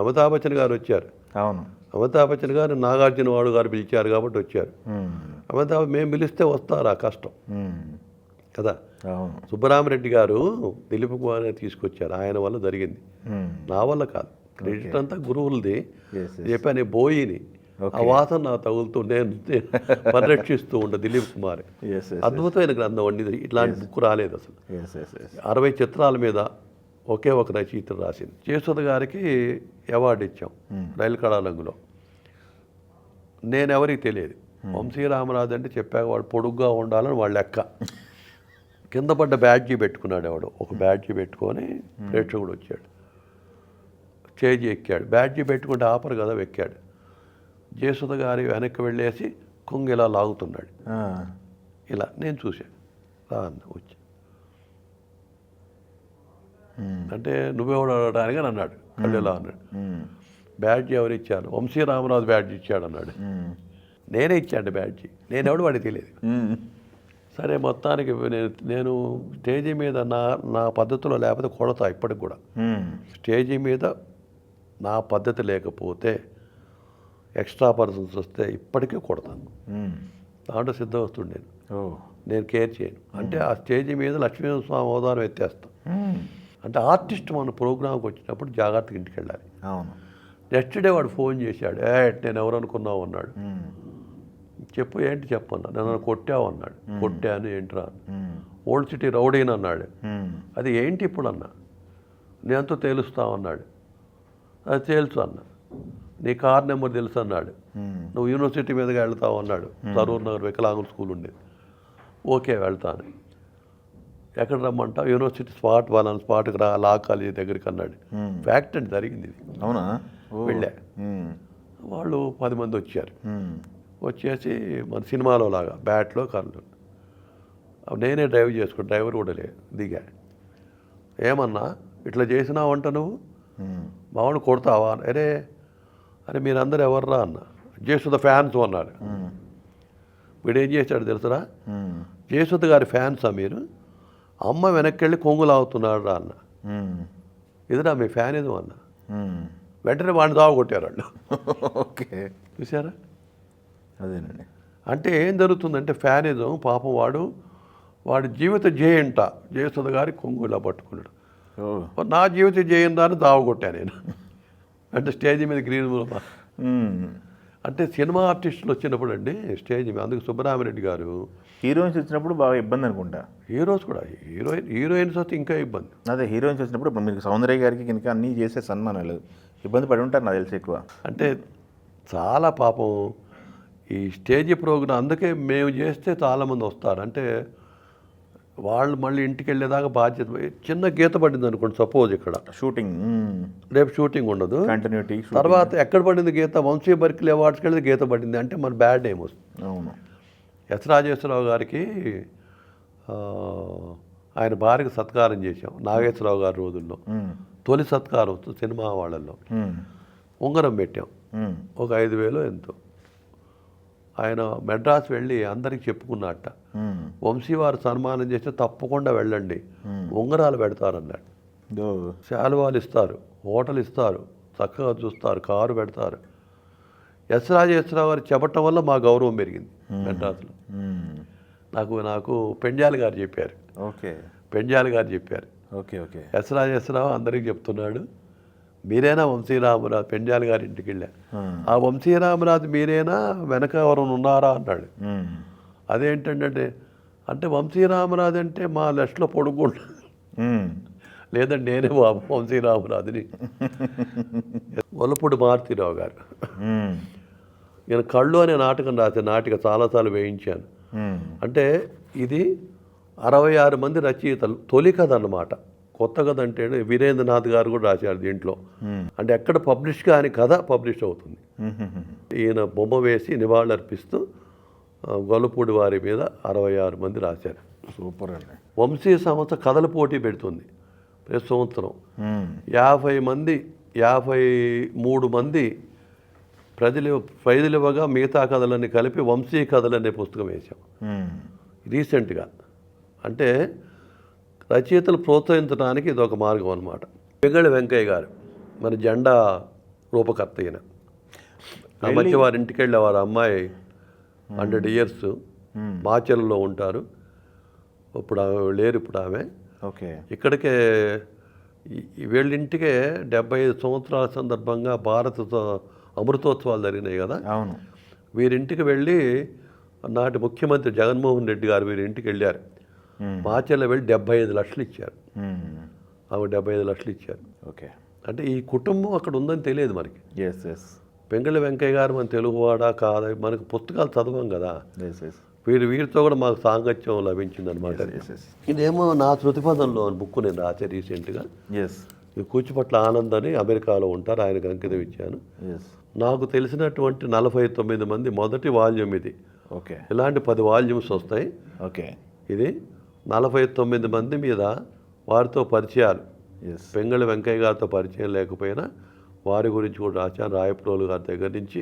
అమితాబ్ బచ్చన్ గారు వచ్చారు. అవును. అమితాబ్ బచ్చన్ గారు నాగార్జున వాడు గారు పిలిచారు కాబట్టి వచ్చారు. ఉమ్, అమితాబ్ మేము పిలిస్తే వస్తారా కష్టం ఉమ్, కదా. అవును. సుబ్బరామరెడ్డి గారు దిలీప్ కుమార్ని తీసుకొచ్చారు. ఆయన వల్ల జరిగింది, ఉమ్, నా వల్ల కాదు. క్రెడిట్ అంతా గురువులది. yes, yes. చెప్పాను బోయిని, ఆ వాసన నాకు తగులుతూ నేను పరిరక్షిస్తూ ఉండే దిలీప్ కుమార్. yes, yes, అద్భుతమైన గ్రంథం అండి. ఇట్లాంటి బుక్ రాలేదు అసలు. yes, yes, yes. 60 చిత్రాల మీద ఒకే ఒక రచయిత రాసింది. జయసుధ గారికి అవార్డు ఇచ్చాం రైలు కళారంగులో. నేను ఎవరికి తెలియదు. వంశీ రామరాజు అంటే చెప్పాక వాడు పొడుగ్గా ఉండాలని వాళ్ళ లెక్క. కింద పడ్డ బ్యాడ్జీ పెట్టుకున్నాడు ఎవడు. ఒక బ్యాడ్జీ పెట్టుకొని ప్రేక్షకుడు వచ్చాడు, స్టేజ్ ఎక్కాడు. బ్యాడ్జీ పెట్టుకుంటే ఆపరు కదా, ఎక్కాడు. జయసుధ గారి వెనక్కి వెళ్ళేసి కొంగు ఇలా లాగుతున్నాడు. ఆ, ఇలా నేను చూశాను. రా అన్న వచ్చి అంటే నువ్వెవడు అడగడానికి అని అన్నాడు. కళ్ళు ఇలా అన్నాడు. ఉమ్, బ్యాడ్జీ ఎవరు ఇచ్చాను? వంశీ రామరాజు బ్యాడ్జీ ఇచ్చాడు అన్నాడు. ఉమ్, నేనే ఇచ్చాడు బ్యాడ్జీ. నేనెవడు వాడికి తెలియదు. ఉమ్, సరే మొత్తానికి నేను స్టేజీ మీద నా పద్ధతిలో లేకపోతే కొడతా ఇప్పటికి కూడా. ఉమ్, స్టేజీ మీద నా పద్ధతి లేకపోతే ఎక్స్ట్రా పర్సన్స్ వస్తే ఇప్పటికే కొడతాను. ఉమ్, దాంట్లో సిద్ధం వస్తుండే ఓ, నేను కేర్ చేయను. అంటే ఆ స్టేజీ మీద లక్ష్మీస్వామి అవతారం ఎత్తేస్తాం. ఉమ్, అంటే ఆర్టిస్ట్ మన ప్రోగ్రామ్కి వచ్చినప్పుడు జాగ్రత్తగా ఇంటికి వెళ్ళాలి. అవును. నెక్స్ట్ డే వాడు ఫోన్ చేశాడు. నేను ఎవరు అనుకున్నావు అన్నాడు. ఉమ్, చెప్పు ఏంటి చెప్పన్నా. నన్ను కొట్టావు అన్నాడు. కొట్టాను ఏంట్రా. ఉమ్, ఓల్డ్ సిటీ రౌడీని అన్నాడు. ఉమ్, అది ఏంటి ఇప్పుడు అన్నా. నేనంతా తేలుస్తామన్నాడు. అది తెలుసు అన్న. నీ కార్ నెంబర్ తెలుసు అన్నాడు. ఉమ్, నువ్వు యూనివర్సిటీ మీదుగా వెళ్తావు అన్నాడు. సరూర్ నగర్ వికలాంగుల స్కూల్ ఉండేది. ఓకే వెళ్తాను. ఎక్కడ రమ్మంటావు? యూనివర్సిటీ స్పాట్కి రా, లా కాలేజీ దగ్గరికి అన్నాడు. ఫ్యాక్ట్ అంటే జరిగింది ఇది. అవునా? ఓ, వెళ్ళా. ఉమ్, వాళ్ళు 10 మంది వచ్చారు. ఉమ్, వచ్చేసి మన సినిమాలో లాగా బ్యాట్లో కార్లు. నేనే డ్రైవ్ చేసుకో, డ్రైవర్ కూడా దిగా. ఏమన్నా ఇట్లా చేసినావంట నువ్వు? ఉమ్, మావాడు కొడతావా? అరే మీరందరూ ఎవర్రా అన్న. జయసుధ ఫ్యాన్స్ అన్నారు. ఉమ్, వీడేం చేశాడు తెలుసురా? ఉమ్, జయసుధ గారి ఫ్యాన్సా మీరు? అమ్మ వెనక్కి వెళ్ళి కొంగులు ఆగుతున్నాడు రా అన్న. ఉమ్, ఇదిరా మీ ఫ్యాన్ ఏదో అన్న. ఉమ్, వెంటనే వాడిని దావ కొట్టారు వాళ్ళు. ఓకే. చూసారా? అదేనండి. అంటే ఏం జరుగుతుందంటే ఫ్యానిజం పాపం వాడి జీవిత జయంట జయసుధ గారి కొంగు ఇలా పట్టుకున్నాడు. ఓ, నా జీవిత జయం దాన్ని దావ కొట్టాను నేను. అంటే స్టేజ్ మీద గ్రీన్ ఉమ్, అంటే సినిమా ఆర్టిస్టులు వచ్చినప్పుడు అండి స్టేజ్ మీద. అందుకు సుబ్బరామరెడ్డి గారు హీరోయిన్స్ వచ్చినప్పుడు బాగా ఇబ్బంది అనుకుంటా. హీరోస్ కూడా హీరోయిన్స్ వస్తే ఇంకా ఇబ్బంది. అదే హీరోయిన్స్ వచ్చినప్పుడు ఇప్పుడు మీకు సౌందర్య గారికి కనుక అన్నీ చేసే సన్మానాలు ఇబ్బంది పడి ఉంటారు నాకు తెలిసి ఎక్కువ. అంటే చాలా పాపం ఈ స్టేజ్ ప్రోగ్రాం. అందుకే మేము చేస్తే చాలామంది వస్తారు. అంటే వాళ్ళు మళ్ళీ ఇంటికి వెళ్ళేదాకా బాధ్యత. చిన్న గీత పడింది అనుకోండి సపోజ్, ఇక్కడ షూటింగ్, రేపు షూటింగ్ ఉండదు, కంటిన్యూటీ. తర్వాత ఎక్కడ పడింది గీత? వంశీ బర్కిల్ అవార్డ్స్కి వెళ్తే గీత పడింది అంటే మన బ్యాడ్ నేమ్ వస్తుంది. అవును. ఎస్ రాజేశ్వరరావు గారికి ఆయన భార్యకు సత్కారం చేశాం నాగేశ్వరరావు గారి రోజుల్లో. తొలి సత్కారం సినిమా వాళ్ళల్లో ఉంగరం పెట్టాం. ఒక 5,000 ఎంతో. ఆయన మెడ్రాస్ వెళ్ళి అందరికి చెప్పుకున్నట్ట, వంశీవారు సన్మానం చేస్తే తప్పకుండా వెళ్ళండి, ఉంగరాలు పెడతారన్నాడు. శాలువాలు ఇస్తారు, హోటల్ ఇస్తారు, చక్కగా చూస్తారు, కారు పెడతారు. ఎస్ రాజేశ్వరరావు గారు చెప్పటం వల్ల మా గౌరవం పెరిగింది మెడ్రాస్లో. నాకు పెండ్యాల గారు చెప్పారు. ఓకే. పెండ్యాల గారు చెప్పారు. ఓకే. ఓకే. ఎస్ రాజేశ్వరరావు అందరికీ చెప్తున్నాడు, మీరేనా వంశీరామరాజు? పెండ్యాల గారి ఇంటికి వెళ్ళా. ఆ వంశీరామరాజు మీరేనా, వెనక ఎవరైనా ఉన్నారా అన్నాడు. అదేంటంటే అంటే వంశీరామరాజు అంటే మా లెస్ట్లో పొడుగుంటా, లేదంటే నేనే బాబు వంశీరామరాజుని. వల్లపూడి మారుతీరావు గారు, నేను కళ్ళు అనే నాటకం రాసే నాటిక చాలాసార్లు వేయించాను. అంటే ఇది 66 మంది రచయితలు తొలి కథ అన్నమాట. కొత్త కథ అంటే వీరేంద్రనాథ్ గారు కూడా రాశారు దీంట్లో. అంటే ఎక్కడ పబ్లిష్ కాని కథ పబ్లిష్ అవుతుంది. ఈయన బొమ్మ వేసి నివాళులర్పిస్తూ గొల్లపూడి వారి మీద 66 మంది రాశారు. సూపర్ అండి. వంశీ సంస్థ కథల పోటీ పెడుతుంది ప్రతి సంవత్సరం. 53 మంది ప్రైజులు ఇవ్వగా మిగతా కథలన్నీ కలిపి వంశీ కథలు అనే పుస్తకం వేశాం రీసెంట్గా. అంటే రచయితలు ప్రోత్సహించడానికి ఇది ఒక మార్గం అన్నమాట. పింగళి వెంకయ్య గారు మన జెండా రూపకర్త అయిన ఆ మధ్య వారి ఇంటికి వెళ్ళే వారి అమ్మాయి 100 years మాచర్లలో ఉంటారు. ఇప్పుడు ఆమె లేరు. ఇప్పుడు ఆమె ఓకే ఇక్కడికే వీళ్ళింటికే 75 సంవత్సరాల సందర్భంగా భారత అమృతోత్సవాలు జరిగినాయి కదా. అవును. వీరింటికి వెళ్ళి నాటి ముఖ్యమంత్రి జగన్మోహన్ రెడ్డి గారు వీరింటికి వెళ్ళారు. మాచర్లో వెళ్ళి 75 లక్షలు ఇచ్చారు. ఆమె 75 లక్షలు ఇచ్చారు. ఓకే. అంటే ఈ కుటుంబం అక్కడ ఉందని తెలియదు మనకి. Yes yes. పింగళి వెంకయ్య గారు మన తెలుగువాడా కాదా, మనకు పుస్తకాలు చదవం కదా. Yes yes. వీరితో కూడా మాకు సాంగత్యం లభించింది అనమాట. ఇదేమో నా శృతిపదంలో బుక్ నేను రాసే రీసెంట్గా. ఎస్. ఈ కూచిపట్ల ఆనంద్ అని అమెరికాలో ఉంటారు, ఆయనకు అంకితం ఇచ్చాను. నాకు తెలిసినటువంటి 49 మంది మొదటి వాల్యూమ్ ఇది. ఓకే. ఇలాంటి 10 వాల్యూమ్స్ వస్తాయి. ఓకే. ఇది 49 మంది మీద వారితో పరిచయాలు. పింగళి వెంకయ్య గారితో పరిచయం లేకపోయినా వారి గురించి కూడా రాశాను. రాయప్రోలు గారి దగ్గర నుంచి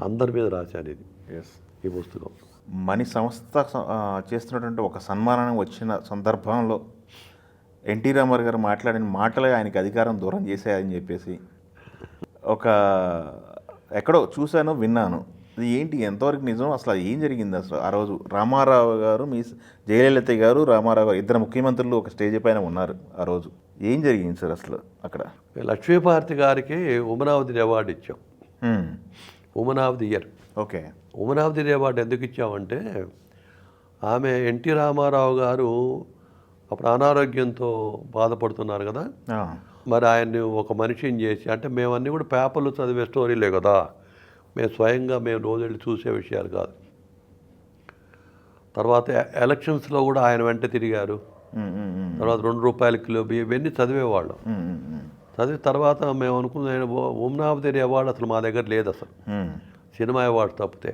అందరి మీద రాశాను ఇది ఈ పుస్తకం. మణి సంస్థ చేస్తున్నటువంటి ఒక సన్మానం వచ్చిన సందర్భంలో ఎన్టీ రామారావు గారు మాట్లాడిన మాటలే ఆయనకి అధికారం దూరం చేశాయని చెప్పేసి ఒక ఎక్కడో చూశాను, విన్నాను. ఇది ఏంటి, ఎంతవరకు నిజం, అసలు ఏం జరిగింది అసలు ఆ రోజు? రామారావు గారు, మీ జయలలిత గారు, రామారావు గారు ఇద్దరు ముఖ్యమంత్రులు ఒక స్టేజ్ పైన ఉన్నారు ఆ రోజు. ఏం జరిగింది సార్ అసలు అక్కడ? లక్ష్మీభారతి గారికి ఉమెన్ ఆఫ్ ది అవార్డు ఇచ్చాం. Women of the year. Okay. Women of the award ఎందుకు ఇచ్చామంటే ఆమె ఎన్టీ రామారావు గారు అప్పుడు అనారోగ్యంతో బాధపడుతున్నారు కదా. మరి ఆయన్ని ఒక మనిషిని చేసి, అంటే మేమన్నీ కూడా పేపర్లు చదివే స్టోరీలే కదా, మేము స్వయంగా రోజు వెళ్ళి చూసే విషయాలు కాదు. తర్వాత ఎలక్షన్స్లో కూడా ఆయన వెంట తిరిగారు. తర్వాత 2 రూపాయల కిలో బియ్యం ఇవన్నీ చదివేవాళ్ళం. చదివి తర్వాత మేము అనుకున్న ఉమెన్ ఆఫ్ ది అవార్డు అసలు మా దగ్గర లేదు అసలు, సినిమా అవార్డు తప్పితే.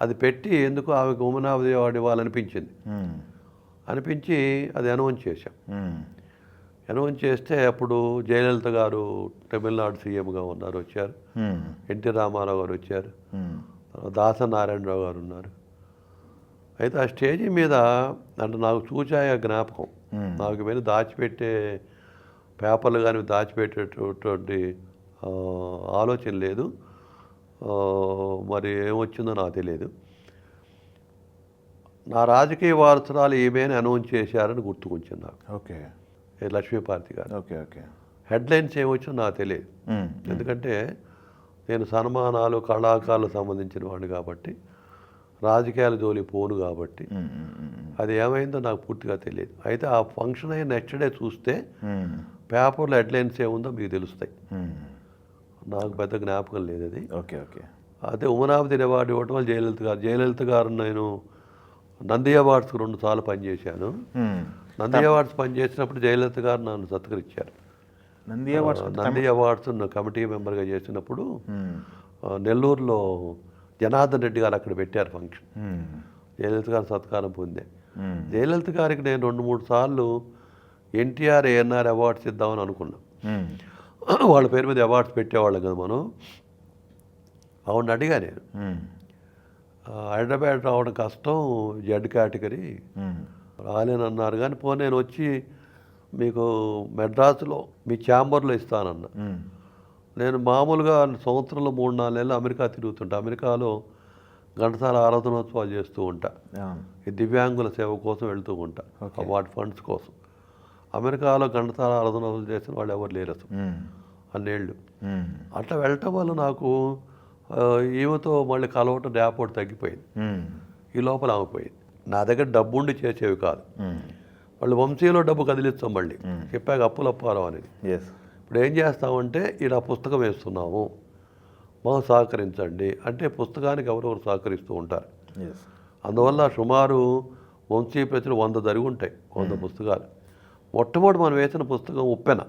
అది పెట్టి ఎందుకు ఆమెకు ఉమెన్ ఆఫ్ ది అవార్డు ఇవ్వాలనిపించింది. అనిపించి అది అనౌన్స్ చేశాం. అనౌన్స్ చేస్తే అప్పుడు జయలలిత గారు తమిళనాడు సీఎంగా ఉన్నారు, వచ్చారు. ఎన్టీ రామారావు గారు వచ్చారు. దాసనారాయణరావు గారు ఉన్నారు. అయితే ఆ స్టేజీ మీద అంటే నాకు చూచాయ జ్ఞాపకం, నాకు మీద దాచిపెట్టే పేపర్లు కానీ దాచిపెట్టేటటువంటి ఆలోచన లేదు. మరి ఏమొచ్చిందో నాకు తెలియదు. నా రాజకీయ వారసురాలు ఏమేని అనౌన్స్ చేశారని గుర్తుకొచ్చింది నాకు. ఓకే. లక్ష్మీభారతి గారు. ఓకే. ఓకే. హెడ్లైన్స్ ఏమొచ్చో నాకు తెలియదు. ఎందుకంటే నేను సన్మానాలు కళాకారులకు సంబంధించిన వాడిని కాబట్టి, రాజకీయాల జోలి పోను కాబట్టి అది ఏమైందో నాకు పూర్తిగా తెలియదు. అయితే ఆ ఫంక్షన్ అయిన నెక్స్ట్ డే చూస్తే పేపర్లో హెడ్లైన్స్ ఏముందో మీకు తెలుస్తాయి. నాకు పెద్ద జ్ఞాపకం లేదు అది. ఓకే. ఓకే. అయితే ఉమెన్ ఆఫ్ ది అవార్డు ఇవ్వటం వల్ల జయలలిత గారు నేను నంది అవార్డ్స్కి 2 సార్లు పనిచేశాను. నంది అవార్డ్స్ పనిచేసినప్పుడు జయలలిత గారు నన్ను సత్కరించారు. నంది అవార్డ్స్ కమిటీ మెంబర్గా చేసినప్పుడు నెల్లూరులో జనార్దన్ రెడ్డి గారు అక్కడ పెట్టారు ఫంక్షన్. జయలలిత గారు సత్కారం పొందే. జయలలిత గారికి నేను 2-3 సార్లు ఎన్టీఆర్ ఏఎన్ఆర్ అవార్డ్స్ ఇద్దామని అనుకున్నాం. వాళ్ళ పేరు మీద అవార్డ్స్ పెట్టేవాళ్ళం కదా మనం. అవును, అడిగా నేను. హైదరాబాద్ రావడం కష్టం, జెడ్ కేటగిరీ రాలేనన్నారు. కానీ నేను వచ్చి మీకు మెడ్రాస్లో మీ ఛాంబర్లో ఇస్తానన్నా. నేను మామూలుగా సంవత్సరంలో 3-4 నెలలు అమెరికా తిరుగుతుంటా. అమెరికాలో ఘంటసాల ఆరాధనోత్సవాలు చేస్తూ ఉంటా. ఈ దివ్యాంగుల సేవ కోసం వెళ్తూ ఉంటా, వాటి ఫండ్స్ కోసం. అమెరికాలో ఘంటసాల ఆరాధనోత్సవాలు చేసిన వాళ్ళు ఎవరు లేరు అసలు అన్నేళ్ళు. అట్లా వెళ్ళటం వల్ల నాకు ఈమెతో మళ్ళీ కలవటం ర్యాపోర్ట్ తగ్గిపోయింది. ఈ లోపల ఆగిపోయింది. నా దగ్గర డబ్బు ఉండి చేసేవి కాదు. వాళ్ళు వంశీలో డబ్బు కదిలిస్తాం మళ్ళీ చెప్పాక అప్పులప్పారావు అనేది. ఎస్. ఇప్పుడు ఏం చేస్తామంటే ఇలా పుస్తకం వేస్తున్నాము, మాకు సహకరించండి అంటే పుస్తకానికి ఎవరెవరు సహకరిస్తూ ఉంటారు. ఎస్. అందువల్ల సుమారు వంశీ ప్రచులు 100 జరిగి ఉంటాయి, 100 పుస్తకాలు. మొట్టమొదటి మనం వేసిన పుస్తకం ఉప్పెన,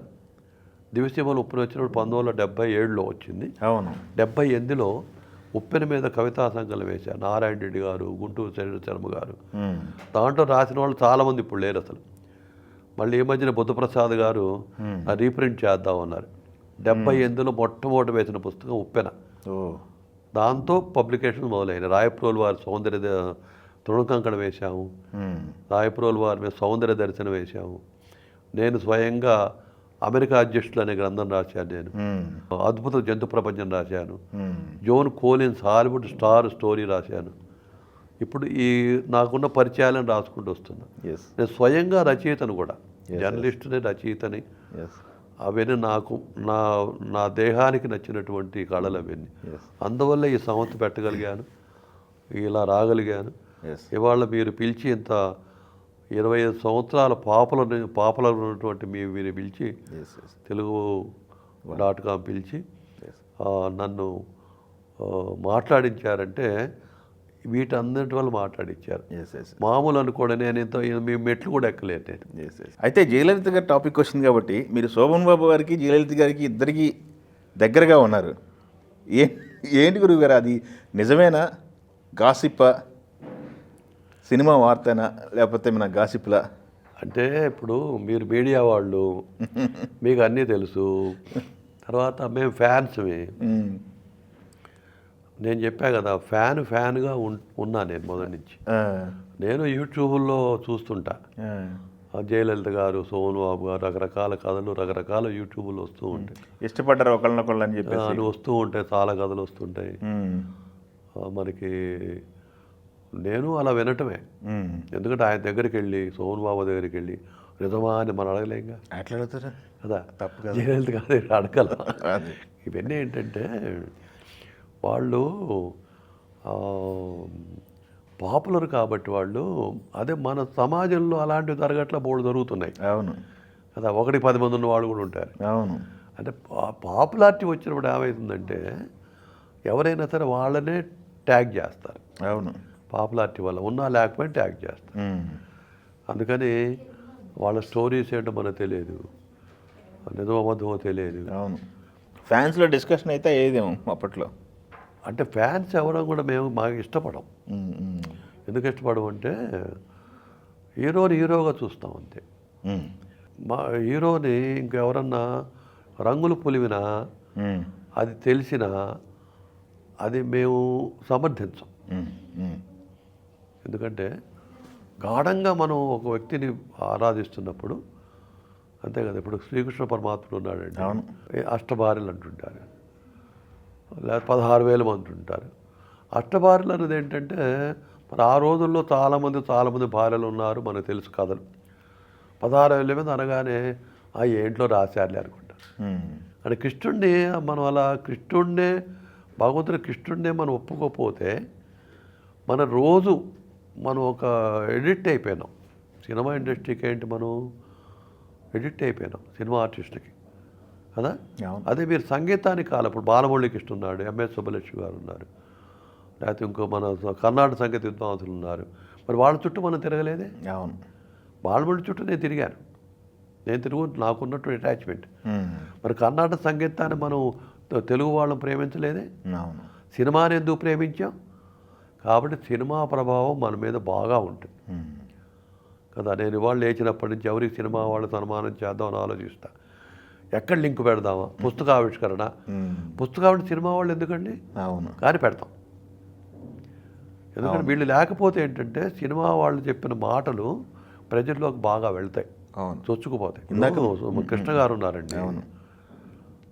దివిసీమలు ఉప్పెన వచ్చినప్పుడు 1977లో వచ్చింది. అవును. 78లో ఉప్పెన మీద కవితా సంకలనం వేశారు నారాయణ రెడ్డి గారు, గుంటూరు శరణ గారు. దాంట్లో రాసిన వాళ్ళు చాలామంది ఇప్పుడు లేరు అసలు. మళ్ళీ ఈ మధ్యన బుద్ధప్రసాద్ గారు రీప్రింట్ చేద్దామన్నారు. 78లో మొట్టమొదటి వేసిన పుస్తకం ఉప్పెన. దాంతో పబ్లికేషన్ మొదలైన రాయప్రోలు వారి సౌందర్య తృణకంకణ వేశాము, రాయప్రోలు వారి మీద సౌందర్య దర్శనం వేశాము. నేను స్వయంగా అమెరికా అధ్యక్షులు అనే గ్రంథం రాశాను, నేను అద్భుత జంతు ప్రపంచం రాశాను, zone Collins Hollywood star story రాశాను. ఇప్పుడు ఈ నాకున్న పరిచయాలను రాసుకుంటూ వస్తున్నా. నేను స్వయంగా రచయితను కూడా, జర్నలిస్టుని రచయితని. అవన్నీ నాకు నా దేహానికి నచ్చినటువంటి కళలు అవన్నీ. అందువల్ల ఈ సంస్థ పెట్టగలిగాను, ఇలా రాగలిగాను. ఇవాళ మీరు పిలిచి ఇంత 25 సంవత్సరాల పాపలు ఉన్నటువంటి మీరు పిలిచి తెలుగు.com పిలిచి నన్ను మాట్లాడించారంటే వీటన్నిటి వల్ల మాట్లాడించారు. మామూలు అనుకోండి, నేను ఇంత మీ మెట్లు కూడా ఎక్కలేదు నేను. అయితే జయలలిత గారి టాపిక్ వచ్చింది కాబట్టి మీరు శోభన్ బాబు గారికి జయలలిత గారికి ఇద్దరికి దగ్గరగా ఉన్నారు. ఏంటి గురువు గారు, అది నిజమేనా? గాసిప్పా, సినిమా వార్తనా, లేకపోతే మన గాసిప్లా? అంటే ఇప్పుడు మీరు మీడియా వాళ్ళు, మీకు అన్నీ తెలుసు. తర్వాత మేము ఫ్యాన్స్వి. నేను చెప్పా కదా, ఫ్యాన్గా ఉన్నా నేను మొదటి నుంచి. నేను యూట్యూబ్లో చూస్తుంటా, జయలలిత గారు, సోను బాబు గారు, రకరకాల కథలు రకరకాల యూట్యూబ్లో వస్తూ ఉంటాయి. ఇష్టపడ్డారు ఒకళ్ళనొకళ్ళు అని చెప్పి వస్తూ ఉంటాయి, చాలా కథలు వస్తుంటాయి మనకి. నేను అలా వినటమే. ఎందుకంటే ఆయన దగ్గరికి వెళ్ళి, సోను బాబు దగ్గరికి వెళ్ళి నిజమా అని మనం అడగలేంగా. అట్లా అడుగుతారా కదా, తప్పు కదా. జయలలిత గారు అడగల. ఇవన్నీ ఏంటంటే వాళ్ళు పాపులర్ కాబట్టి వాళ్ళు, అదే మన సమాజంలో అలాంటివి జరగట్లా బోర్డు జరుగుతున్నాయి. అవును కదా, 1-10 మంది ఉన్న వాళ్ళు కూడా ఉంటారు. అవును. అంటే పాపులారిటీ వచ్చినప్పుడు ఏమవుతుందంటే ఎవరైనా సరే వాళ్ళనే ట్యాగ్ చేస్తారు. అవును. పాపులారిటీ వల్ల ఉన్నా లేకపోయినా ట్యాగ్ చేస్తారు. అందుకని వాళ్ళ స్టోరీస్ ఏంటో మనకు తెలియదు, నిజమో అబద్ధమో తెలియదు. అవును. ఫ్యాన్స్లో డిస్కషన్ అయితే అయ్యేదేమో అప్పట్లో. అంటే ఫ్యాన్స్ ఎవరో కూడా మాకు ఇష్టపడం. ఎందుకు ఇష్టపడం అంటే హీరోని హీరోగా చూస్తాం అంతే. మా హీరోని ఇంకెవరన్నా రంగులు పులివినా, అది తెలిసినా అది మేము సమర్థించం. ఎందుకంటే గాఢంగా మనం ఒక వ్యక్తిని ఆరాధిస్తున్నప్పుడు అంతే కదా. ఇప్పుడు శ్రీకృష్ణ పరమాత్ముడు ఉన్నాడండి, అష్టభార్యలు అంటుంటారు, లేదా 16,000 మంది ఉంటారు. అష్టభార్యలు అనేది ఏంటంటే మరి ఆ రోజుల్లో చాలామంది భార్యలు ఉన్నారు, మనకు తెలుసు కథలు. 16,000 మంది అనగానే ఏంట్లో రాశారులే అనుకుంటారు. అంటే కృష్ణుడిని మనం అలా భగవంతుడి కృష్ణుడినే మనం ఒప్పుకోకపోతే మన రోజు మనం ఒక ఎడిక్ట్ అయిపోయినాం. సినిమా ఇండస్ట్రీకి ఏంటి, మనం ఎడిక్ట్ అయిపోయినాం సినిమా ఆర్టిస్ట్కి కదా. అదే మీరు సంగీతానికి కాదు, ఇప్పుడు బాలమురళీ కృష్ణ ఉన్నాడు, ఎంఎస్ సుబ్బలక్ష్మి గారు ఉన్నారు, లేకపోతే ఇంకో మన కర్ణాటక సంగీత విద్వాంసులు ఉన్నారు. మరి వాళ్ళ చుట్టూ మనం తిరగలేదే. అవును. బాలమురళి చుట్టూ నేను తిరిగాను, నాకున్నట్టు అటాచ్మెంట్. మరి కర్ణాటక సంగీతాన్ని మనం తెలుగు వాళ్ళని ప్రేమించలేదే. అవును. సినిమాని ఎందుకు ప్రేమించాం? కాబట్టి సినిమా ప్రభావం మన మీద బాగా ఉంటుంది కదా. నేను ఇవాళ లేచినప్పటి నుంచి ఎవరికి సినిమా వాళ్ళు సన్మానం చేద్దామని ఆలోచిస్తా. ఎక్కడ లింక్ పెడదామా? పుస్తకావిష్కరణ. సినిమా వాళ్ళు ఎందుకండి? అవును. కానీ పెడతాం. ఎందుకంటే వీళ్ళు లేకపోతే ఏంటంటే సినిమా వాళ్ళు చెప్పిన మాటలు ప్రజల్లోకి బాగా వెళ్తాయి, చొచ్చుకుపోతాయి. కృష్ణ గారు ఉన్నారండి. అవును.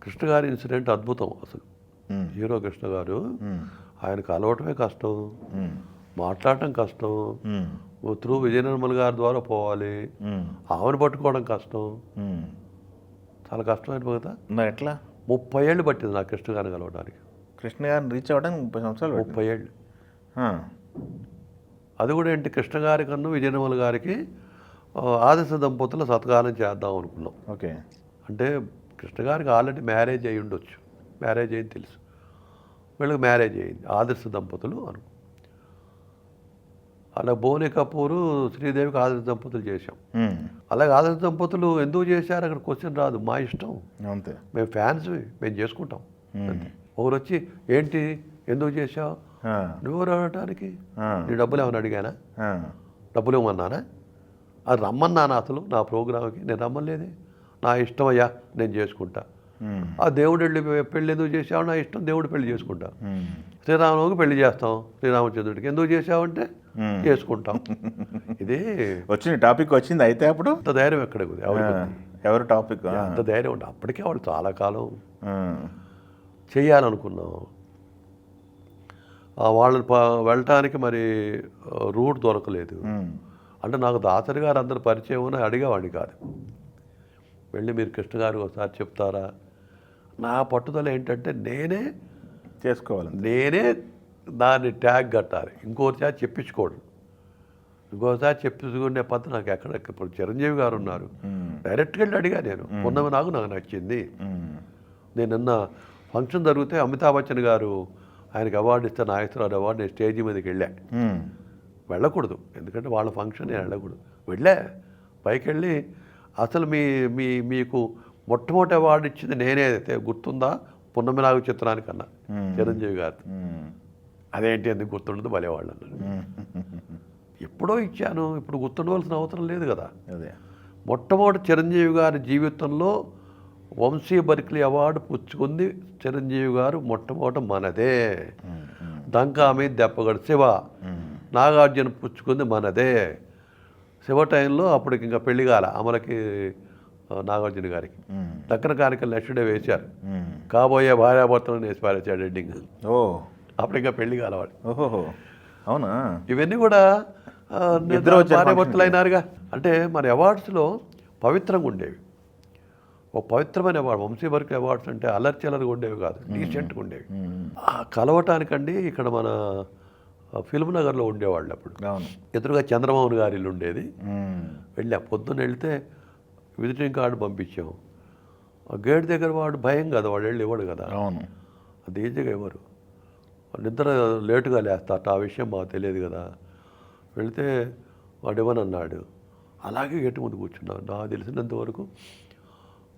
కృష్ణ గారి ఇన్సిడెంట్ అద్భుతం అసలు. హీరో కృష్ణ గారు, ఆయన కలవటమే కష్టం, మాట్లాడటం కష్టం. త్రూ విజయనిర్మల్ గారి ద్వారా పోవాలి, ఆమెను పట్టుకోవడం కష్టం, చాలా కష్టమైన కదా. మరి ఎట్లా? 30 ఏళ్ళు పట్టింది నాకు కృష్ణ గారిని కలవడానికి. కృష్ణ గారిని రీచ్ అవ్వడానికి 30 సంవత్సరాలు. 30 ఏళ్ళు. అది కూడా ఏంటి కృష్ణ గారి కన్నా విజయనిర్మల గారికి ఆదర్శ దంపతుల సత్కారం చేద్దాం అనుకున్నాం. ఓకే. అంటే కృష్ణ గారికి ఆల్రెడీ మ్యారేజ్ అయ్యి ఉండొచ్చు, మ్యారేజ్ అయింది తెలుసు, వీళ్ళకి మ్యారేజ్ అయ్యింది, ఆదర్శ దంపతులు అనుకో. అలా బోని కపూరు శ్రీదేవికి ఆదర్శ దంపతులు చేశాం. అలాగే ఆదర్శ దంపతులు ఎందుకు చేశారు అక్కడ క్వశ్చన్ రాదు, మా ఇష్టం, అంతే, మేము ఫ్యాన్స్, మేము చేసుకుంటాం. ఒకరు వచ్చి ఏంటి ఎందుకు చేశావు, నువ్వు రావడానికి నీ డబ్బులు ఏమన్నా అడిగానా, డబ్బులు ఇవ్వమన్నానా, అది రమ్మన్నానా అసలు నా ప్రోగ్రామ్కి, నేను రమ్మలేదే, నా ఇష్టం అయ్యా నేను చేసుకుంటా. ఆ దేవుడు వెళ్ళి పెళ్ళి ఎందుకు చేసావు, నా ఇష్టం, దేవుడు పెళ్లి చేసుకుంటా. శ్రీరామనవమికి పెళ్లి చేస్తాం, శ్రీరామచంద్రుడికి ఎందుకు చేసావంటే చేసుకుంటాం. ఇది వచ్చింది టాపిక్ వచ్చింది. అయితే అప్పుడు అంత ధైర్యం ఎక్కడ ఎవరు టాపిక్ అంత ధైర్యం ఉంటుంది. అప్పటికే వాళ్ళు చాలా కాలం చేయాలనుకున్నాం. వాళ్ళని వెళ్ళటానికి మరి రూట్ దొరకలేదు. అంటే నాకు దాసరి గారు అందరు పరిచయం అని అడిగేవాడిని కాదు. వెళ్ళి మీరు కృష్ణ గారు ఒకసారి చెప్తారా, నా పట్టుదల ఏంటంటే నేనే చేసుకోవాలి, నేనే దాన్ని ట్యాగ్ కట్టాలి, ఇంకోసారి చెప్పించుకోవడం. ఇంకోసారి చెప్పించుకునే పద్ధతి నాకు ఎక్కడ. ఇప్పుడు చిరంజీవి గారు ఉన్నారు, డైరెక్ట్గా వెళ్ళి అడిగా నేను, మొన్న నాకు నచ్చింది. నేను నిన్న ఫంక్షన్ జరిగితే అమితాబ్ బచ్చన్ గారు ఆయనకి అవార్డు ఇస్తే, నాగేశ్వరరావు అవార్డు, నేను స్టేజీ మీదకి వెళ్ళా. వెళ్ళకూడదు ఎందుకంటే వాళ్ళ ఫంక్షన్, నేను వెళ్ళకూడదు. వెళ్ళా పైకి వెళ్ళి, అసలు మీకు మొట్టమొదటి అవార్డు ఇచ్చింది నేనే, అయితే గుర్తుందా, పున్నమి నాగ చిత్రానికి అన్నా చిరంజీవి గారు. అదేంటి ఎందుకు గుర్తుండదు భలేవాళ్ళు అన్నారు. ఎప్పుడో ఇచ్చాను, ఇప్పుడు గుర్తుండవలసిన అవసరం లేదు కదా. అదే మొట్టమొదటి చిరంజీవి గారి జీవితంలో వంశీ బర్కిలీ అవార్డు పుచ్చుకుంది చిరంజీవి గారు మొట్టమొదటి మనదే. దంకా మీద దెప్పగడు శివ, నాగార్జున పుచ్చుకుంది మనదే. శివ టైంలో అప్పటికి ఇంకా పెళ్లి కాల అమలకి నాగార్జున గారికి. దక్కన కానికలు నెక్స్ట్ డే వేశారు, కాబోయే భార్యాభర్తలను వేసి పారేశాడు ఎండింగ్. అప్పుడు ఇంకా పెళ్లి కాలవాడు. ఓహో అవునా. ఇవన్నీ కూడా భార్యాభర్తలు అయినారుగా. అంటే మన అవార్డ్స్లో పవిత్రంగా ఉండేవి. ఒక పవిత్రమైన అవార్డు వంశీ బర్కిలీ అవార్డ్స్ అంటే అల్లర్చిల్లరగా ఉండేవి కాదు, డీసెంట్గా ఉండేవి. కలవటానికండి ఇక్కడ మన ఫిల్మ్ నగర్లో ఉండేవాళ్ళు అప్పుడు. ఎదురుగా చంద్రమోహన్ గారి ఇల్లు ఉండేది. వెళ్ళా, పొద్దున్న వెళ్తే విజిటింగ్ కార్డు పంపించాము. ఆ గేట్ దగ్గర వాడు భయం కదా, వాడు వెళ్ళి ఇవ్వడు కదా. అవును, అది ఈజీగా ఇవ్వరు, నిద్ర లేటుగా లేస్తారట, ఆ విషయం మాకు తెలియదు కదా. వెళితే వాడు ఇవ్వనన్నాడు. అలాగే గేటు ముందు కూర్చున్నాను. నాకు తెలిసినంతవరకు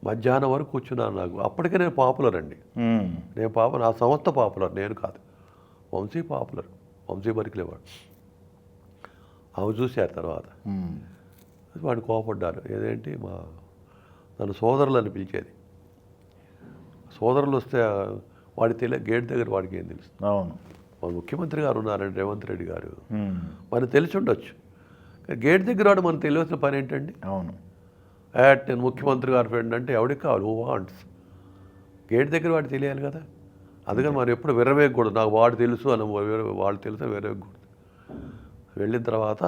మధ్యాహ్నం వరకు కూర్చున్నాను. నాకు అప్పటికే నేను పాపులర్ అండి, నేను నా సంస్థ పాపులర్, నేను కాదు. వంశీ పాపులర్, వంశీ బర్కిలీ వాడు. అవి చూశారు తర్వాత. వాడిని కోపడ్డారు, ఏదేంటి నన్ను సోదరులని పిలిచేది. సోదరులు వస్తే వాడి గేట్ దగ్గర వాడికి ఏం తెలుసు. అవును, మా ముఖ్యమంత్రి గారు ఉన్నారండి, రేవంత్ రెడ్డి గారు, మనకు తెలిసి ఉండొచ్చు. గేట్ దగ్గర వాడు మనకు తెలియవలసిన పని ఏంటండి. అవును, నేను ముఖ్యమంత్రి గారి ఫ్రెండ్ అంటే ఎవరికి కావాలి, హూ వాంట్స్. గేట్ దగ్గర వాడు తెలియాలి కదా. అందుకని మనం ఎప్పుడు విరవేయకూడదు, నాకు వాడు తెలుసు అని వాళ్ళు తెలుసు అని విరవేయకూడదు. వెళ్ళిన తర్వాత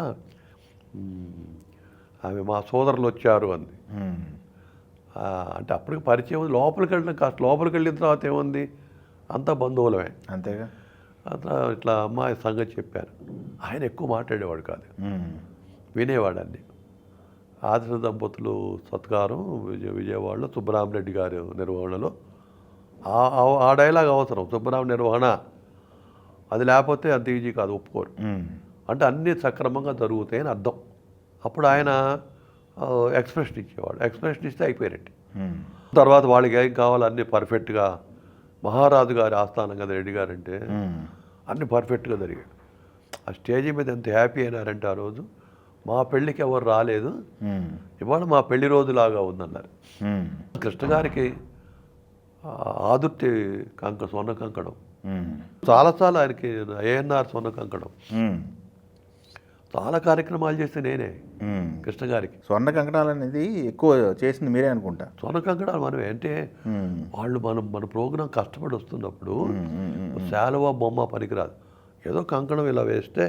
ఆమె మా సోదరులు వచ్చారు అంది. అంటే అప్పటికి పరిచయం లోపలికి వెళ్ళిన కాస్త, లోపలికి వెళ్ళిన తర్వాత ఏముంది, అంతా బంధువులమే అంతేగా. అట్లా ఇట్లా అమ్మాయి సంగతి చెప్పాను. ఆయన ఎక్కువ మాట్లాడేవాడు కాదు, వినేవాడన్ని. ఆదర్శ దంపతులు సత్కారం విజయవాడలో సుబ్బరామరెడ్డి గారి నిర్వహణలో ఆ డైలాగ్ అవసరం, సుబ్బరామ నిర్వహణ. అది లేకపోతే అంత ఈజీ కాదు, ఒప్పుకోరు. అంటే అన్నీ సక్రమంగా జరుగుతాయని అర్థం. అప్పుడు ఆయన ఎక్స్ప్రెషన్ ఇచ్చేవాడు, ఎక్స్ప్రెషన్ ఇస్తే అయిపోయినట్టు. తర్వాత వాళ్ళకి ఏం కావాలి అన్నీ పర్ఫెక్ట్గా, మహారాజు గారి ఆస్థానం కదా రెడ్డి గారు అంటే, అన్నీ పర్ఫెక్ట్గా జరిగాయి. ఆ స్టేజీ మీద ఎంత హ్యాపీ అయినారంటే ఆ రోజు, మా పెళ్ళికి ఎవరు రాలేదు, ఇవాళ మా పెళ్లి రోజులాగా ఉందన్నారు. కృష్ణ గారికి ఆదుర్తి స్వర్ణ కంకణం, చాలాసార్లు ఆయనకి ఏఎన్ఆర్ స్వర్ణ కంకణం, చాలా కార్యక్రమాలు చేస్తే నేనే కృష్ణ గారికి. స్వర్ణ కంకణాలు అనేది ఎక్కువ చేసింది మీరే అనుకుంటా. స్వర్ణ కంకణాలు మనమే అంటే వాళ్ళు మన ప్రోగ్రాం కష్టపడి వస్తున్నప్పుడు శాలువా బొమ్మ పనికిరాదు, ఏదో కంకణం ఇలా వేస్తే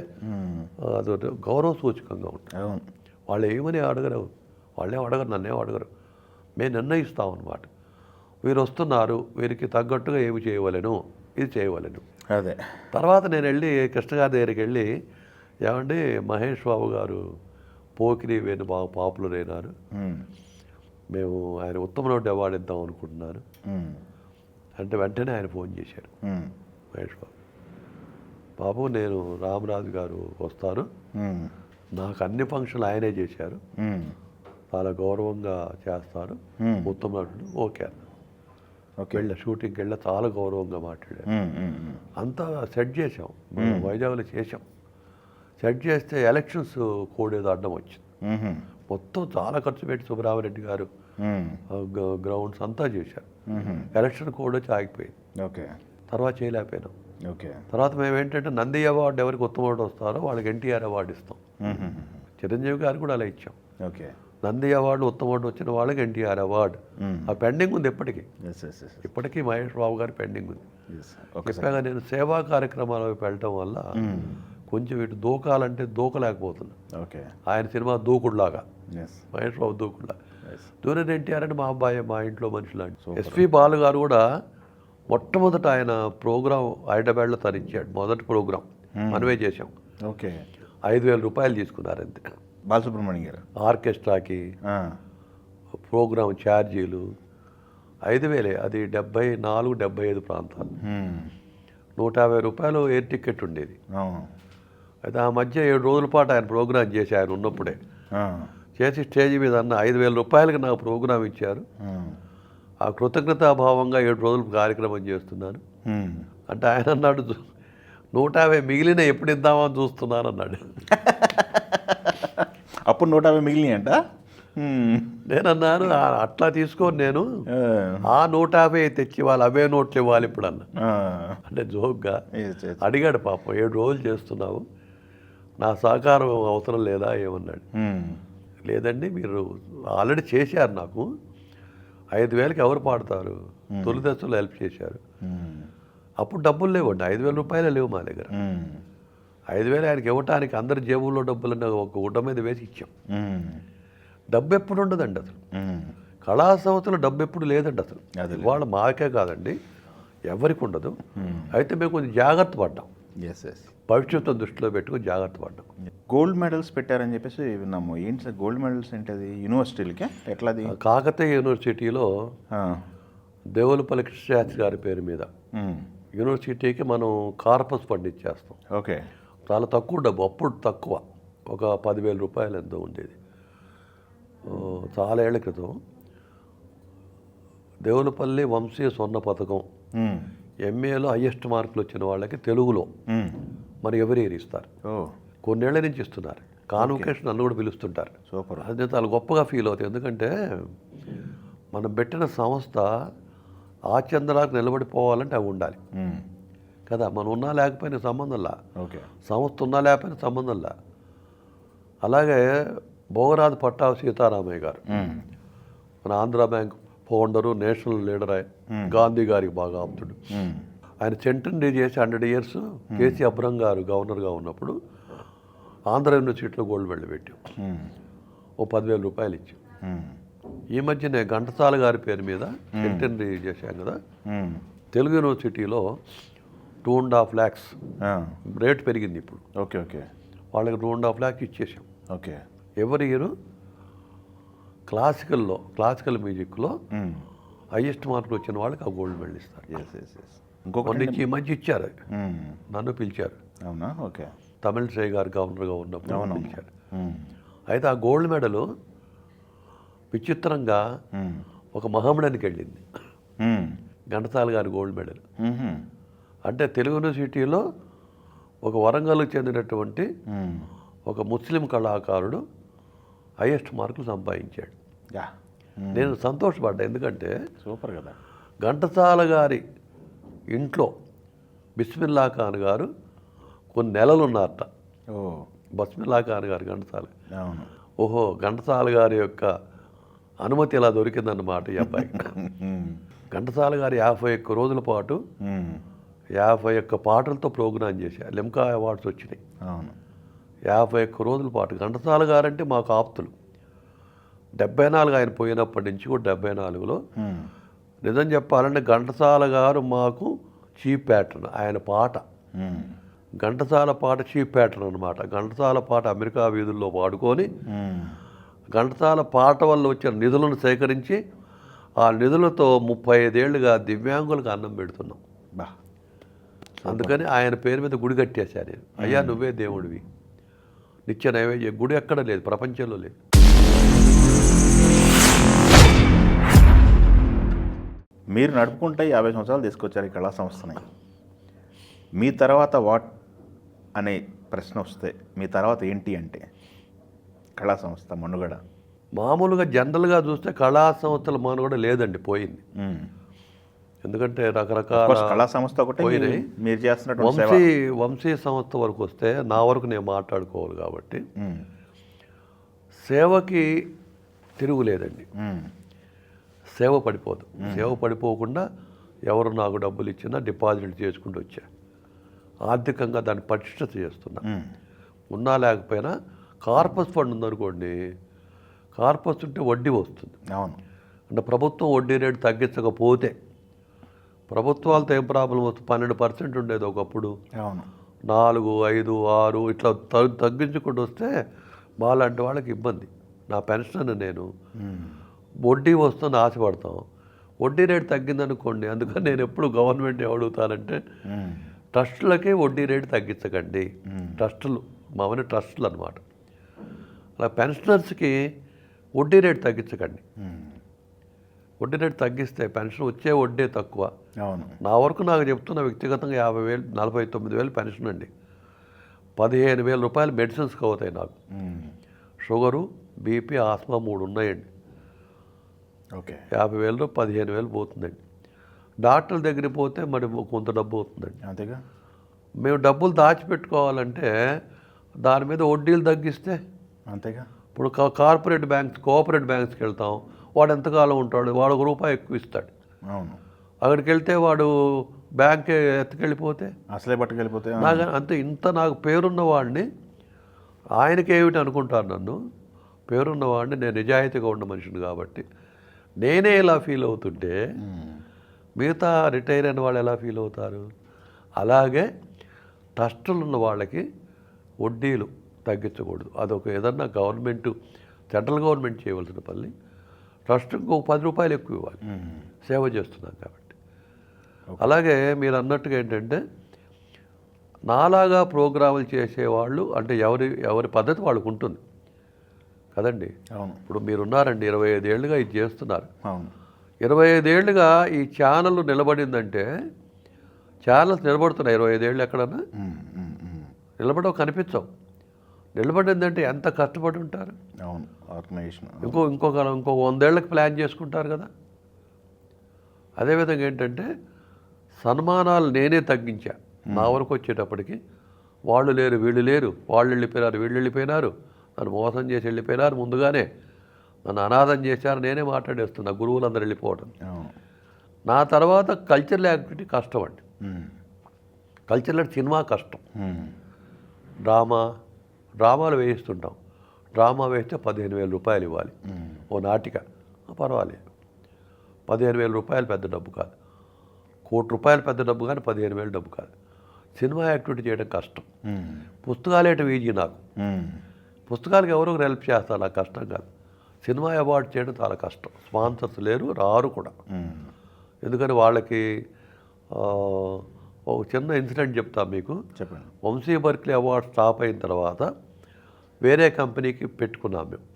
అది గౌరవ సూచకంగా ఉంటుంది. వాళ్ళు ఏమని అడగరు, వాళ్ళే అడగరు, నన్నేం అడగరు, మేము నిర్ణయిస్తాం అన్నమాట. వీరు వస్తున్నారు, వీరికి తగ్గట్టుగా ఏమి చేయవలెను, ఇది చేయవలెను. అదే తర్వాత నేను వెళ్ళి కృష్ణ గారి దగ్గరికి వెళ్ళి, ఏమండి మహేష్ బాబు గారు పోకిరి వేణు బాగా పాపులర్ అయినారు, మేము ఆయన ఉత్తమ నటుడు అవార్డు ఇద్దాం అనుకుంటున్నాను అంటే వెంటనే ఆయన ఫోన్ చేశాడు మహేష్ బాబు, బాబు నేను రామరాజు గారు వస్తారు, నాకు అన్ని ఫంక్షన్లు ఆయనే చేశారు, చాలా గౌరవంగా చేస్తారు, ఉత్తమ నటుడు ఓకే అన్న. వెళ్ళా షూటింగ్కి వెళ్ళా, చాలా గౌరవంగా మాట్లాడారు. అంతా సెట్ చేసాం, వైజాగ్లో చేసాం. సెట్ చేస్తే ఎలక్షన్స్ కోడ్ ఏదో అడ్డం వచ్చింది, మొత్తం చాలా ఖర్చు పెట్టి సుబ్బరామరెడ్డి గారు గ్రౌండ్స్ అంతా చేశారు. ఎలక్షన్ కోడ్ వచ్చి ఆగిపోయింది. తర్వాత చేయలేకపోయినాం. తర్వాత మేము ఏంటంటే నంది అవార్డు ఎవరికి ఉత్తమ నటుడు వస్తారో వాళ్ళకి ఎన్టీఆర్ అవార్డు ఇస్తాం. చిరంజీవి గారు కూడా అలా ఇచ్చాం. నంది అవార్డు ఉత్తమ నటుడు వచ్చిన వాళ్ళకి ఎన్టీఆర్ అవార్డు. ఆ పెండింగ్ ఉంది ఇప్పటికీ. ఇప్పటికీ మహేష్ బాబు గారు పెండింగ్ ఉంది. చెప్పాగా నేను సేవా కార్యక్రమాల వైపు వెళ్ళటం వల్ల కొంచెం ఇటు దూకాలంటే దూకలేకపోతున్నా. ఆయన సినిమా దూకుడులాగా, మహేష్ బాబు దూకుడులా. జూనియర్ ఎన్టీఆర్ అంటే మా అబ్బాయి, మా ఇంట్లో మనుషులాంటి. ఎస్వి బాలు గారు కూడా మొట్టమొదట ఆయన ప్రోగ్రాం హైదరాబాద్లో తరించాడు. మొదటి ప్రోగ్రాం మనమే చేసాం. 5,000 రూపాయలు తీసుకున్నారు అంతే బాలసుబ్రహ్మణ్యం గారు. ఆర్కెస్ట్రాకి ప్రోగ్రాం ఛార్జీలు 5,000. అది 74, 75 ప్రాంతాలు. 150 రూపాయలు ఎయిర్ టికెట్ ఉండేది. అయితే ఆ మధ్య 7 రోజుల పాటు ఆయన ప్రోగ్రాం చేసి ఆయన ఉన్నప్పుడే చేసి స్టేజ్ మీద అన్న 5,000 రూపాయలకి నాకు ప్రోగ్రాం ఇచ్చారు, ఆ కృతజ్ఞతాభావంగా 7 రోజులు కార్యక్రమం చేస్తున్నాను అంటే ఆయన అన్నాడు 150 మిగిలిన ఎప్పుడు ఇద్దామని చూస్తున్నాను అన్నాడు. అప్పుడు 150 మిగిలినాయి అంట. నేను అన్నాను అట్లా తీసుకోని నేను ఆ 150 తెచ్చి వాళ్ళు అవే నోట్లు ఇవ్వాలి ఇప్పుడు అన్న. అంటే జోక్గా అడిగాడు పాపం, 7 రోజులు చేస్తున్నావు, నా సహకారం అవసరం లేదా ఏమన్నాడు. లేదండి మీరు ఆల్రెడీ చేశారు, నాకు 5,000కి ఎవరు పాడతారు, తొలి దశలో హెల్ప్ చేశారు. అప్పుడు డబ్బులు లేవండి, 5,000 రూపాయలే లేవు మా దగ్గర. 5,000 ఆయనకి ఇవ్వటానికి అందరి జేబుల్లో డబ్బులు ఒక గుడ్డ మీద వేసి ఇచ్చాం. డబ్బు ఎప్పుడు ఉండదండి అసలు, కళా సంస్థలో డబ్బు ఎప్పుడు లేదండి అసలు. ఇవాళ మాకే కాదండి ఎవరికి ఉండదు. అయితే మేము కొంచెం జాగ్రత్త పడ్డాం, భవిష్యత్తును దృష్టిలో పెట్టుకుని జాగ్రత్త పడ్డాం. గోల్డ్ మెడల్స్ పెట్టారని చెప్పేసి విన్నాము. ఏంటి సార్ గోల్డ్ మెడల్స్ ఏంటది? యూనివర్సిటీలకే ఎట్లాది? కాకతీయ యూనివర్సిటీలో దేవులపల్లి కృష్ణశాస్త్రి గారి పేరు మీద యూనివర్సిటీకి మనం కార్పస్ ఫండ్ ఇచ్చేస్తాం. చాలా తక్కువ డబ్బు, అప్పుడు తక్కువ, ఒక 10,000 రూపాయలు ఎంతో ఉండేది. చాలా ఏళ్ల క్రితం దేవులపల్లి వంశీయ స్వర్ణ పథకం ఎంఏలో హయ్యెస్ట్ మార్కులు వచ్చిన వాళ్ళకి తెలుగులో మరి ఎవరి ఇస్తారు, కొన్నేళ్ల నుంచి ఇస్తున్నారు. కాన్వకేషన్ నన్ను కూడా పిలుస్తుంటారు. అది చాలా గొప్పగా ఫీల్ అవుతుంది. ఎందుకంటే మనం పెట్టిన సంస్థ ఆచంద్రాలకు నిలబడిపోవాలంటే అవి ఉండాలి కదా. మనం ఉన్నా లేకపోయినా సంబంధంలా, సంస్థ ఉన్నా లేకపోయినా సంబంధంలా. అలాగే భోగరాజు పట్టాభి సీతారామయ్య గారు మన Andhra bank founder, national leader, Gandhi గారికి బాగా ఆప్తుడు. ఆయన సెంటనరీ చేసి 100 years కేసీ అబ్రం గారు గవర్నర్గా ఉన్నప్పుడు ఆంధ్ర యూనివర్సిటీలో గోల్డ్ మెడల్ పెట్టాం, ఓ 10,000 రూపాయలు ఇచ్చాం. ఈ మధ్యనే ఘంటసాల గారి పేరు మీద సెంటనరీ చేశాం కదా, తెలుగు యూనివర్సిటీలో 2.5 lakhs రేట్ పెరిగింది ఇప్పుడు. వాళ్ళకి 2.5 lakhs ఇచ్చేసాం. ఎవరి ఇయర్ క్లాసికల్ మ్యూజిక్లో హైయెస్ట్ మార్కులు వచ్చిన వాళ్ళకి ఆ గోల్డ్ మెడల్ ఇస్తారు. ఇంకొకటి ఈ మధ్య ఇచ్చారు, నన్ను పిలిచారు. తమిళసై గారు గవర్నర్గా ఉన్నప్పుడు పిలిచారు. అయితే ఆ గోల్డ్ మెడల్ విచిత్రంగా ఒక మహమ్మడానికి వెళ్ళింది, ఘంటసాల గారి గోల్డ్ మెడల్. అంటే తెలుగు యూనివర్సిటీలో ఒక వరంగల్కు చెందినటువంటి ఒక ముస్లిం కళాకారుడు హైయెస్ట్ మార్కులు సంపాదించాడు. నేను సంతోషపడ్డా, ఎందుకంటే సూపర్ కదా. ఘంటసాల గారి ఇంట్లో బిస్మిల్లా ఖాన్ గారు కొన్ని నెలలు ఉన్నారట. బిస్మిల్లా ఖాన్ గారు ఘంటసాల, ఓహో ఘంటసాల గారి యొక్క అనుమతి ఇలా దొరికిందన్నమాట ఈ అబ్బాయికి. ఘంటసాల గారు 51 రోజుల పాటు 51 పాటలతో ప్రోగ్రాం చేశారు. లిమ్కా అవార్డ్స్ వచ్చినాయి. 51 రోజుల పాటు. ఘంటసాల గారంటే మాకు ఆప్తులు. 74 ఆయన పోయినప్పటి నుంచి కూడా 74లో నిజం చెప్పాలంటే ఘంటసాల గారు మాకు చీఫ్ ప్యాటర్న్. ఆయన పాట ఘంటసాల పాట చీప్ ప్యాటర్న్ అనమాట. ఘంటసాల పాట అమెరికా వీధుల్లో పాడుకొని ఘంటసాల పాట వల్ల వచ్చిన నిధులను సేకరించి ఆ నిధులతో 35 ఏళ్ళుగా దివ్యాంగులకు అన్నం పెడుతున్నాం. బా, అందుకని ఆయన పేరు మీద గుడి కట్టేశాను నేను. అయ్యా నువ్వే దేవుడివి, నిత్య నైవేద్య గుడి ఎక్కడ లేదు, ప్రపంచంలో లేదు. మీరు నడుపుకుంటే 50 సంవత్సరాలు తీసుకొచ్చారు ఈ కళా సంస్థని. మీ తర్వాత వాట్ అనే ప్రశ్న వస్తే మీ తర్వాత ఏంటి అంటే కళా సంస్థ మనుగడ? మామూలుగా జనరల్గా చూస్తే కళా సంస్థల మనుగడ లేదండి, పోయింది. ఎందుకంటే రకరకాల కళా సంస్థ ఒకటి పోయినాయి. మీరు చేస్తున్నటువంటి వంశీ సంస్థ వరకు వస్తే నా వరకు నేను మాట్లాడుకోవాలి కాబట్టి సేవకి తిరుగులేదండి. సేవ పడిపోదు. సేవ పడిపోకుండా ఎవరు నాకు డబ్బులు ఇచ్చినా డిపాజిట్ చేసుకుంటూ వచ్చా. ఆర్థికంగా దాన్ని పటిష్టత చేస్తున్నా. ఉన్నా లేకపోయినా కార్పస్ ఫండ్ ఉందనుకోండి, కార్పస్ ఉంటే వడ్డీ వస్తుంది. అవును. అంటే ప్రభుత్వం వడ్డీ రేటు తగ్గించకపోతే, ప్రభుత్వాలతో ఏం ప్రాబ్లం వస్తుంది, 12% ఉండేది ఒకప్పుడు. అవును. 4, 5, 6 ఇట్లా తగ్గించుకుంటూ వస్తే మాలాంటి వాళ్ళకి ఇబ్బంది. నా పెన్షన్ నేను వడ్డీ వస్తుంది ఆశపడతాం, వడ్డీ రేటు తగ్గిందనుకోండి. అందుకని నేను ఎప్పుడు గవర్నమెంట్ అడుగుతానంటే ట్రస్టులకి వడ్డీ రేటు తగ్గించకండి. ట్రస్టులు మామూలు ట్రస్టులు అనమాట. అలా పెన్షనర్స్కి వడ్డీ రేటు తగ్గించకండి. వడ్డీ రేటు తగ్గిస్తే పెన్షన్ వచ్చే వడ్డీ తక్కువ. అవును. నా వరకు నాకు చెప్తున్న వ్యక్తిగతంగా 50,000 49,000 పెన్షన్ అండి. 15,000 రూపాయలు మెడిసిన్స్కి అవుతాయి నాకు. షుగరు, బీపీ, ఆస్మా 3 ఉన్నాయండి. ఓకే. 50,000 15,000 పోతుందండి. డాక్టర్ల దగ్గరికి పోతే మరి కొంత డబ్బు అవుతుందండి. అంతేగా. మేము డబ్బులు దాచిపెట్టుకోవాలంటే దాని మీద వడ్డీలు తగ్గిస్తే, అంతేగా. ఇప్పుడు కార్పొరేట్ బ్యాంక్స్, కోఆపరేటివ్ బ్యాంక్స్కి వెళ్తాం, వాడు ఎంతకాలం ఉంటాడు, వాడు ₹1 ఎక్కువ ఇస్తాడు. అవును. అక్కడికి వెళ్తే వాడు బ్యాంక్ ఎత్తుకెళ్ళిపోతే అసలే పట్టుకెళ్ళిపోతే నాకు అంతే. ఇంత నాకు పేరున్న వాడిని ఆయనకేమిటి అనుకుంటాను నన్ను. పేరున్న వాడిని, నేను నిజాయితీగా ఉన్న మనిషిని కాబట్టి నేనే ఇలా ఫీల్ అవుతుంటే మిగతా రిటైర్ అయిన వాళ్ళు ఎలా ఫీల్ అవుతారు? అలాగే ట్రస్టులు ఉన్న వాళ్ళకి వడ్డీలు తగ్గించకూడదు. అదొక ఏదన్నా గవర్నమెంట్, సెంట్రల్ గవర్నమెంట్ చేయవలసిన పని. ట్రస్ట్ ఇంకో ₹10 ఎక్కువ ఇవ్వాలి, సేవ చేస్తున్నాం కాబట్టి. అలాగే మీరు అన్నట్టుగా ఏంటంటే నాలాగా ప్రోగ్రాములు చేసేవాళ్ళు అంటే ఎవరి పద్ధతి వాళ్ళకు ఉంటుంది కదండి. అవును. ఇప్పుడు మీరున్నారండి, 25 ఏళ్ళుగా ఇది చేస్తున్నారు. అవును. 25 ఏళ్ళుగా ఈ ఛానల్ నిలబడిందంటే, ఛానల్స్ నిలబడుతున్నాయి 25 ఏళ్ళు ఎక్కడన్నా నిలబడవు, కనిపించవు. నిలబడిందంటే ఎంత కష్టపడి ఉంటారు. అవును. ఆర్గనైజేషన్ ఇంకో 100 ఏళ్ళకి ప్లాన్ చేసుకుంటారు కదా. అదేవిధంగా ఏంటంటే సన్మానాలు నేనే తగ్గించా. నా వరకు వచ్చేటప్పటికి వాళ్ళు లేరు, వీళ్ళు లేరు, వాళ్ళు వెళ్ళిపోయినారు, వీళ్ళు వెళ్ళిపోయినారు, నన్ను మోసం చేసి వెళ్ళిపోయినారు, ముందుగానే నన్ను అనాథం చేశారు, నేనే మాట్లాడేస్తున్నా, గురువులందరూ వెళ్ళిపోవడం. నా తర్వాత కల్చరల్ యాక్టివిటీ కష్టం అండి. కల్చరల్ సినిమా కష్టం. డ్రామాలు వేయిస్తుంటాం. డ్రామా వేస్తే 15,000 రూపాయలు ఇవ్వాలి. ఓ నాటిక పర్వాలేదు, 15,000 రూపాయలు పెద్ద డబ్బు కాదు. ₹1,00,00,000 పెద్ద డబ్బు కానీ 15,000 డబ్బు కాదు. సినిమా యాక్టివిటీ చేయడం కష్టం. పుస్తకాలు వేయటం ఈజీ నాకు. పుస్తకాలకు ఎవరో హెల్ప్ చేస్తారు, నాకు కష్టం కాదు. సినిమా అవార్డు చేయడం చాలా కష్టం. స్పాన్సర్స్ లేరు, రారు కూడా. ఎందుకని వాళ్ళకి ఒక చిన్న ఇన్సిడెంట్ చెప్తాను మీకు. చెప్పండి. వంశీ బర్క్లీ అవార్డు స్టాప్ అయిన తర్వాత వేరే కంపెనీకి పెట్టుకున్నాం మేము,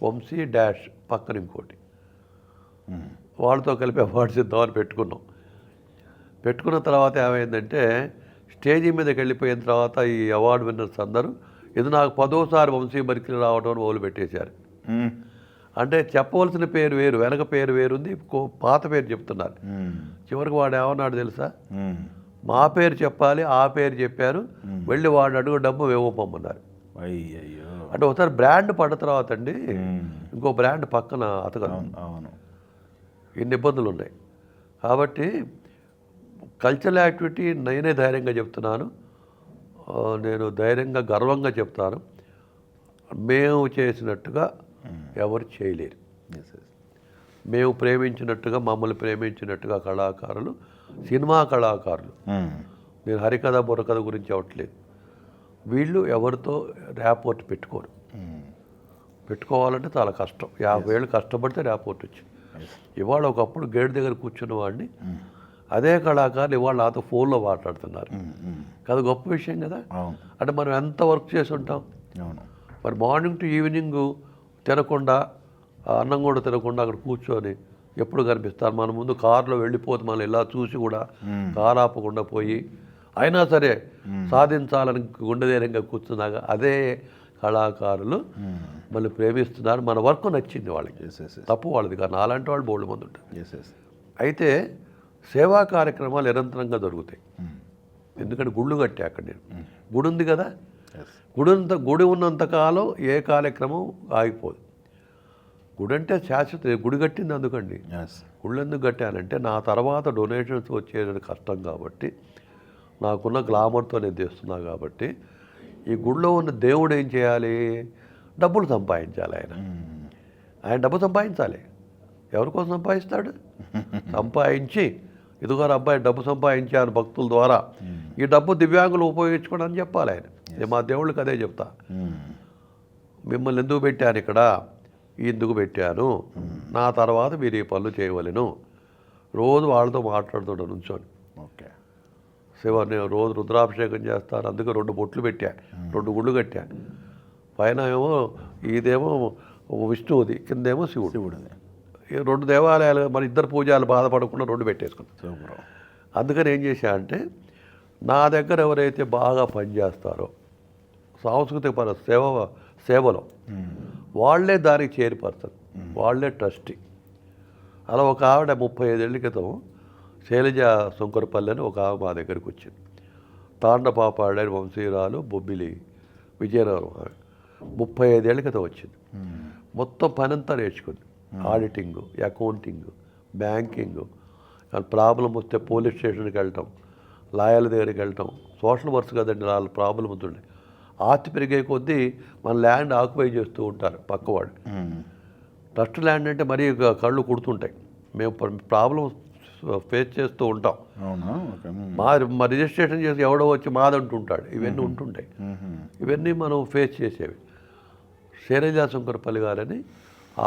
వంశీ డాష్ పక్కన ఇంకోటి. వాళ్ళతో కలిపి అవార్డ్స్ ఇద్దామని పెట్టుకున్నాం. పెట్టుకున్న తర్వాత ఏమైందంటే స్టేజీ మీదకి వెళ్ళిపోయిన తర్వాత ఈ అవార్డు విన్నర్స్ అందరూ ఇది నాకు 10వ వంశీ బర్క్లీ రావడం అని మొదలు పెట్టేశారు. అంటే చెప్పవలసిన పేరు వేరు, వెనక పేరు వేరుంది, పాత పేరు చెప్తున్నారు. చివరికి వాడు ఏమన్నాడు తెలుసా, మా పేరు చెప్పాలి, ఆ పేరు చెప్పారు, వెళ్ళి వాడు అడుగు డబ్బు ఇవ్వమన్నారు. అయ్యయ్యో. అంటే ఒకసారి బ్రాండ్ పడ్డ తర్వాత అండి ఇంకో బ్రాండ్ పక్కన అతగదు. అవును. ఇన్ని ఇబ్బందులు ఉన్నాయి. కాబట్టి కల్చరల్ యాక్టివిటీ నేనే ధైర్యంగా చెప్తున్నాను, నేను ధైర్యంగా గర్వంగా చెప్తాను, మేము చేసినట్టుగా ఎవరు చేయలేరు. మేము ప్రేమించినట్టుగా, మమ్మల్ని ప్రేమించినట్టుగా కళాకారులు, సినిమా కళాకారులు నేను హరికథ బుర్రకథ గురించి అవ్వట్లేదు. వీళ్ళు ఎవరితో ర్యాపోర్ట్ పెట్టుకోరు. పెట్టుకోవాలంటే చాలా కష్టం. 50 ఏళ్ళు కష్టపడితే ర్యాపోర్ట్ వచ్చింది. ఇవాళ ఒకప్పుడు గేట్ దగ్గర కూర్చున్న వాడిని అదే కళాకారులు ఇవాళ నాతో ఫోన్లో మాట్లాడుతున్నారు. అది గొప్ప విషయం కదా. అంటే మనం ఎంత వర్క్ చేసి ఉంటాం. మరి మార్నింగ్ టు ఈవినింగ్ తినకుండా, అన్నం కూడా తినకుండా అక్కడ కూర్చొని ఎప్పుడు కనిపిస్తారు. మన ముందు కారులో వెళ్ళిపోతే మనం ఇలా చూసి కూడా కారు ఆపకుండా పోయి అయినా సరే సాధించాలని గుండె ధైర్యంగా కూర్చున్నాగా అదే కళాకారులు మళ్ళీ ప్రేమిస్తున్నారు. మన వర్క్ నచ్చింది వాళ్ళకి. తప్పు వాళ్ళది కాదు. అలాంటి వాళ్ళు బోల్డ్ మంది ఉంటారు. అయితే సేవా కార్యక్రమాలు నిరంతరంగా జరుగుతాయి. ఎందుకంటే గుళ్ళు కట్టే అక్కడ నేను గుడి ఉంది కదా. గుడి ఉన్నంతకాలం ఏ కార్యక్రమం ఆగిపోదు. గుడి అంటే శాశ్వత. గుడి కట్టింది అందుకండి. గుళ్ళు ఎందుకు కట్టానంటే నా తర్వాత డొనేషన్స్ వచ్చేది కష్టం కాబట్టి, నాకున్న గ్లామర్తో నేను తెస్తున్నా కాబట్టి, ఈ గుడిలో ఉన్న దేవుడు ఏం చేయాలి? డబ్బులు సంపాదించాలి. ఆయన డబ్బు సంపాదించాలి. ఎవరి కోసం సంపాదిస్తాడు? సంపాదించి ఇదిగో అబ్బాయి డబ్బు సంపాదించాను భక్తుల ద్వారా, ఈ డబ్బు దివ్యాంగులు ఉపయోగించుకోవడం అని చెప్పాలి ఆయన. నేను మా దేవుళ్ళకి అదే చెప్తా. మిమ్మల్ని ఎందుకు పెట్టాను ఇక్కడ? ఎందుకు పెట్టాను? నా తర్వాత మీరు ఈ పనులు చేయవలెను. రోజు వాళ్ళతో మాట్లాడుతుంటాను నుంచొని. ఓకే. శివాన్ని రోజు రుద్రాభిషేకం చేస్తారు. అందుకే 2 బొట్లు పెట్టా, 2 గుళ్ళు కట్టా. పైన ఏమో ఇదేమో విష్ణువుది, కిందేమో శివుడిది. 2 దేవాలయాలు మరి ఇద్దరు పూజలు బాధపడకుండా 2 పెట్టేసుకున్నాం. అందుకని ఏం చేశా అంటే నా దగ్గర ఎవరైతే బాగా పనిచేస్తారో సాంస్కృతిక సేవలో వాళ్ళే దానికి చేరిపడతారు. వాళ్ళే ట్రస్టీ. అలా ఒక ఆవిడ 35 ఏళ్ళ క్రితం శైలజ శంకరపల్లి అని ఒక ఆవిడ మా దగ్గరికి వచ్చింది. తాండపాపాడని వంశీరాలు బొబ్బిలి విజయనగరం. 35 ఏళ్ళ క్రితం వచ్చింది. మొత్తం పనంతా నేర్చుకుంది. ఆడిటింగు, అకౌంటింగు, బ్యాంకింగు, ప్రాబ్లం వస్తే పోలీస్ స్టేషన్కి వెళ్ళటం, లాయర్ల దగ్గరికి వెళ్ళటం. సోషల్ వర్క్స్ కదండి, వాళ్ళ ప్రాబ్లం అవుతుండే. ఆస్తి పెరిగే కొద్దీ మన ల్యాండ్ ఆక్యుపై చేస్తూ ఉంటారు పక్కవాడు. ట్రస్ట్ ల్యాండ్ అంటే మరీ కళ్ళు కుడుతుంటాయి. మేము ప్రాబ్లం ఫేస్ చేస్తూ ఉంటాం. మా రిజిస్ట్రేషన్ చేసి ఎవడో వచ్చి మాదంటుంటాడు. ఇవన్నీ ఉంటుంటాయి. ఇవన్నీ మనం ఫేస్ చేసేవి. శైలజా శంకరపల్లి గారని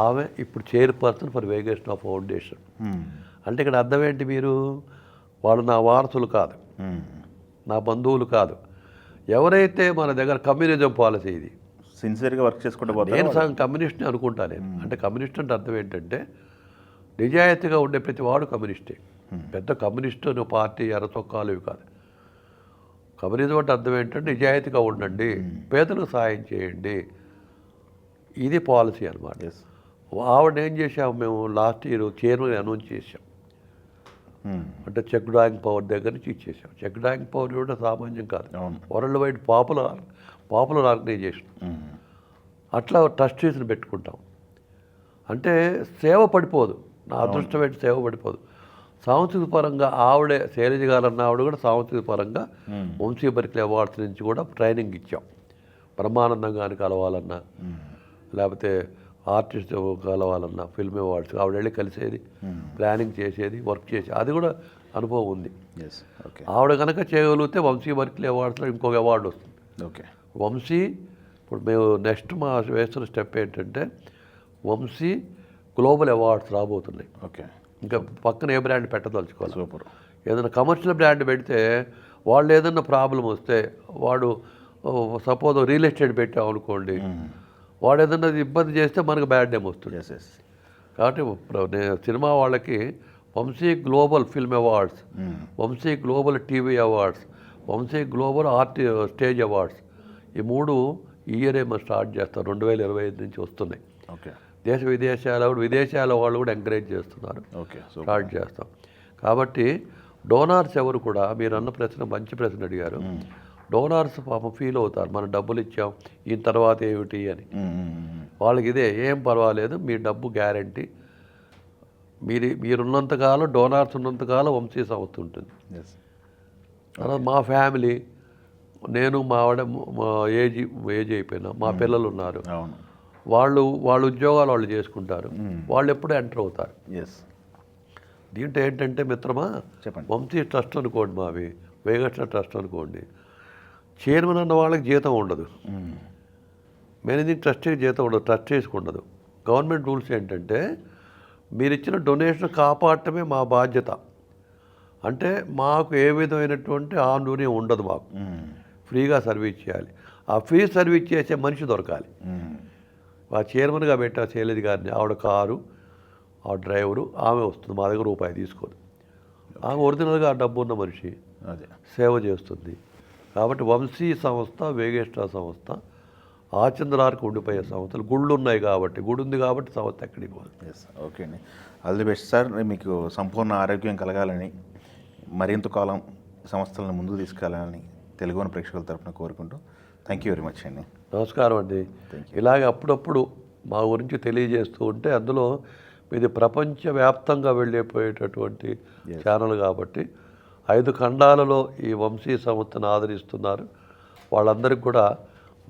ఆమె ఇప్పుడు చైర్పర్సన్ ఫర్ వేగేషన్ ఆఫ్ ఫౌండేషన్. అంటే ఇక్కడ అర్థం ఏంటి? మీరు వాళ్ళు నా వారసులు కాదు, నా బంధువులు కాదు. ఎవరైతే మన దగ్గర కమ్యూనిజం పాలసీ ఇది సిన్సియర్గా వర్క్ చేసుకుంటూ నేను సగం కమ్యూనిస్ట్ని అనుకుంటా నేను. అంటే కమ్యూనిస్ట్ అంటే అర్థం ఏంటంటే నిజాయితీగా ఉండే ప్రతి వాడు కమ్యూనిస్టే. పెద్ద కమ్యూనిస్టు అనే పార్టీ ఎర్రచొక్కాలు ఇవి కాదు. కమ్యూనిజం అంటే అర్థం ఏంటంటే నిజాయితీగా ఉండండి, పేదలకు సాయం చేయండి. ఇది పాలసీ అనమాట. ఆవిడ ఏం చేసాము మేము లాస్ట్ ఇయర్ చైర్మన్ అనౌన్స్ చేసాం. అంటే చెక్ డ్రాయింగ్ పవర్ దగ్గర నుంచి ఇచ్చేసాం. చెక్ డ్రాయింగ్ పవర్ కూడా సామాన్యం కాదు. World wide popular organization. అట్లా ట్రస్టీస్ని పెట్టుకుంటాం. అంటే సేవ పడిపోదు. నా అదృష్టం ఏంటి? సేవ పడిపోదు. సాంస్కృతిక పరంగా ఆవిడే శైలజ గారు అన్న ఆవిడ కూడా సాంస్కృతిక పరంగా వంశీ బర్కిలీ అవార్డ్స్ నుంచి కూడా ట్రైనింగ్ ఇచ్చాం. బ్రహ్మానందం గారిని కలవాలన్నా, లేకపోతే ఆర్టిస్ట్ కలవాలన్నా, ఫిల్మ్ అవార్డ్స్ ఆవిడ వెళ్ళి కలిసేది, ప్లానింగ్ చేసేది, వర్క్ చేసేది. అది కూడా అనుభవం ఉంది. ఆవిడ కనుక చేయగలిగితే వంశీ బర్కిలీ అవార్డ్స్లో ఇంకొక అవార్డు వస్తుంది. ఓకే. వంశీ ఇప్పుడు మేము నెక్స్ట్ మా వేస్తున్న స్టెప్ ఏంటంటే వంశీ గ్లోబల్ అవార్డ్స్ రాబోతున్నాయి. ఓకే. ఇంకా పక్కన ఏ బ్రాండ్ పెట్టదలుచుకోవాలి. సూపర్. ఏదైనా కమర్షియల్ బ్రాండ్ పెడితే వాళ్ళు ఏదైనా ప్రాబ్లం వస్తే వాడు సపోజ్ రియల్ ఎస్టేట్ పెట్టాం అనుకోండి, వాడు ఏదైనా ఇబ్బంది చేస్తే మనకు బ్యాడ్ నేమ్ వస్తుంది. కాబట్టి సినిమా వాళ్ళకి Vamsi global film awards, Vamsi global TV awards, Vamsi global stage awards, ఈ 3 ఈ ఇయరే మనం స్టార్ట్ చేస్తాం. 2025 నుంచి వస్తున్నాయి. ఓకే. విదేశాల వాళ్ళు కూడా ఎంకరేజ్ చేస్తున్నారు. ఓకే. స్టార్ట్ చేస్తాం. కాబట్టి డోనార్స్ ఎవరు కూడా, మీరు అన్న ప్రశ్న మంచి ప్రశ్న అడిగారు. డోనార్స్ పాపం ఫీల్ అవుతారు, మనం డబ్బులు ఇచ్చాం ఈ తర్వాత ఏమిటి అని. వాళ్ళకి ఇదే ఏం పర్వాలేదు, మీ డబ్బు గ్యారంటీ. మీరున్నంతకాలం, డోనార్స్ ఉన్నంతకాలం వంశీ సంస్థ ఉంటుంది. తర్వాత మా ఫ్యామిలీ, నేను మా ఆవిడ ఏజ్ అయిపోయినా, మా పిల్లలు ఉన్నారు, వాళ్ళ ఉద్యోగాలు వాళ్ళు చేసుకుంటారు, వాళ్ళు ఎప్పుడూ ఎంటర్ అవుతారు. దీంట్లో ఏంటంటే మిత్రమా, వంశీ ట్రస్ట్ అనుకోండి మావి, వేగట్ల ట్రస్ట్ అనుకోండి, చైర్మన్ అన్న వాళ్ళకి జీతం ఉండదు, మేనేజింగ్ ట్రస్టీకి జీతం ఉండదు, ట్రస్టీస్కి ఉండదు. గవర్నమెంట్ రూల్స్ ఏంటంటే మీరు ఇచ్చిన డొనేషన్ కాపాడటమే మా బాధ్యత. అంటే మాకు ఏ విధమైనటువంటి ఆందోళన ఉండదు, మాకు ఫ్రీగా సర్వీస్ చేయాలి. ఆ ఫ్రీ సర్వీస్ చేసే మనిషి దొరకాలి. ఆ చైర్మన్గా పెట్టా శైలజ గారిని, ఆవిడ కారు, ఆ డ్రైవరు, ఆమె వస్తుంది, మా దగ్గర రూపాయి తీసుకోదు. ఆమె ఒరిజినల్గా డబ్బు ఉన్న మనిషి, అదే సేవ చేస్తుంది. కాబట్టి వంశీ సంస్థ, వేగేష్ట సంస్థ, ఆచంద్రార్కి ఉండిపోయే సంస్థలు, గుళ్ళు ఉన్నాయి కాబట్టి, గుడి ఉంది కాబట్టి సంస్థ ఎక్కడికి పోదు. ఎస్, ఓకే అండి. All the best sir. మీకు సంపూర్ణ ఆరోగ్యం కలగాలని, మరింత కాలం సంస్థలను ముందుకు తీసుకెళ్ళాలని తెలుగుని ప్రేక్షకుల తరఫున కోరుకుంటూ థ్యాంక్ యూ వెరీ మచ్ అండి. నమస్కారం అండి. ఇలాగే అప్పుడప్పుడు మా గురించి తెలియజేస్తూ ఉంటే, అందులో ఇది ప్రపంచవ్యాప్తంగా వెళ్ళిపోయేటటువంటి ఛానల్ కాబట్టి 5 ఖండాలలో ఈ వంశీ సంస్థను ఆదరిస్తున్నారు. వాళ్ళందరికీ కూడా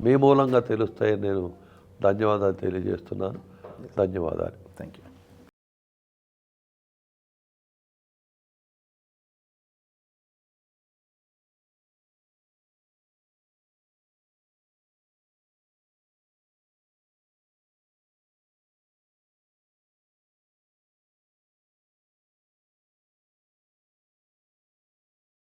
మీ మూలంగా తెలుస్తాయని నేను ధన్యవాదాలు తెలియజేస్తున్నాను. ధన్యవాదాలు. Thank you.